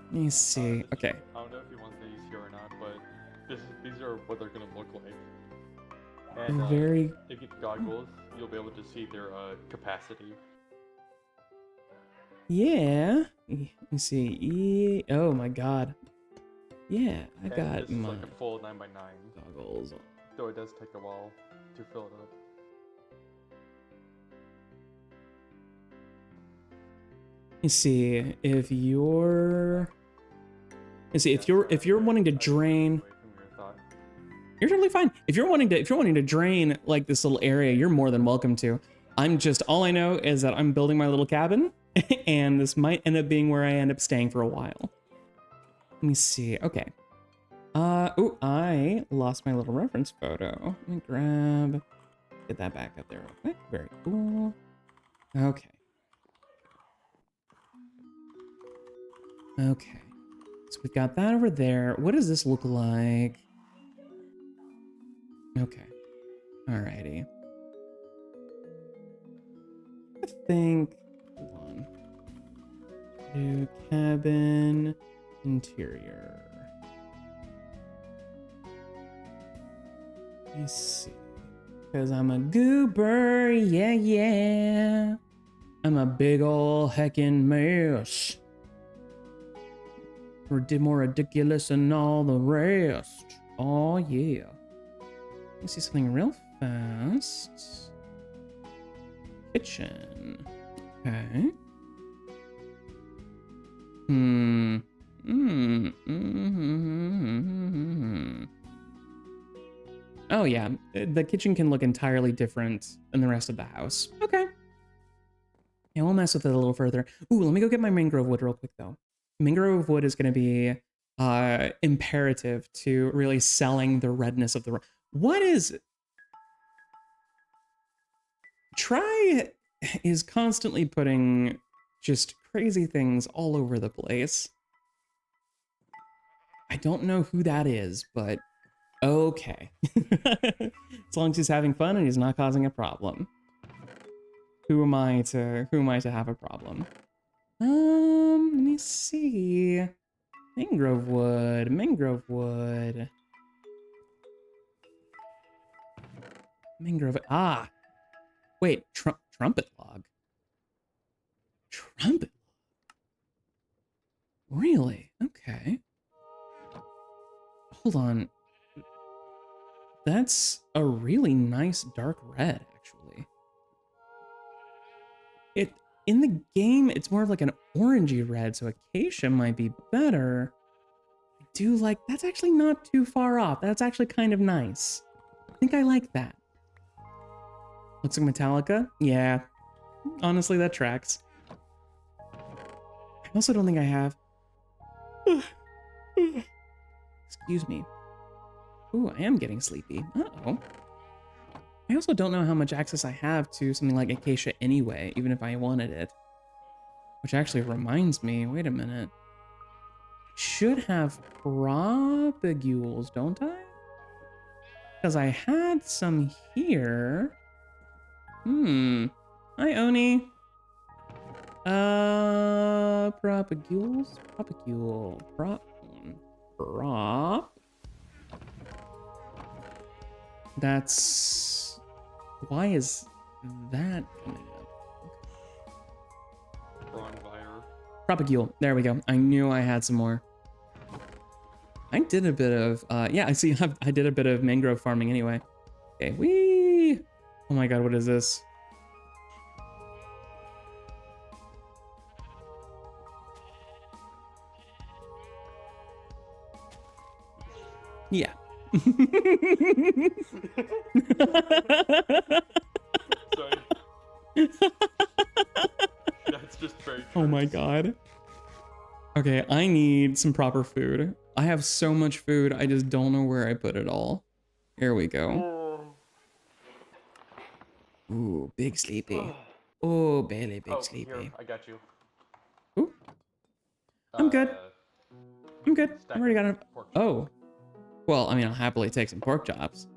Let me see. Okay. I don't know if you want these here or not, but these are what they're gonna look like. And Very. if you get goggles, you'll be able to see their capacity. Yeah. Let me see. Oh my god. Yeah, I And got this is my like a full 9x9, goggles. though it does take a while to fill it up. Let me see if you're. Let's see if you're wanting to drain. Away from your thought. You're totally fine. If you're wanting to drain like this little area, you're more than welcome to. All I know is that I'm building my little cabin, and this might end up being where I end up staying for a while. Let me see. Okay. Oh, I lost my little reference photo. Let me get that back up there real quick. Very cool. Okay. Okay. So we've got that over there. What does this look like? Okay. Alrighty. I think. Hold on. New cabin interior. Let me see. Because I'm a goober. Yeah, yeah. I'm a big ol' heckin' mess. More ridiculous than all the rest. Oh, yeah. Let me see something real fast. Kitchen. Okay. Oh, yeah. The kitchen can look entirely different than the rest of the house. Okay. Yeah, we'll mess with it a little further. Ooh, let me go get my mangrove wood real quick, though. Mangrove wood is going to be imperative to really selling the redness of the... What is... Try is constantly putting just crazy things all over the place. I don't know who that is, but okay. As long as he's having fun and he's not causing a problem. Who am I to have a problem? Let me see. Mangrove wood, mangrove wood. Mangrove, wait, trumpet log. Trumpet log? Really? Okay. Hold on. That's a really nice dark red, actually. In the game, it's more of like an orangey red, so acacia might be better. I do like, that's actually not too far off. That's actually kind of nice. I think I like that. Looks like Metallica? Yeah. Honestly, that tracks. I also don't think I have... Excuse me. Ooh, I am getting sleepy. Uh-oh. I also don't know how much access I have to something like Acacia anyway, even if I wanted it. Which actually reminds me, wait a minute. I should have propagules, don't I? Because I had some here. Hi, Oni. Propagules? Propagule. Prop. That's... Why is that coming up? Bronfire. Propagule. There we go. I knew I had some more. I did a bit of... yeah, I see. I did a bit of mangrove farming anyway. Okay, whee! Oh my god, what is this? Yeah. Sorry. Oh my god. Okay, I need some proper food. I have so much food, I just don't know where I put it all. Here we go. Ooh, big sleepy. Oh, Bailey, big sleepy. Here, I got you. Ooh. I'm good. I'm good. I've Stack already got of enough. pork Oh. Well, I mean, I'll happily take some pork chops.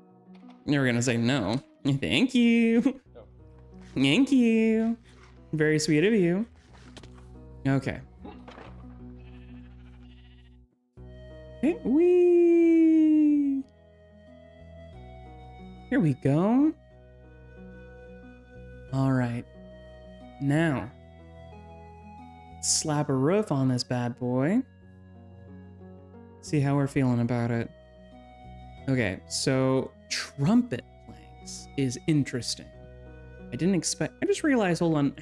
Never gonna say no. Thank you. Oh. Thank you. Very sweet of you. Okay. Okay, wee. Here we go. All right. Now, slap a roof on this bad boy. See how we're feeling about it. Okay, so trumpet planks is interesting. I didn't expect, I just realized, hold on.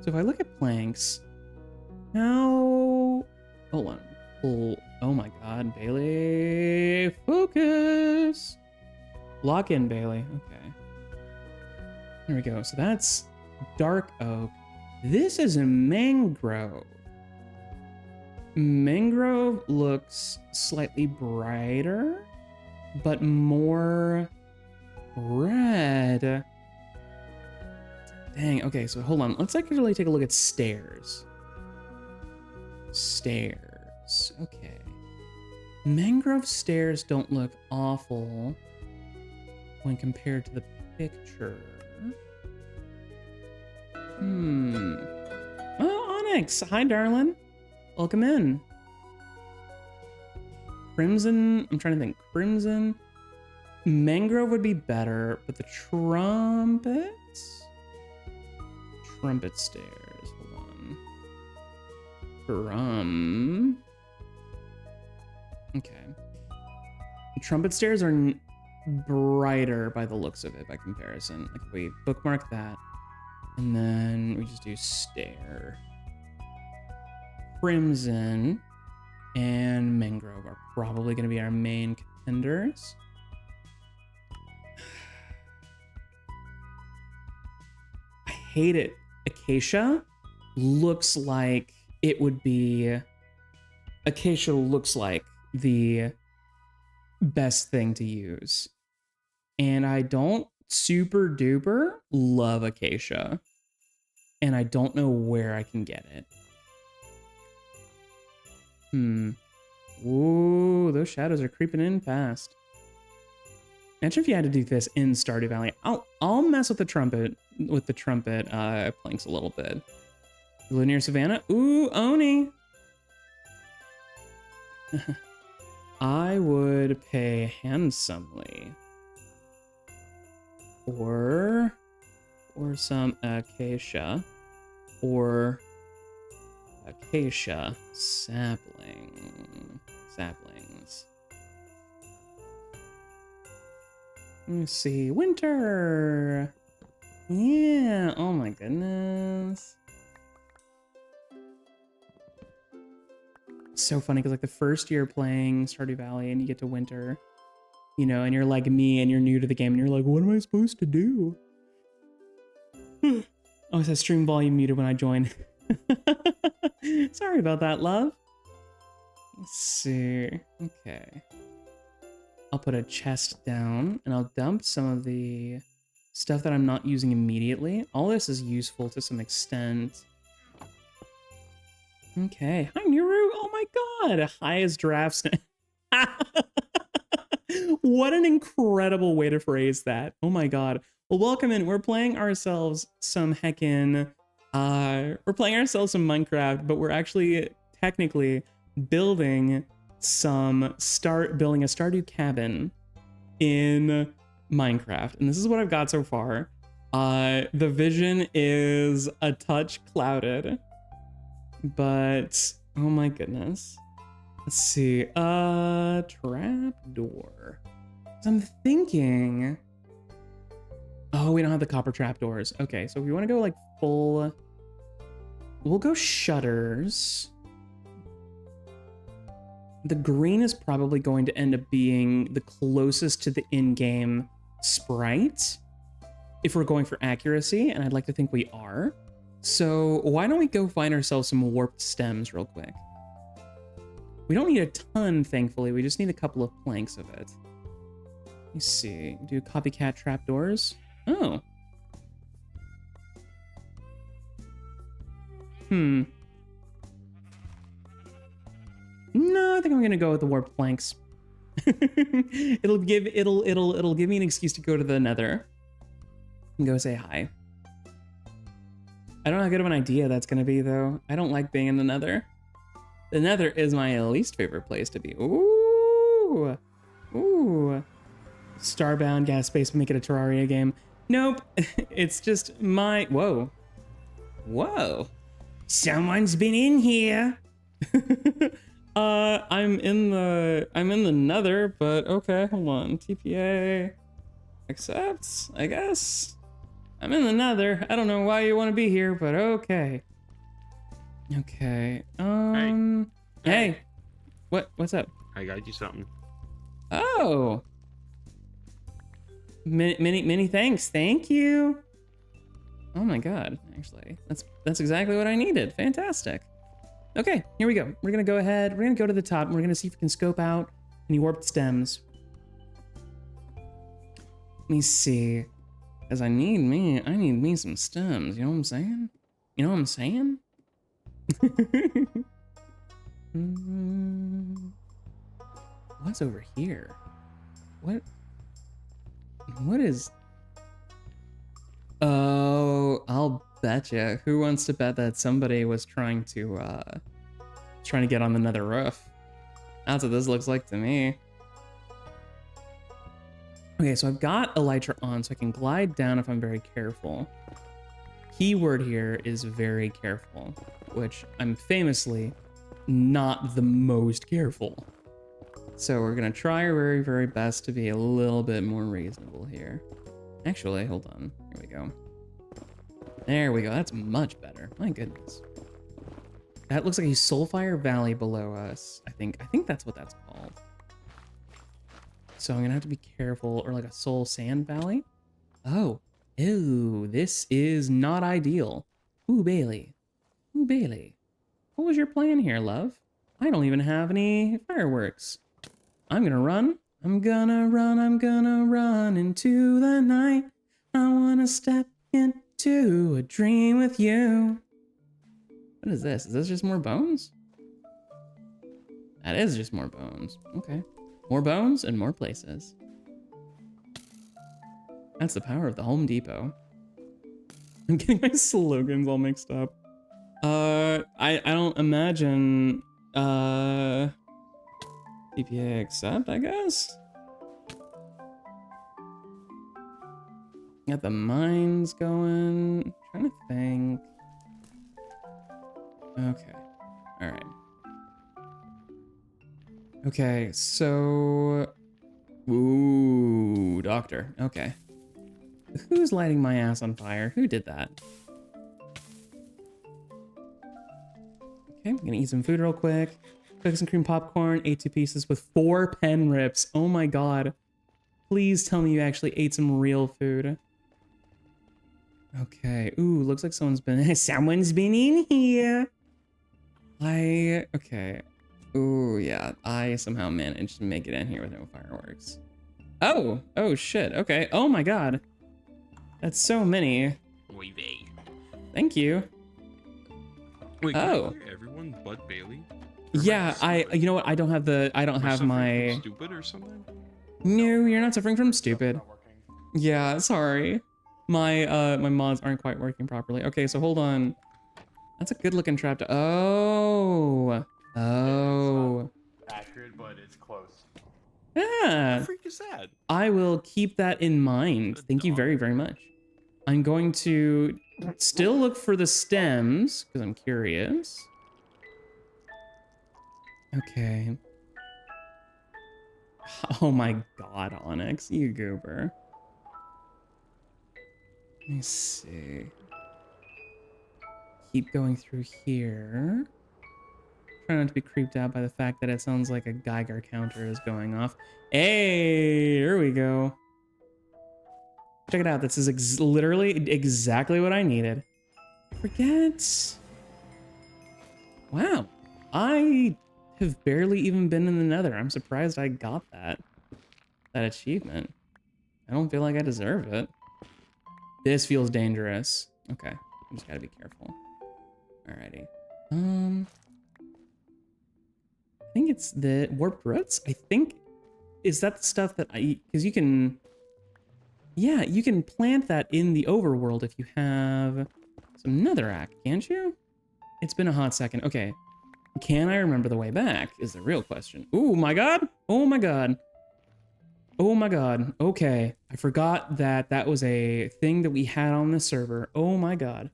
So if I look at planks, hold on. Oh my god, Bailey, focus. Lock in, Bailey, okay. There we go, so that's dark oak. This is a mangrove. Mangrove looks slightly brighter, but more red. Dang, okay, so hold on. Let's actually take a look at stairs. Stairs, okay. Mangrove stairs don't look awful when compared to the picture. Oh, Onyx, hi, darling. Welcome in. Crimson, I'm trying to think. Crimson. Mangrove would be better, but the trumpet stairs, hold on. Okay. The trumpet stairs are brighter by the looks of it by comparison. Like if we bookmark that, and then we just do stair. Crimson and Mangrove are probably going to be our main contenders. I hate it. Acacia looks like it would be... Acacia looks like the best thing to use. And I don't super duper love Acacia. And I don't know where I can get it. Whoa, those shadows are creeping in fast. Imagine if you had to do this in Stardew Valley. I'll mess with the trumpet planks a little bit. Linear Savannah. Ooh, Oni. I would pay handsomely for some acacia or acacia saplings. Let me see. Winter. Yeah. Oh my goodness. So funny because like the first year playing Stardew Valley and you get to winter, you know, and you're like me and you're new to the game and you're like, what am I supposed to do? Oh, it says stream volume muted when I join. Sorry about that, love. Let's see. Okay. I'll put a chest down and I'll dump some of the stuff that I'm not using immediately. All this is useful to some extent. Okay. Hi, Nuru. Oh my god. Highest drafts. What an incredible way to phrase that. Oh my god. Well, welcome in. We're playing ourselves some heckin'... we're playing ourselves some Minecraft, but we're actually technically building a Stardew cabin in Minecraft. And this is what I've got so far. The vision is a touch clouded, but oh my goodness. Let's see. Trap door. I'm thinking... Oh, we don't have the copper trapdoors. Okay, so if we want to go like full... We'll go shutters. The green is probably going to end up being the closest to the in-game sprite. if we're going for accuracy, and I'd like to think we are. So why don't we go find ourselves some warped stems real quick? We don't need a ton, thankfully. We just need a couple of planks of it. Let me see. Do copycat trapdoors? Oh. No, I think I'm gonna go with the warped planks. it'll give me an excuse to go to the Nether and go say hi. I don't know how good of an idea that's gonna be though. I don't like being in the Nether. The Nether is my least favorite place to be. Ooh, ooh. Starbound, gas space, make it a Terraria game. Nope, it's just my, whoa. Whoa, someone's been in here. I'm in the Nether, but okay, hold on. TPA accepts, I guess. I'm in the Nether. I don't know why you want to be here, but okay. Okay. Hey. What's up? I got you something. Oh. Many thanks. Thank you. Oh my god, actually. That's exactly what I needed. Fantastic. Okay, here we go. We're gonna go ahead. We're gonna go to the top and we're gonna see if we can scope out any warped stems. Let me see. Cause I need me some stems. You know what I'm saying? You know what I'm saying? What's over here? What is? Oh, I'll betcha. Who wants to bet that somebody was trying to get on the Nether roof? That's what this looks like to me. Okay, so I've got Elytra on, so I can glide down if I'm very careful. Keyword here is very careful, which I'm famously not the most careful. So we're gonna try our very, very best to be a little bit more reasonable here. Actually, hold on. Here we go. There we go. That's much better. My goodness. That looks like a Soulfire Valley below us. I think that's what that's called. So I'm gonna have to be careful, or like a Soul Sand Valley. Oh, ew, this is not ideal. Ooh, Bailey. Ooh, Bailey. What was your plan here, love? I don't even have any fireworks. I'm gonna run. I'm gonna run into the night. I wanna step into a dream with you. What is this? Is this just more bones? That is just more bones. Okay. More bones and more places. That's the power of the Home Depot. I'm getting my slogans all mixed up. I don't imagine, PPA accept, I guess? Got the mines going. Trying to think. Okay. All right. Okay, so... Ooh, doctor. Okay. Who's lighting my ass on fire? Who did that? Okay, I'm gonna eat some food real quick. Cookies and cream popcorn, ate 2 pieces with 4 pen rips. Oh my god. Please tell me you actually ate some real food. Okay. Ooh, looks like someone's been in here. Okay. Ooh, yeah. I somehow managed to make it in here with no fireworks. Oh shit. Okay. Oh my god. That's so many. Oy vey. Thank you. Wait, Oh. can I hear everyone but Bailey? Yeah, you know what? I don't have my... Stupid or something? No, you're not suffering from stupid. Not working. Yeah, sorry. My mods aren't quite working properly. Okay, so hold on. That's a good looking trap to... Oh. Accurate, but it's close. Yeah. What the freak is that? I will keep that in mind. Thank you very, very much. I'm going to still look for the stems because I'm curious. Okay. Oh my god, Onyx, you goober. Let me see. Keep going through here. Try not to be creeped out by the fact that it sounds like a Geiger counter is going off. Hey, here we go. Check it out. This is literally exactly what I needed. Forget. Wow. I have barely even been in the Nether. I'm surprised I got that achievement. I don't feel like I deserve it. This feels dangerous. Okay. I just gotta be careful. Alrighty. I think it's the warped roots. I think, is that the stuff that because you can, yeah, you can plant that in the overworld if you have some netherrack, can't you? It's been a hot second. Okay. Can I remember the way back is the real question. Oh my god. Oh my god. Oh my god. Okay. I forgot that that was a thing that we had on the server. Oh my god.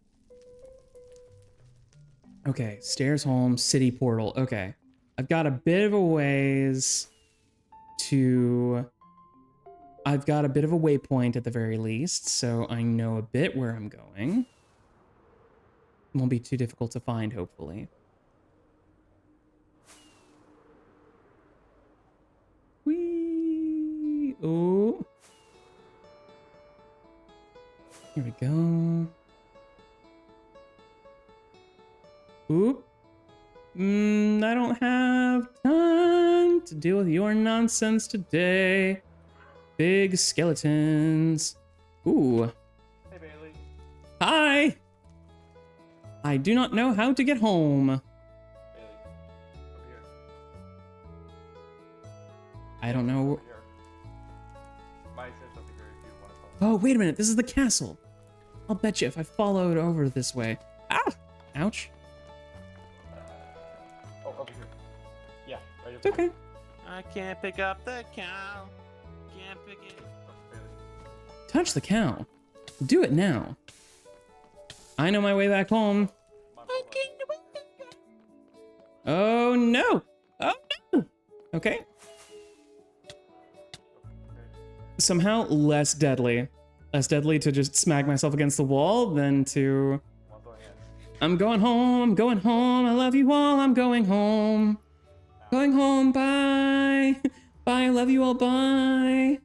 Okay. Stairs home, city portal. Okay. I've got a bit of a ways to... I've got a bit of a waypoint at the very least, so I know a bit where I'm going. It won't be too difficult to find, hopefully. Whee! Oh. Here we go. Oop. I don't have time to deal with your nonsense today. Big skeletons. Ooh. Hey, Bailey. Hi! I do not know how to get home. Bailey, over here. I don't know. Over here. My assistant's over here if you want to follow. Oh, wait a minute. This is the castle. I'll bet you if I followed over this way. Ah! Ouch. Oh, over here. Yeah, right over It's okay. I can't pick up the cow. Can't pick it. Oh, Bailey. Touch the cow. Do it now. I know my way back home. Come on, follow us. Oh, no. Oh, no. Okay. Okay. Somehow less deadly. Less deadly to just smack myself against the wall than to... One going in. I'm going home. I'm going home. I love you all. I'm going home. Going home. Bye. Bye. I love you all. Bye.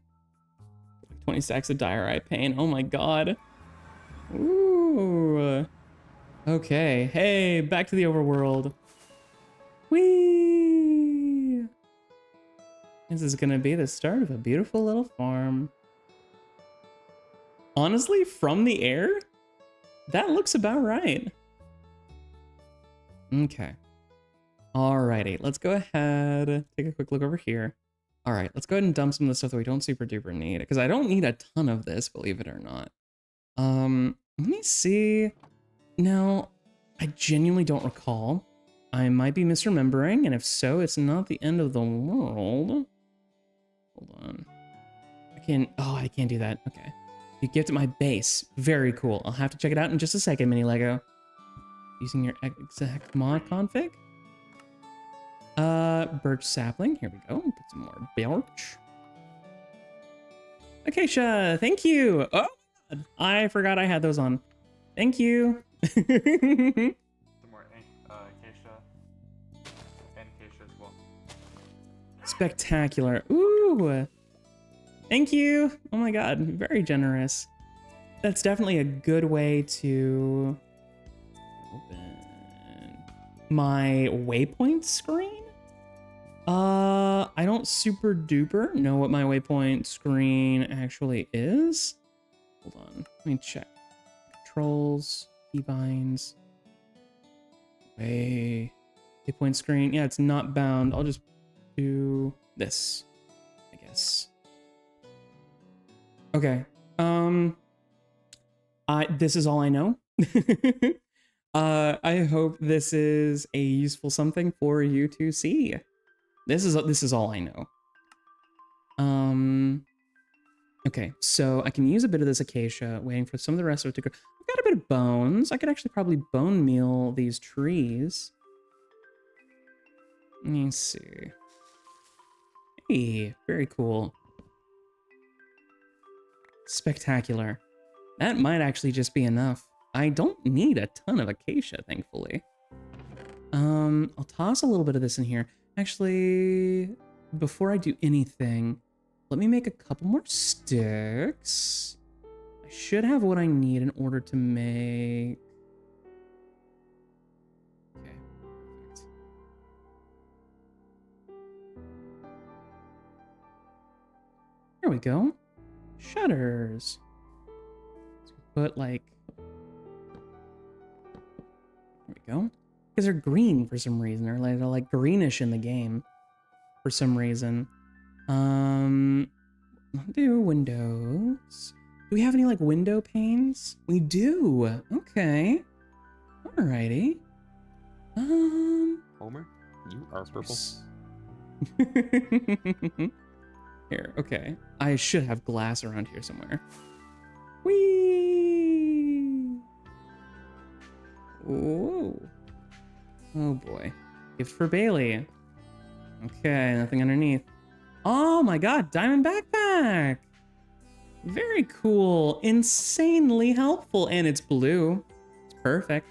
20 stacks of diorite pain. Oh my god. Ooh. Okay. Hey, back to the overworld. Whee! This is gonna be the start of a beautiful little farm. Honestly, from the air, that looks about right. Okay. Alrighty, let's go ahead, take a quick look over here. All right, let's go ahead and dump some of the stuff that we don't super duper need, because I don't need a ton of this, believe it or not. Let me see. Now, I genuinely don't recall. I might be misremembering, and if so, it's not the end of the world. Hold on. I can't do that. Okay. You gift my base. Very cool. I'll have to check it out in just a second, Mini Lego. Using your exact mod config. Birch sapling. Here we go. Put some more birch. Acacia, thank you. Oh, God. I forgot I had those on. Thank you. Some more acacia. And acacia as well. Spectacular. Ooh. Thank you. Oh my god, very generous. That's definitely a good way to open my waypoint screen. I don't super duper know what my waypoint screen actually is. Hold on, let me check. Controls, keybinds. Waypoint screen. Yeah, it's not bound. I'll just do this, I guess. Okay. This is all I know. I hope this is a useful something for you to see. This is all I know. Okay, so I can use a bit of this acacia, waiting for some of the rest of it to grow. I've got a bit of bones. I could actually probably bone meal these trees. Let me see. Hey, very cool. Spectacular. That might actually just be enough. I don't need a ton of acacia, thankfully. I'll toss a little bit of this in here. Actually, before I do anything, let me make a couple more sticks. should have what I need in order to make... Okay, perfect. There we go. Shutters. So put like... There we go. Because they're green for some reason. They're like greenish in the game for some reason. I'll do windows. Do we have any like window panes? We do. Okay. Alrighty. Homer, you are purple. Here, okay. I should have glass around here somewhere. Whee! Whoa. Oh boy. Gift for Bailey. Okay, nothing underneath. Oh my god, diamond backpack! Very cool. Insanely helpful. And it's blue. It's perfect.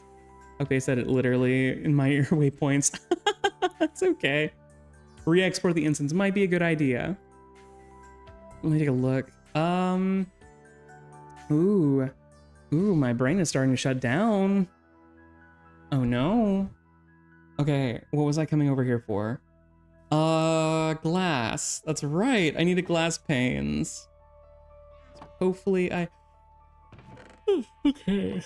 Okay, I said it literally in my ear waypoints. That's okay. Re-export the instance might be a good idea. Let me take a look. Ooh, my brain is starting to shut down. Oh no. Okay, what was I coming over here for? Glass. That's right. I needed glass panes. So hopefully I... Okay.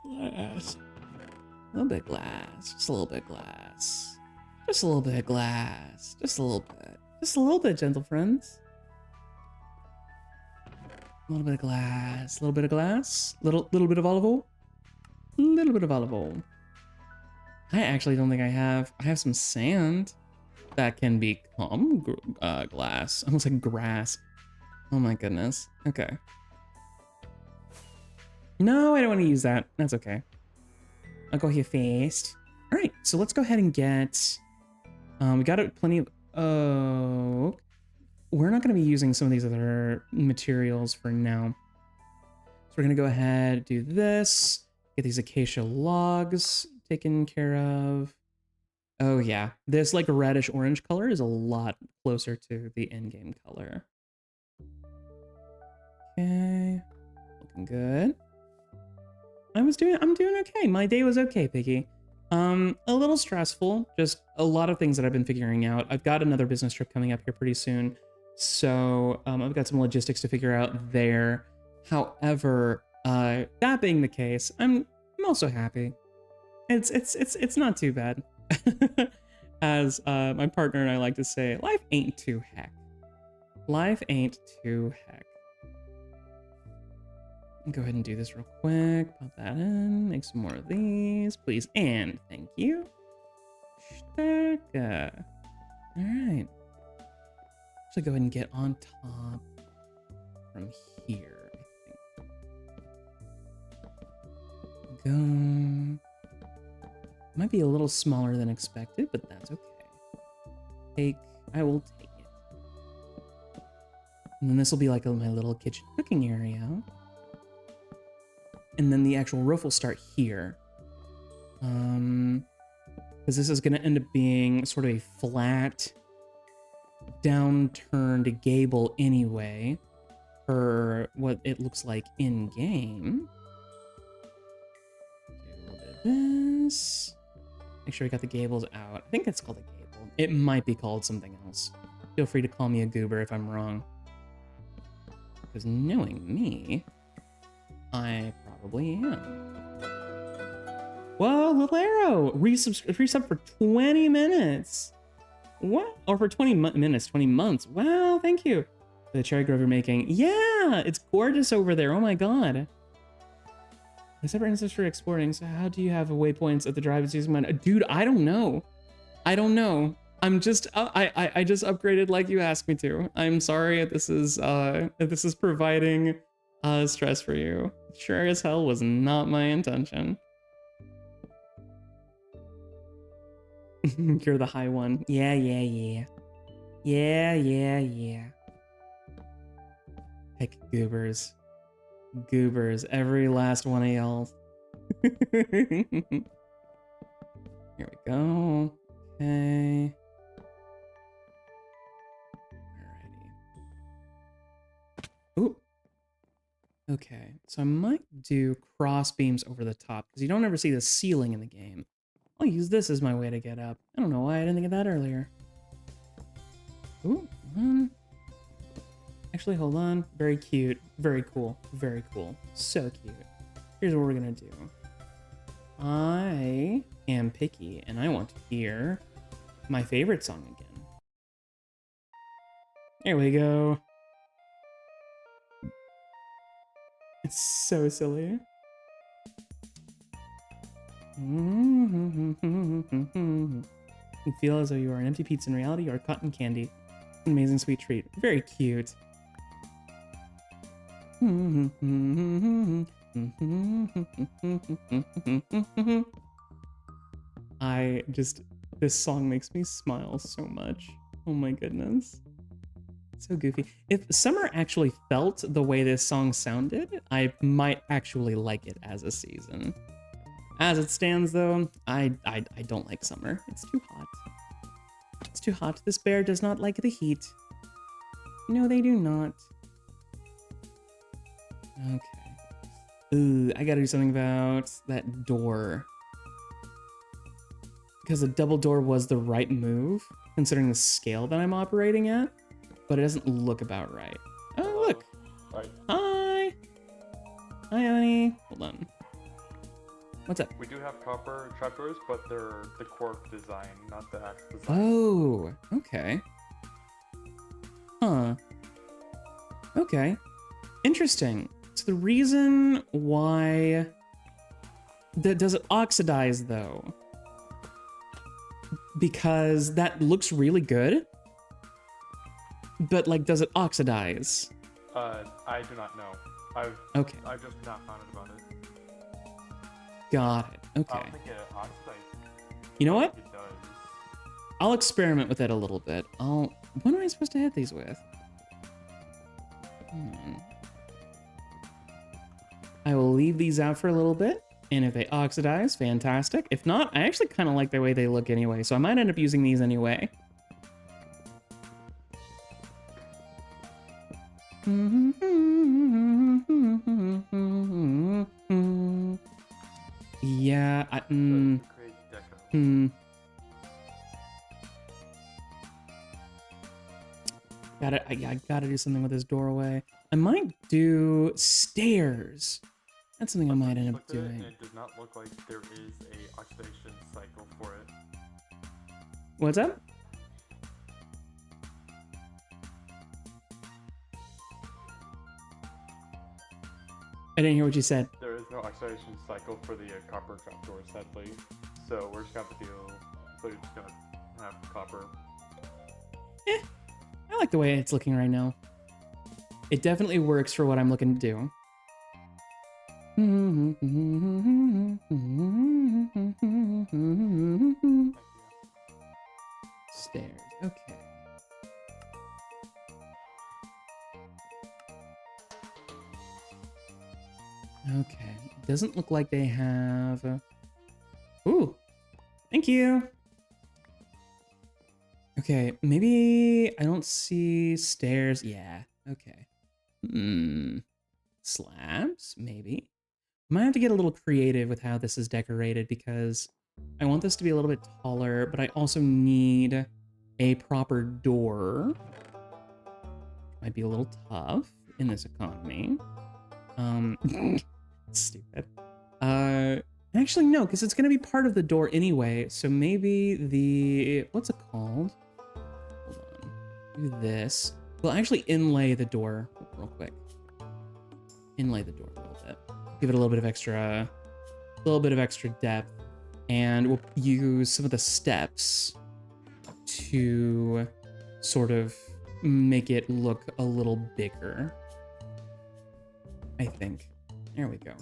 Glass. A little bit glass. Just a little bit glass. Just a little bit of glass. Just a little bit. Just a little bit, gentle friends. A little bit of glass. A little bit of glass. Little bit of olive oil. A little bit of olive oil. I actually don't think I have some sand that can become glass. Almost like grass. Oh my goodness. Okay. No, I don't want to use that. That's okay. I'll go here first. All right, so let's go ahead and get... we got plenty of... Oh... We're not going to be using some of these other materials for now. So we're going to go ahead, do this. Get these acacia logs taken care of. Oh yeah, this like reddish orange color is a lot closer to the in-game color. Okay, looking good. I'm doing okay. My day was okay, Piggy. A little stressful, just a lot of things that I've been figuring out. I've got another business trip coming up here pretty soon. So I've got some logistics to figure out there. However, that being the case, I'm also happy. It's not too bad. As my partner and I like to say, life ain't too heck. Life ain't too heck. Go ahead and do this real quick. Pop that in. Make some more of these, please. And thank you. All right. So go ahead and get on top from here, I think. Go. Might be a little smaller than expected, but that's okay. I will take it. And then this will be like my little kitchen cooking area. And then the actual roof will start here. Because this is going to end up being sort of a flat, downturned gable anyway, for what it looks like in game. Do a little bit of this. Make sure we got the gables out. I think it's called a gable. It might be called something else. Feel free to call me a goober if I'm wrong. Because knowing me, I probably am. Whoa, little arrow! Resub for 20 minutes. What? Or for 20 minutes, 20 months. Wow, thank you. The cherry grove you're making. Yeah, it's gorgeous over there. Oh my god. Except for instance for exporting. So how do you have waypoints at the drive is using mine? Dude, I don't know. I don't know. I'm just I just upgraded like you asked me to. I'm sorry if this is providing stress for you. Sure as hell was not my intention. You're the high one. Yeah. Heck, goobers. Goobers. Every last one of y'all. Here we go. Okay. Alrighty. Ooh. Okay, so I might do cross beams over the top because you don't ever see the ceiling in the game. I'll use this as my way to get up. I don't know why I didn't think of that earlier. Ooh, actually, hold on. Very cute. Very cool. Very cool. So cute. Here's what we're gonna do. I am picky, and I want to hear my favorite song again. There we go. It's so silly. You feel as though you are an empty pizza in reality. You are cotton candy. An amazing sweet treat. Very cute. This song makes me smile so much. Oh my goodness. So goofy. If summer actually felt the way this song sounded, I might actually like it as a season. As it stands though, I don't like summer. It's too hot. It's too hot. This bear does not like the heat. No, they do not. Okay. Ooh, I gotta do something about that door. Because a double door was the right move, considering the scale that I'm operating at, but it doesn't look about right. Oh, look. Right. Hi. Hi, honey. Hold on. What's up? We do have copper trapdoors, but they're the cork design, not the axe design. Oh, okay. Huh. Okay. Interesting. So the reason why... Does it oxidize, though? Because that looks really good. But, like, does it oxidize? I do not know. I've just not found out about it. Got it. I Okay. don't think it oxidizes. You know what? It does. I'll experiment with it a little bit. What am I supposed to hit these with? I will leave these out for a little bit, and if they oxidize, fantastic. If not, I actually kind of like the way they look anyway, so I might end up using these anyway. Yeah, I gotta do something with this doorway. I might do stairs. That's something I might end up doing. It does not look like there is a oxidation cycle for it. What's up? I didn't hear what you said. There is no oxidation cycle for the copper trapdoor, sadly. So we're just gonna have to deal. So you're just gonna have copper. I like the way it's looking right now. It definitely works for what I'm looking to do. Stairs. Okay. Okay. Doesn't look like they have... Ooh. Thank you. Okay. Maybe I don't see stairs. Yeah. Okay. Slabs? Maybe. Might have to get a little creative with how this is decorated because I want this to be a little bit taller, but I also need a proper door. Might be a little tough in this economy. Stupid. Actually no, because it's gonna be part of the door anyway. So maybe the what's it called? Hold on. Do this. We'll actually inlay the door real quick. Inlay the door a little bit. Give it a little bit of extra depth, and we'll use some of the steps to sort of make it look a little bigger. I think. There we go.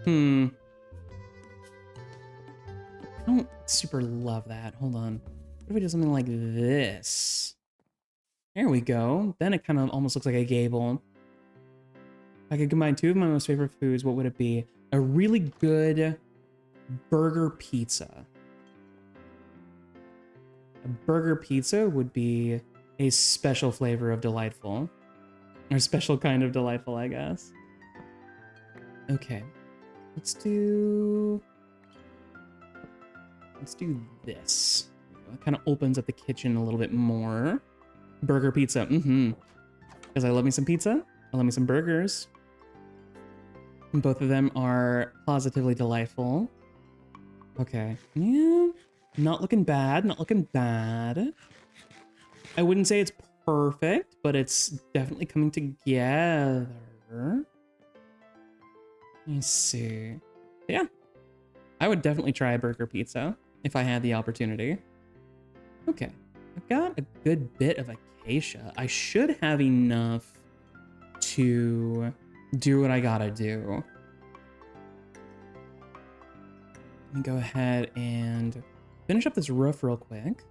I don't super love that. Hold on. What if we do something like this? There we go. Then it kind of almost looks like a gable. If I could combine two of my most favorite foods, what would it be? A really good burger pizza. A burger pizza would be a special flavor of delightful. Or special kind of delightful, I guess. Okay. Let's do this. It kind of opens up the kitchen a little bit more. Burger pizza. Because I love me some pizza. I love me some burgers. And both of them are positively delightful. Okay. Yeah. Not looking bad. Not looking bad. I wouldn't say it's perfect, but it's definitely coming together. Let me see. Yeah. I would definitely try a burger pizza if I had the opportunity. Okay. I've got a good bit of acacia. I should have enough to do what I gotta do. Let me go ahead and finish up this roof real quick.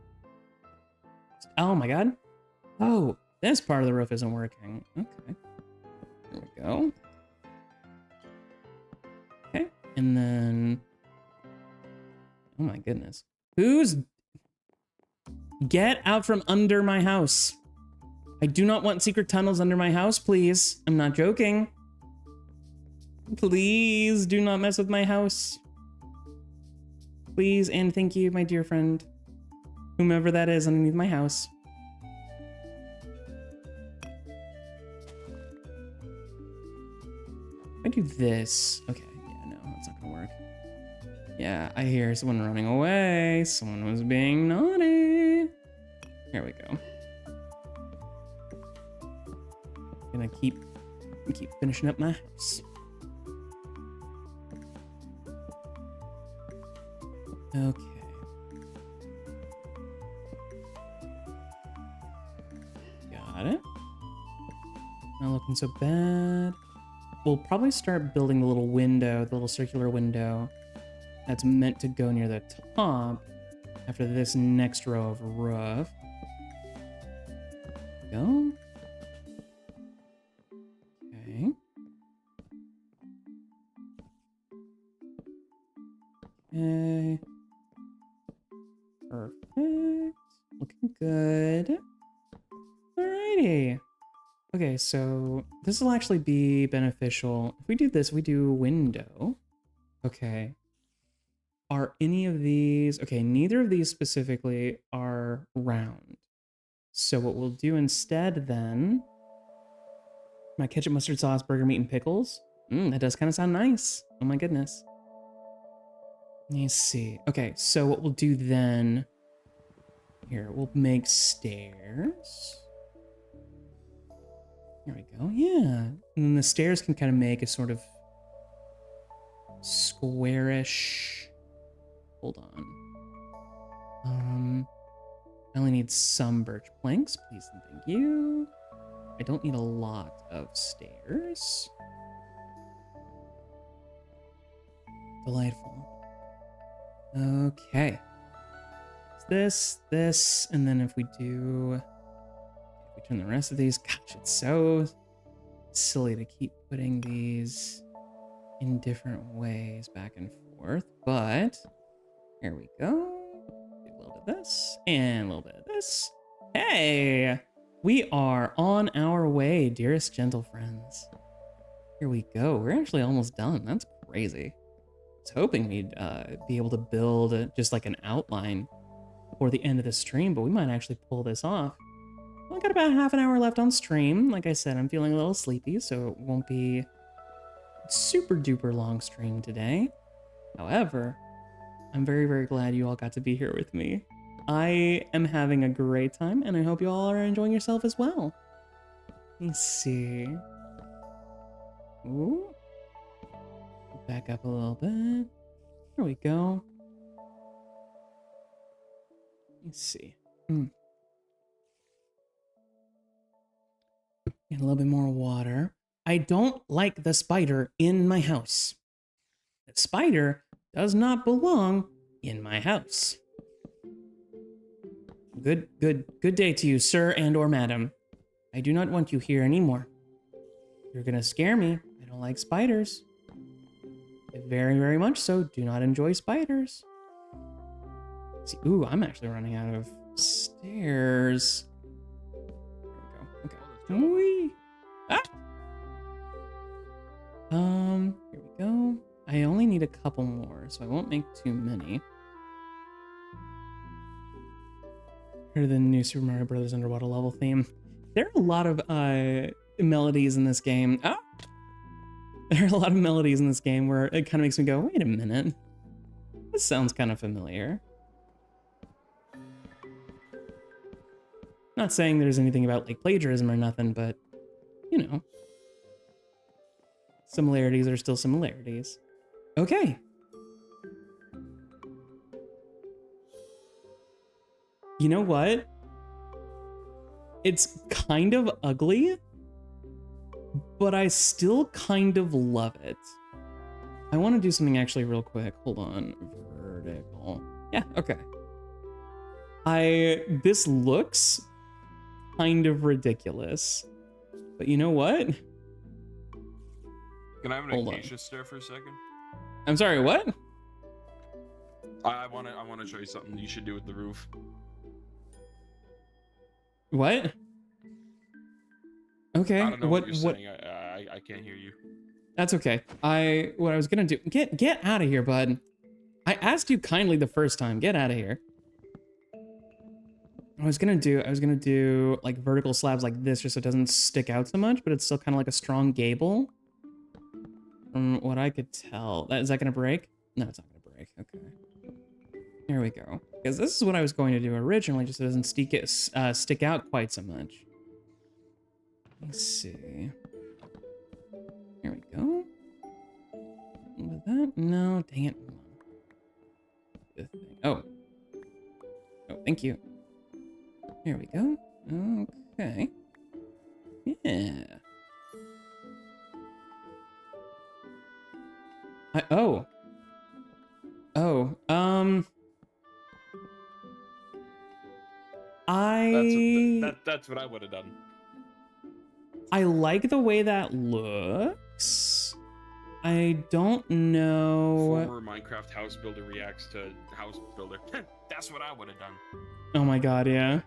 Oh my god. Oh, this part of the roof isn't working. Okay. There we go. Okay. And then... Oh my goodness. Who's... Get out from under my house. I do not want secret tunnels under my house, please. I'm not joking. Please do not mess with my house. Please and thank you, my dear friend. Whomever that is underneath my house. If I do this... Okay, yeah, no, that's not gonna work. Yeah, I hear someone running away. Someone was being naughty. Here we go. Gonna keep finishing up my house. Okay. Got it. Not looking so bad. We'll probably start building the little window, the little circular window that's meant to go near the top after this next row of roof. Go. Okay. Okay. Perfect. Looking good. Alrighty. Okay, so this will actually be beneficial. If we do this, we do window. Okay. Are any of these... Okay, neither of these specifically are round. So what we'll do instead then... My ketchup, mustard sauce, burger meat, and pickles. That does kind of sound nice. Oh my goodness. Let me see. Okay, so what we'll do then... Here, we'll make stairs. There we go, yeah. And then the stairs can kind of make a sort of squarish... Hold on. I only need some birch planks, please and thank you. I don't need a lot of stairs. Delightful. Okay. It's this, and then if we turn the rest of these, gosh, it's so silly to keep putting these in different ways back and forth, but here we go. Do a little bit of this, and a little bit of this. Hey! We are on our way, dearest gentle friends. Here we go. We're actually almost done. That's crazy. I was hoping we'd be able to build just like an outline for the end of the stream, but we might actually pull this off. Well, I got about half an hour left on stream. Like I said, I'm feeling a little sleepy, so it won't be a super duper long stream today. However, I'm very, very glad you all got to be here with me. I am having a great time, and I hope you all are enjoying yourself as well. Let me see. Ooh. Back up a little bit. There we go. Let's see. Get a little bit more water. I don't like the spider in my house. The spider does not belong in my house. Good day to you, sir and or madam. I do not want you here anymore. You're gonna scare me. I don't like spiders. I very, very much so do not enjoy spiders. See, ooh, I'm actually running out of stairs. There we go. Okay. Whee! Ah! Here we go. I only need a couple more, so I won't make too many. Heard the new Super Mario Brothers underwater level theme. There are a lot of melodies in this game. Ah! There are a lot of melodies in this game where it kind of makes me go, wait a minute. This sounds kind of familiar. Not saying there's anything about like plagiarism or nothing, but you know. Similarities are still similarities. Okay. You know what? It's kind of ugly, but I still kind of love it. I want to do something actually real quick. Hold on. Vertical. Yeah, okay. This looks kind of ridiculous, but you know what? Can I have an Hold on. acacia stare for a second? I'm sorry, what? I want to show you something you should do with the roof. What? Okay. I don't know what you're what saying. I can't hear you. That's okay. What I was gonna do, get out of here, bud. I asked you kindly the first time. Get out of here. I was gonna do like vertical slabs like this just so it doesn't stick out so much, but it's still kind of like a strong gable. From what I could tell. Is that gonna break? No, it's not gonna break. Okay. Here we go. Because this is what I was going to do originally, just so it doesn't stick out quite so much. Let's see. Here we go. With that? No, dang it. Oh. Oh, thank you. Here we go. Okay. Yeah. Oh. That's what I would have done. I like the way that looks. I don't know. Former Minecraft house builder reacts to house builder. That's what I would have done. Oh my god, yeah.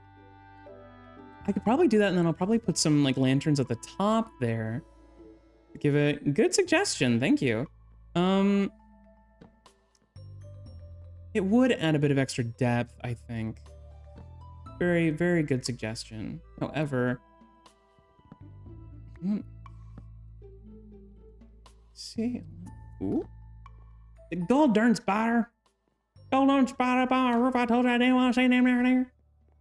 I could probably do that, and then I'll probably put some like lanterns at the top there. Give it good suggestion, thank you. It would add a bit of extra depth, I think. Very, very good suggestion. However, see, ooh, the gold darn spider, gold darn spider up on my roof. I told you I didn't want to see them down there.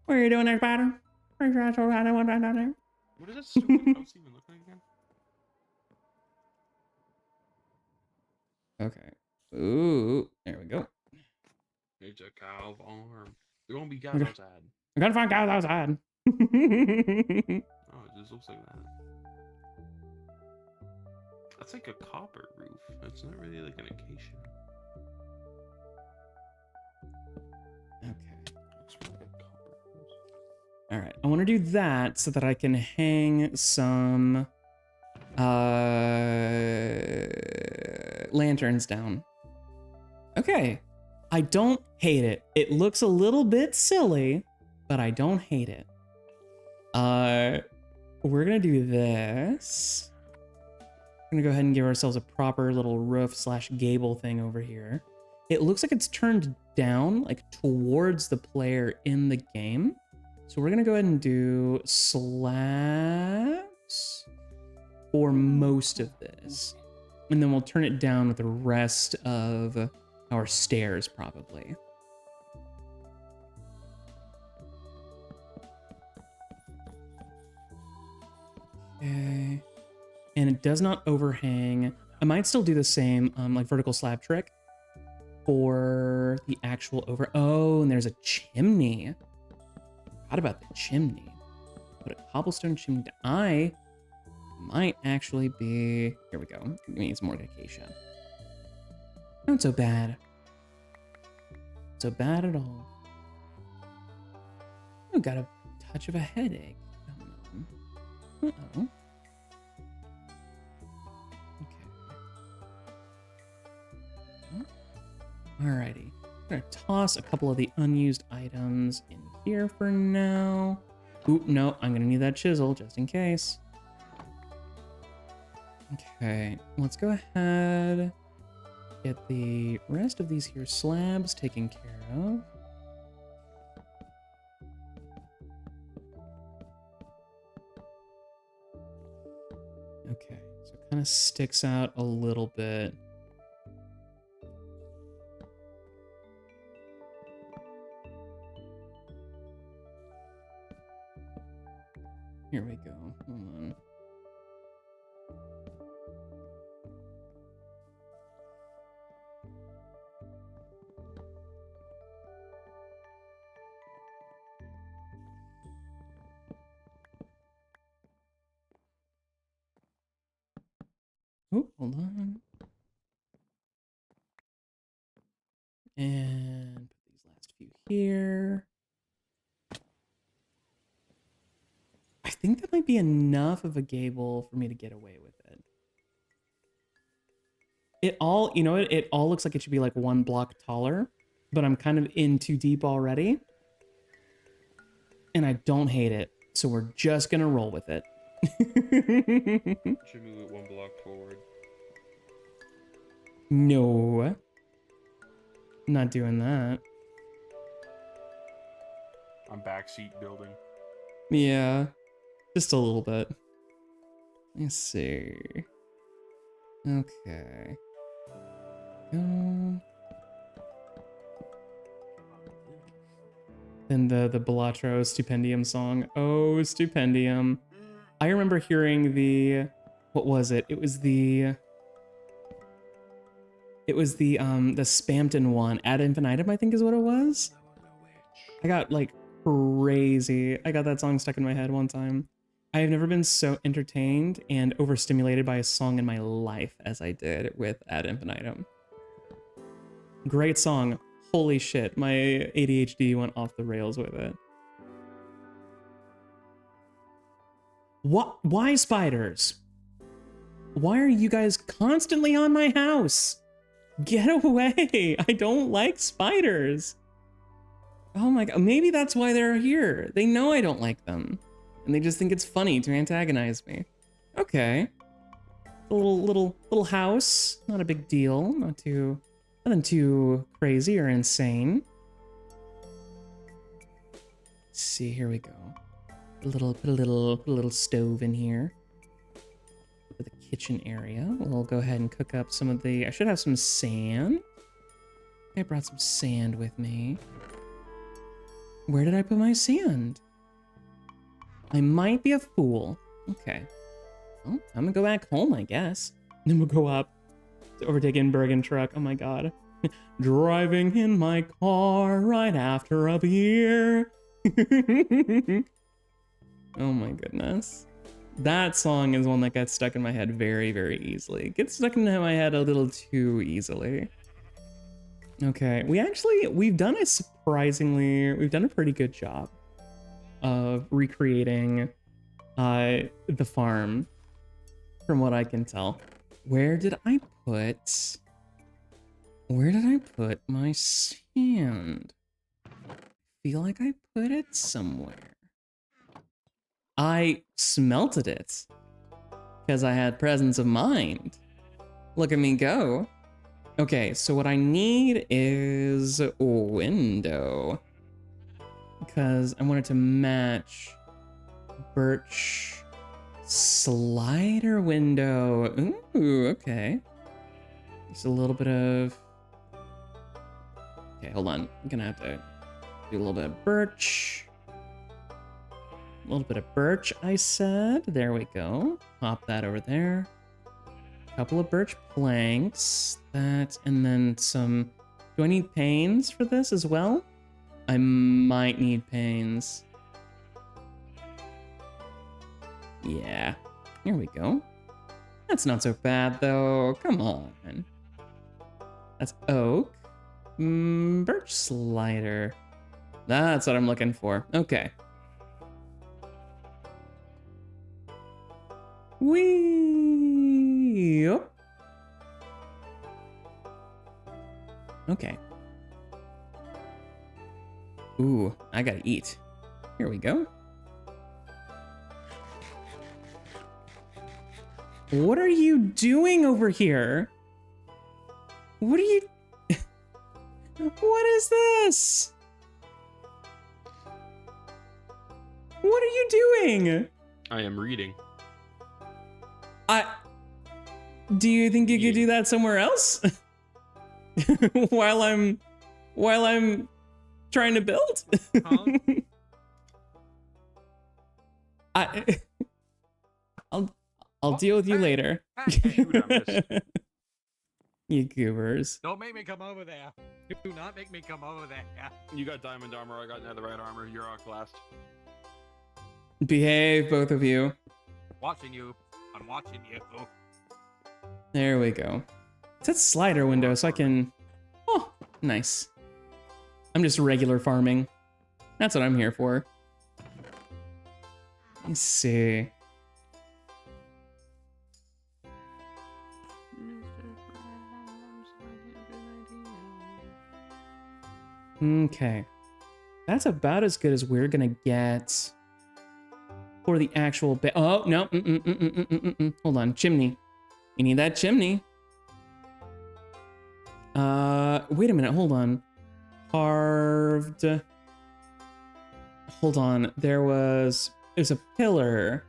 What are you doing there, spider? Pretty sure I told you I didn't want that down there. What does that stupid house even look like again? Okay. Ooh, there we go. There's a cow farm. There won't be cows outside. I'm gonna find cows outside. Oh, it just looks like that. That's like a copper roof. It's not really like an acacia. Okay. Looks more like a copper roof. All right. I want to do that so that I can hang some lanterns down. Okay. I don't hate it. It looks a little bit silly, but I don't hate it. We're gonna do this. We're gonna go ahead and give ourselves a proper little roof / gable thing over here. It looks like it's turned down, like towards the player in the game. So we're gonna go ahead and do slabs for most of this. And then we'll turn it down with the rest of our stairs, probably. Okay. And it does not overhang. I might still do the same, like vertical slab trick for the actual over. Oh, and there's a chimney. Forgot about the chimney. Put a cobblestone chimney. I might actually be. Here we go. Give me some more acacia. Not so bad. So bad at all. I've got a touch of a headache. Uh-oh. Okay. Alrighty. I'm gonna toss a couple of the unused items in here for now. Ooh, no, I'm gonna need that chisel just in case. Okay, let's go ahead, get the rest of these here slabs taken care of. Okay, so it kind of sticks out a little bit. Here we go. Hold on. Oh, hold on. And put these last few here. I think that might be enough of a gable for me to get away with it. It all, you know, it all looks like it should be like one block taller, but I'm kind of in too deep already. And I don't hate it, so we're just gonna roll with it. Should move it 1 block forward. No. Not doing that. I'm backseat building. Yeah. Just a little bit. Let's see. Okay. Then the Bellatrix Stupendium song. Oh, Stupendium. I remember hearing the... What was it? It was the Spampton one. Ad infinitum, I think is what it was. I got like crazy. I got that song stuck in my head one time. I have never been so entertained and overstimulated by a song in my life as I did with Ad infinitum. Great song. Holy shit, my ADHD went off the rails with it. What? Why spiders? Why are you guys constantly on my house? Get away! I don't like spiders. Oh my god, maybe that's why they're here. They know I don't like them. And they just think it's funny to antagonize me. Okay. A little house. Not a big deal. Nothing too crazy or insane. Let's see, here we go. Put a little stove in here. For the kitchen area. We'll go ahead and cook up some of the... I should have some sand. I brought some sand with me. Where did I put my sand? I might be a fool. Okay. Well, I'm gonna go back home, I guess. Then we'll go up to overtake Bergen truck. Oh my god. Driving in my car right after a beer. Oh my goodness. That song is one that gets stuck in my head very, very easily. It gets stuck into my head a little too easily. Okay, we've done a pretty good job of recreating the farm, from what I can tell. Where did I put my sand? I feel like I put it somewhere. I smelted it because I had presence of mind. Look at me go. Okay, so what I need is a window because I wanted to match birch slider window. Ooh, okay. Just a little bit of... Okay, hold on. I'm gonna have to do a little bit of birch. A little bit of birch, I said. There we go. Pop that over there. Couple of birch planks. That, and then some... Do I need panes for this as well? I might need panes. Yeah. Here we go. That's not so bad, though. Come on. That's oak. Birch slider. That's what I'm looking for. Okay. Whee! Oh. Okay. Ooh, I gotta eat. Here we go. What are you doing over here? What are you... What is this? What are you doing? I am reading. Do you think you could do that somewhere else? while I'm trying to build? Huh? I'll deal with you later. Shoot, I missed. You goobers. Don't make me come over there. Do not make me come over there. You got diamond armor, I got netherite armor, you're outclassed. Behave, both of you. Watching you. I'm watching you. There we go. It's that slider window so I can... Oh, nice. I'm just regular farming. That's what I'm here for. Let's see. Okay. That's about as good as we're gonna get for the actual oh, no. Hold on. Chimney. You need that chimney. Wait a minute. Hold on. Carved. Hold on. There's a pillar.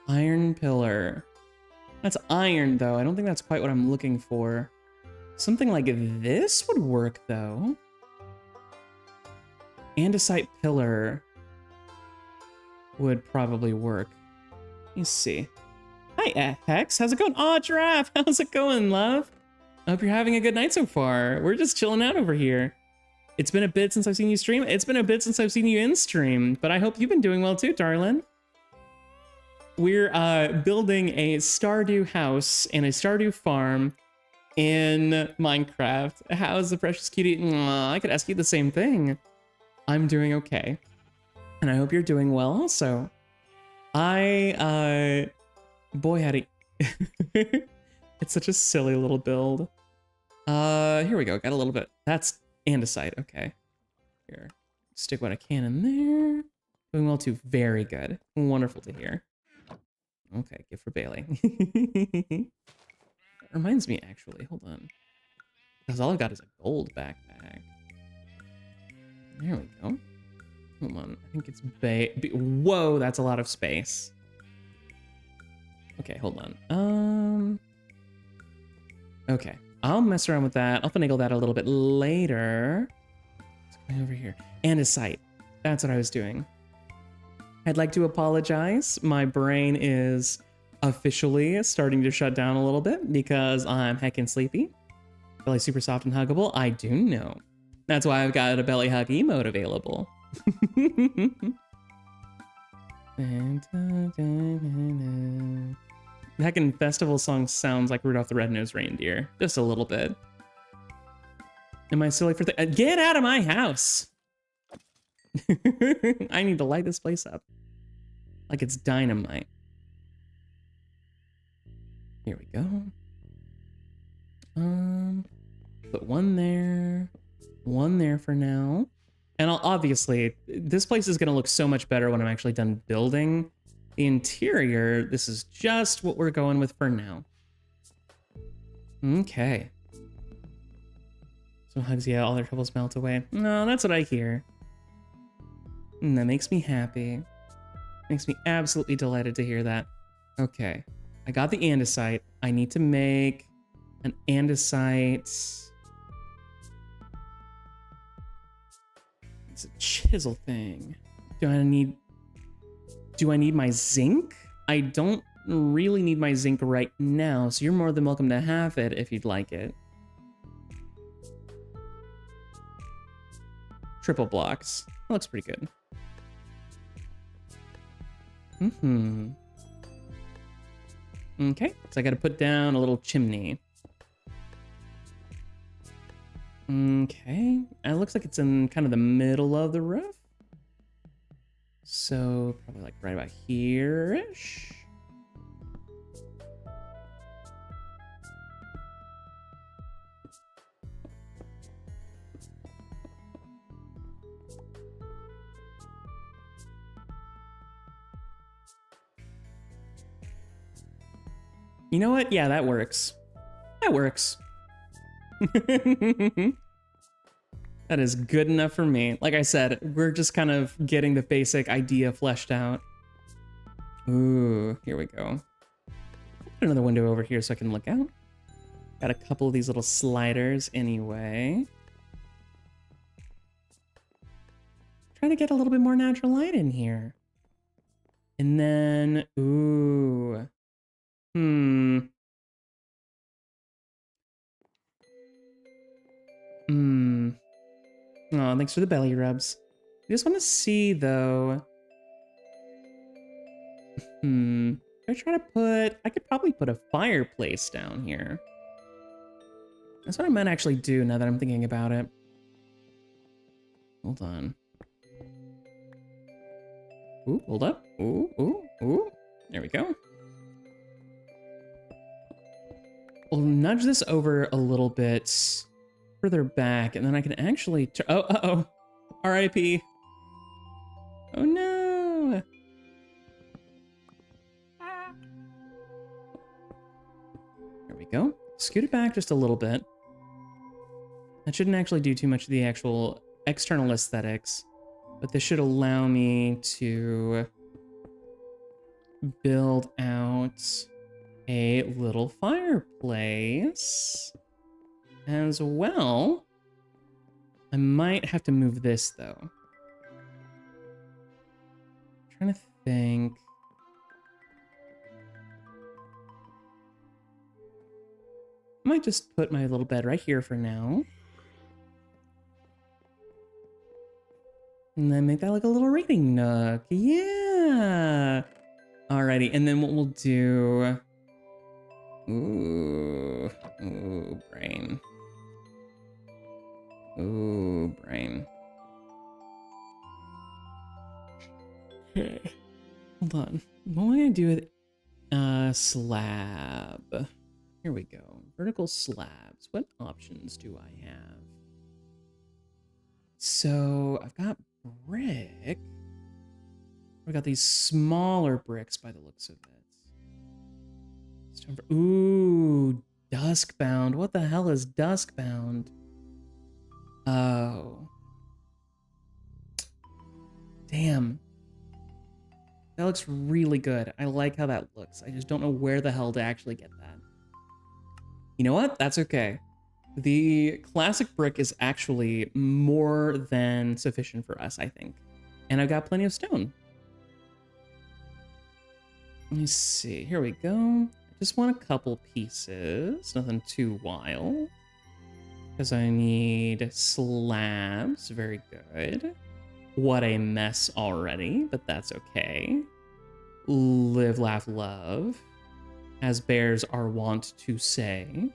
Iron pillar. That's iron, though. I don't think that's quite what I'm looking for. Something like this would work, though. Andesite pillar would probably work. Let me see. Hi, Hex. How's it going? Aw, Giraffe. How's it going, love? I hope you're having a good night so far. We're just chilling out over here. It's been a bit since I've seen you stream. It's been a bit since I've seen you in stream, but I hope you've been doing well too, darling. We're building a Stardew house and a Stardew farm in Minecraft. How's the precious cutie? Aww, I could ask you the same thing. I'm doing okay. And I hope you're doing well also. Boy, howdy. It's such a silly little build. Here we go. Got a little bit. That's andesite. Okay. Here. Stick what I can in there. Doing well too. Very good. Wonderful to hear. Okay, gift for Bailey. That reminds me, actually. Hold on. Because all I've got is a gold backpack. There we go. Hold on. I think it's whoa, that's a lot of space. Okay, hold on. Okay. I'll mess around with that. I'll finagle that a little bit later. What's going over here? Andesite. That's what I was doing. I'd like to apologize. My brain is officially starting to shut down a little bit because I'm heckin' sleepy. Belly super soft and huggable. I do know. That's why I've got a belly hug emote available. The heckin' festival song sounds like Rudolph the Red-Nosed Reindeer. Just a little bit. Am I silly for get out of my house! I need to light this place up. Like it's dynamite. Here we go. Put one there for now. And obviously, this place is gonna look so much better when I'm actually done building the interior. This is just what we're going with for now. Okay. So hugs, yeah, all their troubles melt away. No, that's what I hear. And that makes me happy. Makes me absolutely delighted to hear that. Okay. I got the andesite. I need to make an andesite. It's a chisel thing. Do I need my zinc? I don't really need my zinc right now, so you're more than welcome to have it if you'd like it. Triple blocks. That looks pretty good. Okay, so I gotta put down a little chimney. Okay, it looks like it's in kind of the middle of the roof. So probably like right about here-ish. You know what? Yeah, that works. That works. That is good enough for me. Like I said, we're just kind of getting the basic idea fleshed out. Ooh, here we go. Put another window over here so I can look out. Got a couple of these little sliders anyway. Trying to get a little bit more natural light in here. And then, ooh. Oh, thanks for the belly rubs. I just want to see, though. I try to put... I could probably put a fireplace down here. That's what I might actually do now that I'm thinking about it. Hold on. Ooh, hold up. Ooh, ooh, ooh. There we go. We'll nudge this over a little bit further back, and then I can actually... Oh, uh-oh. R.I.P. Oh, no. There we go. Scoot it back just a little bit. That shouldn't actually do too much of the actual external aesthetics, but this should allow me to build out a little fireplace as well. I might have to move this, though. I'm trying to think. I might just put my little bed right here for now. And then make that like a little reading nook. Yeah! Alrighty, and then what we'll do... Ooh, brain. Ooh, brain. Hold on. What am I gonna do with slab? Here we go. Vertical slabs. What options do I have? So I've got brick. I've got these smaller bricks by the looks of it. Ooh, duskbound. What the hell is duskbound? Oh. Damn. That looks really good. I like how that looks. I just don't know where the hell to actually get that. You know what? That's okay. The classic brick is actually more than sufficient for us, I think. And I've got plenty of stone. Let me see. Here we go. Just want a couple pieces. Nothing too wild. Because I need slabs. Very good. What a mess already, but that's okay. Live, laugh, love. As bears are wont to say.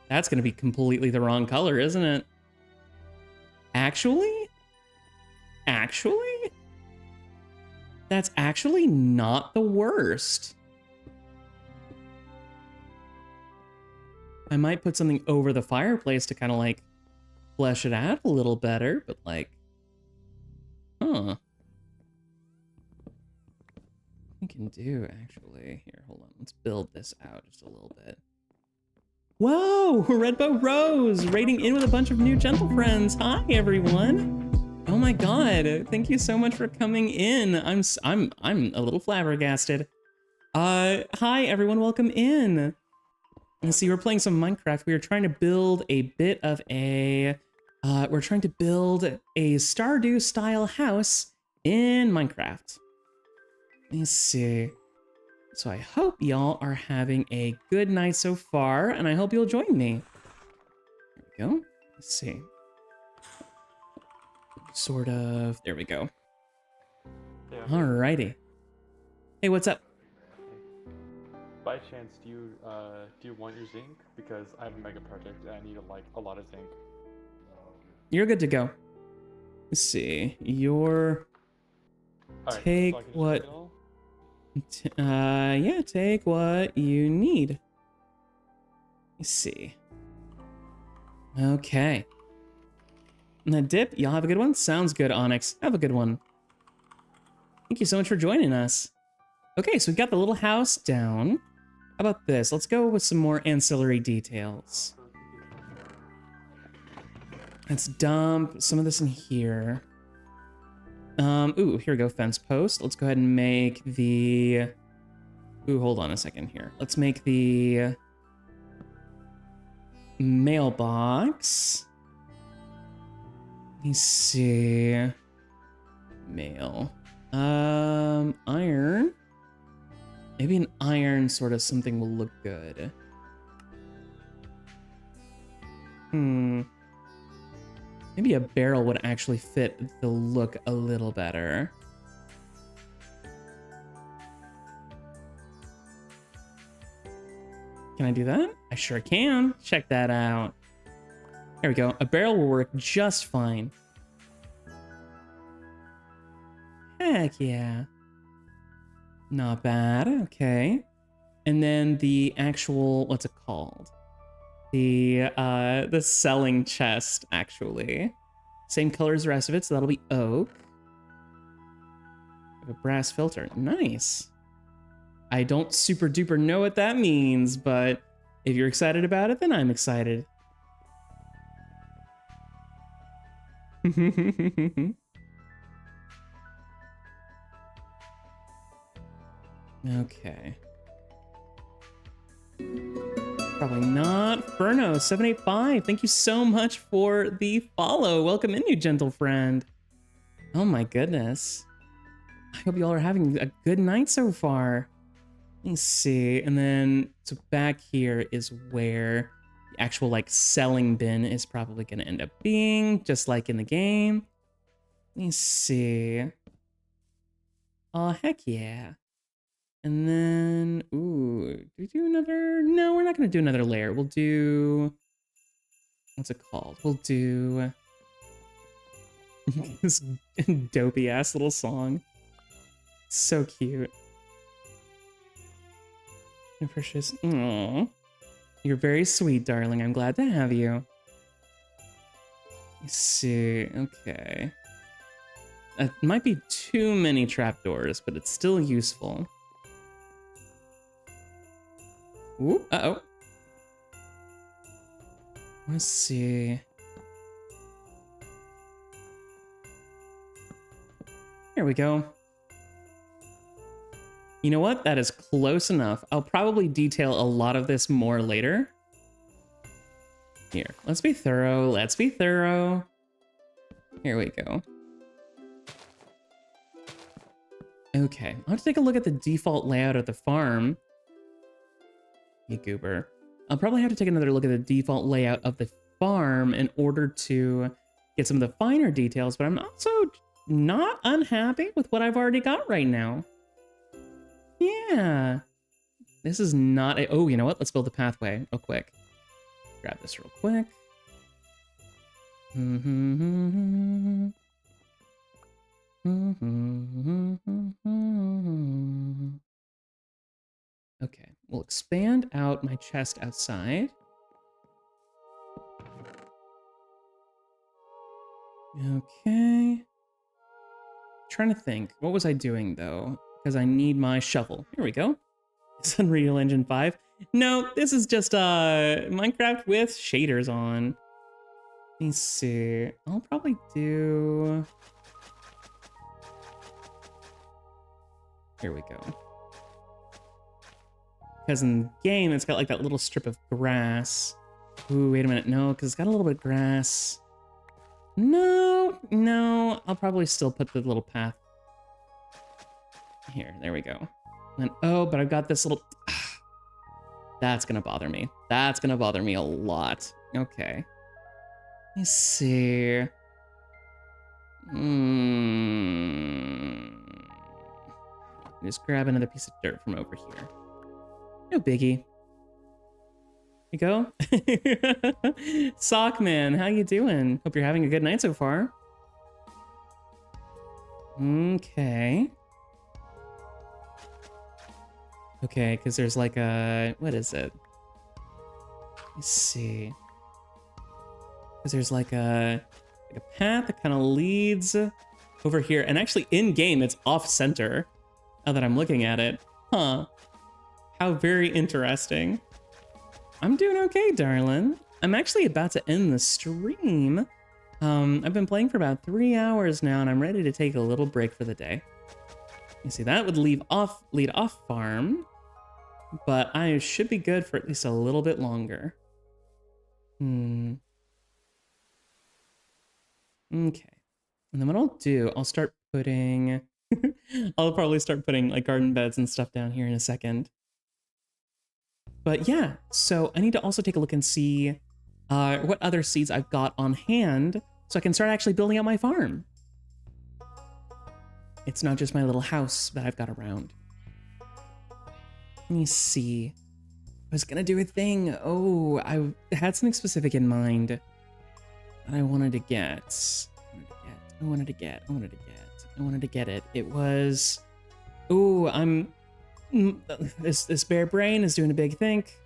That's going to be completely the wrong color, isn't it? Actually? Actually? That's actually not the worst. I might put something over the fireplace to kind of like flesh it out a little better, but like, huh. We can do actually. Here, hold on. Let's build this out just a little bit. Whoa! Redbow Rose raiding in with a bunch of new gentle friends. Hi, everyone. Oh my god! Thank you so much for coming in. I'm a little flabbergasted. Hi everyone. Welcome in. Let's see. We're playing some Minecraft. We are trying to build a bit of a. We're trying to build a Stardew style house in Minecraft. Let me see. So I hope y'all are having a good night so far, and I hope you'll join me. There we go. Let's see. Sort of. There we go. Yeah. Alrighty. Hey, what's up? By chance, do you want your zinc? Because I have a mega project and I need like a lot of zinc. You're good to go. Let's see. You're. Alright, Take so I can just what. take it all? Yeah, take what you need. Let's see. Okay. And that dip, y'all have a good one? Sounds good, Onyx. Have a good one. Thank you so much for joining us. Okay, so we've got the little house down. Got about this? Let's go with some more ancillary details. Let's dump some of this in here. Ooh, here we go, fence post. Let's go ahead and make the... Ooh, hold on a second here. Let's make the mailbox. Let me see. Mail. Iron. Maybe an iron sort of something will look good. Maybe a barrel would actually fit the look a little better. Can I do that? I sure can. Check that out. There we go. A barrel will work just fine. Heck yeah. Not bad. Okay. And then the actual, what's it called? The selling chest, actually. Same color as the rest of it, so that'll be oak. A brass filter. Nice. I don't super duper know what that means, but if you're excited about it, then I'm excited. Okay. Probably not. Furno785, thank you so much for the follow. Welcome in, you gentle friend. Oh my goodness. I hope you all are having a good night so far. Let me see. And then, so back here is where the actual like selling bin is probably going to end up being, just like in the game. Let me see. Oh, heck yeah. And then, ooh, do we do another? No, we're not going to do another layer. We'll do, what's it called? We'll do this dopey ass little song. So cute. Precious. Aww. You're very sweet, darling. I'm glad to have you. Let's see. Okay. It might be too many trapdoors, but it's still useful. Ooh, uh-oh. Let's see. Here we go. You know what? That is close enough. I'll probably detail a lot of this more later. Here, let's be thorough. Let's be thorough. Here we go. Okay, I'll have to take a look at the default layout of the farm. You goober. I'll probably have to take another look at the default layout of the farm in order to get some of the finer details, but I'm also not unhappy with what I've already got right now. Yeah. This is not a... Oh, you know what? Let's build a pathway real quick. Grab this real quick. Okay, we'll expand out my chest outside. Okay. Trying to think. What was I doing, though? Because I need my shovel. Here we go. It's Unreal Engine 5. No, this is just Minecraft with shaders on. Let me see. I'll probably do... Here we go. Because in the game, it's got like that little strip of grass. Ooh, wait a minute. No, because it's got a little bit of grass. No. I'll probably still put the little path. Here, there we go. And oh, but I've got this little... That's gonna bother me. That's gonna bother me a lot. Okay. Let me see. Just grab another piece of dirt from over here. No biggie. You go. Sockman, how you doing? Hope you're having a good night so far. Okay. Okay, because there's like a... What is it? Let's see. Because there's like a path that kind of leads over here. And actually in-game, it's off-center. Now that I'm looking at it. Huh. How very interesting. I'm doing okay, darling. I'm actually about to end the stream. I've been playing for about 3 hours now, and I'm ready to take a little break for the day. You see, that would lead off farm, but I should be good for at least a little bit longer. Okay. And then what I'll do, I'll start putting... I'll probably start putting like garden beds and stuff down here in a second. But yeah, so I need to also take a look and see what other seeds I've got on hand so I can start actually building out my farm. It's not just my little house that I've got around. Let me see. I was gonna do a thing. Oh, I had something specific in mind that I wanted to get. I wanted to get it. It was... Ooh, this bare brain is doing a big think.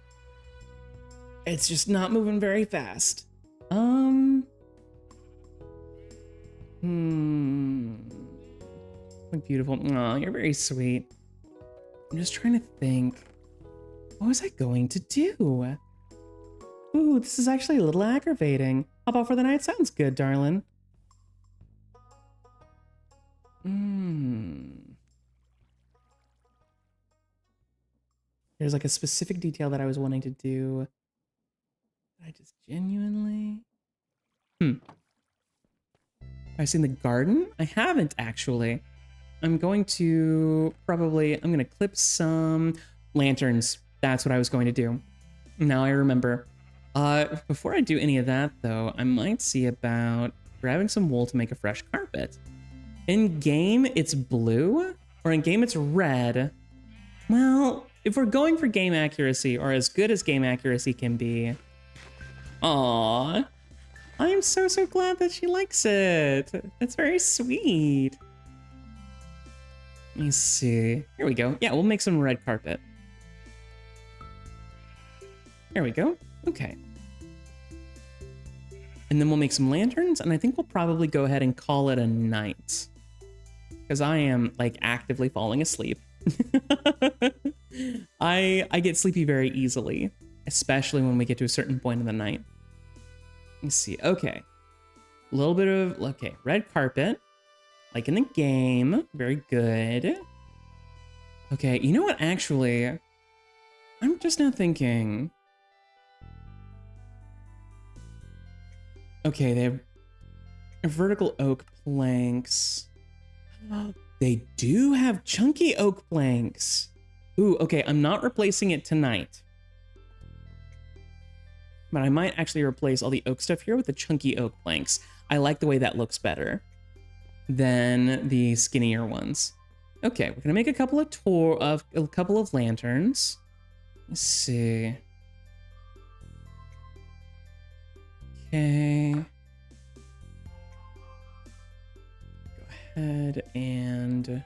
It's just not moving very fast. Look beautiful. Aw, you're very sweet. I'm just trying to think. What was I going to do? Ooh, this is actually a little aggravating. How about for the night? Sounds good, darling. There's like a specific detail that I was wanting to do. I just genuinely... I've seen the garden? I haven't, actually. I'm going to clip some lanterns. That's what I was going to do. Now I remember. Before I do any of that, though, I might see about grabbing some wool to make a fresh carpet. In game, it's blue, or in game, it's red. Well, if we're going for game accuracy, or as good as game accuracy can be... Aww. I am so glad that she likes it. That's very sweet. Let me see. Here we go. Yeah, we'll make some red carpet. There we go. Okay. And then we'll make some lanterns, and I think we'll probably go ahead and call it a night. Because I am, like, actively falling asleep. I get sleepy very easily, especially when we get to a certain point in the night. Let me see. Okay. A little bit of... Okay, red carpet. Like in the game. Very good. Okay, you know what? Actually, I'm just now thinking... Okay, they have vertical oak planks. They do have chunky oak planks. Ooh, okay, I'm not replacing it tonight. But I might actually replace all the oak stuff here with the chunky oak planks. I like the way that looks better than the skinnier ones. Okay, we're gonna make a couple of lanterns. Let's see. Okay. Go ahead and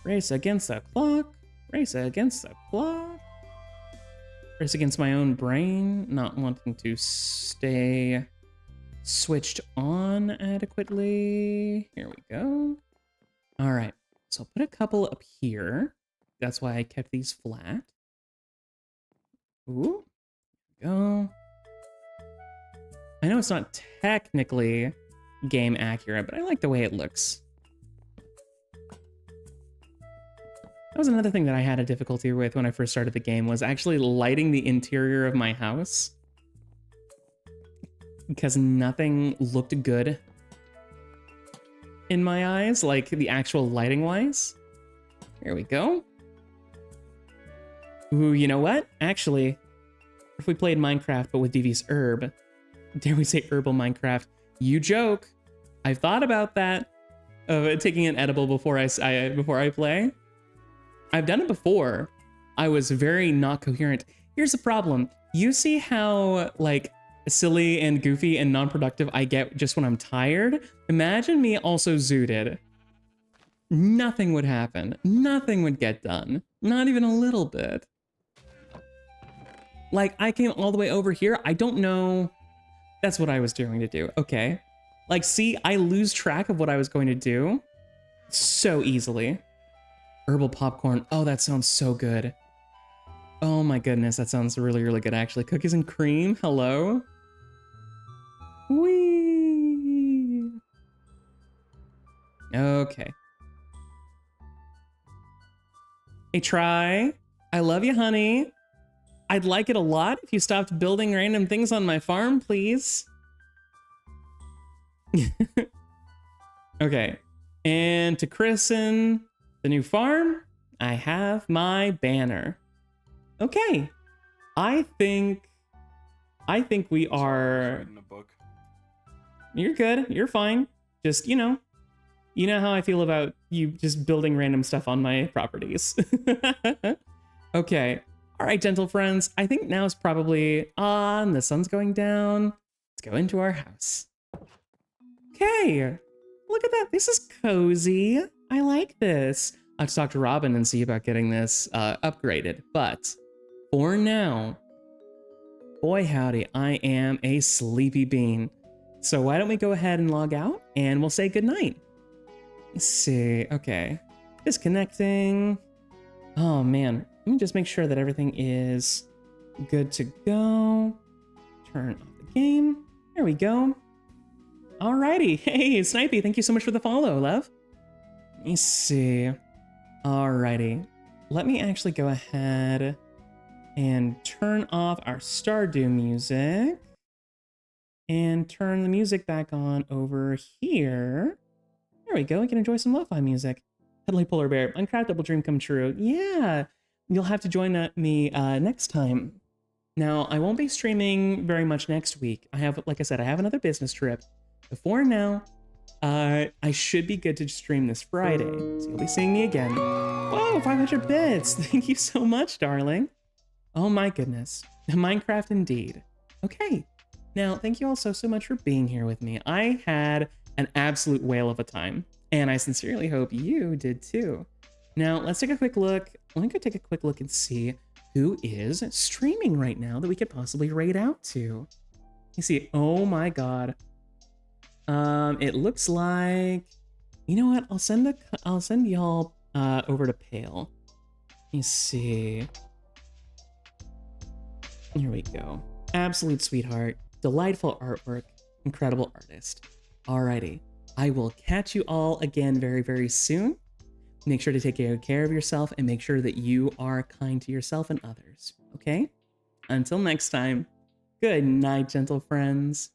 race against the clock. Race against the clock. Race against my own brain, not wanting to stay switched on adequately. Here we go. All right, so I'll put a couple up here. That's why I kept these flat. Ooh, go. I know it's not technically game accurate, but I like the way it looks. That was another thing that I had a difficulty with when I first started the game, was actually lighting the interior of my house. Because nothing looked good in my eyes, like the actual lighting-wise. Here we go. Ooh, you know what? Actually, if we played Minecraft but with Devious Herb, dare we say herbal Minecraft? You joke. I've thought about that, of taking an edible before I play. I've done it before. I was very not coherent. Here's the problem. You see how, like, silly and goofy and non-productive I get just when I'm tired? Imagine me also zooted. Nothing would happen. Nothing would get done. Not even a little bit. Like, I came all the way over here. I don't know. That's what I was doing to do. Okay. Like, see, I lose track of what I was going to do so easily. Herbal popcorn. Oh, that sounds so good. my goodness, that sounds really, really good actually. Cookies and cream, hello? Whee! Okay. Hey, Try. I love you, honey. I'd like it a lot if you stopped building random things on my farm, please. Okay. And to christen the new farm, I have my banner. Okay. I think we are... In the book. You're good. You're fine. Just, you know how I feel about you just building random stuff on my properties. Okay. All right, gentle friends. I think now is probably on. The sun's going down. Let's go into our house. Okay. Look at that. This is cozy. I like this. I'll have to talk to Robin and see about getting this upgraded. But for now, boy howdy, I am a sleepy bean. So why don't we go ahead and log out and we'll say goodnight. Let's see. Okay. Disconnecting. Oh man. Let me just make sure that everything is good to go. Turn off the game. There we go. Alrighty. Hey, Snipey, thank you so much for the follow, love. Let me see. Alrighty. Let me actually go ahead and turn off our Stardew music. And turn the music back on over here. There we go. We can enjoy some lo-fi music. Cuddly Polar Bear, Uncraftable Dream Come True. Yeah, you'll have to join me next time. Now, I won't be streaming very much next week. Like I said, I have another business trip. Before now, I should be good to stream this Friday. So you'll be seeing me again. Whoa, 500 bits. Thank you so much, darling. Oh my goodness. Minecraft indeed. Okay. Now, thank you all so much for being here with me. I had an absolute whale of a time, and I sincerely hope you did too. Now, let's take a quick look. Let me go take a quick look and see who is streaming right now that we could possibly raid out to. You see, oh my god. It looks like, you know what? I'll send y'all over to Pale. Let me see. Here we go. Absolute sweetheart. Delightful artwork, incredible artist. Alrighty, I will catch you all again very, very soon. Make sure to take care of yourself and make sure that you are kind to yourself and others, okay? Until next time, good night, gentle friends.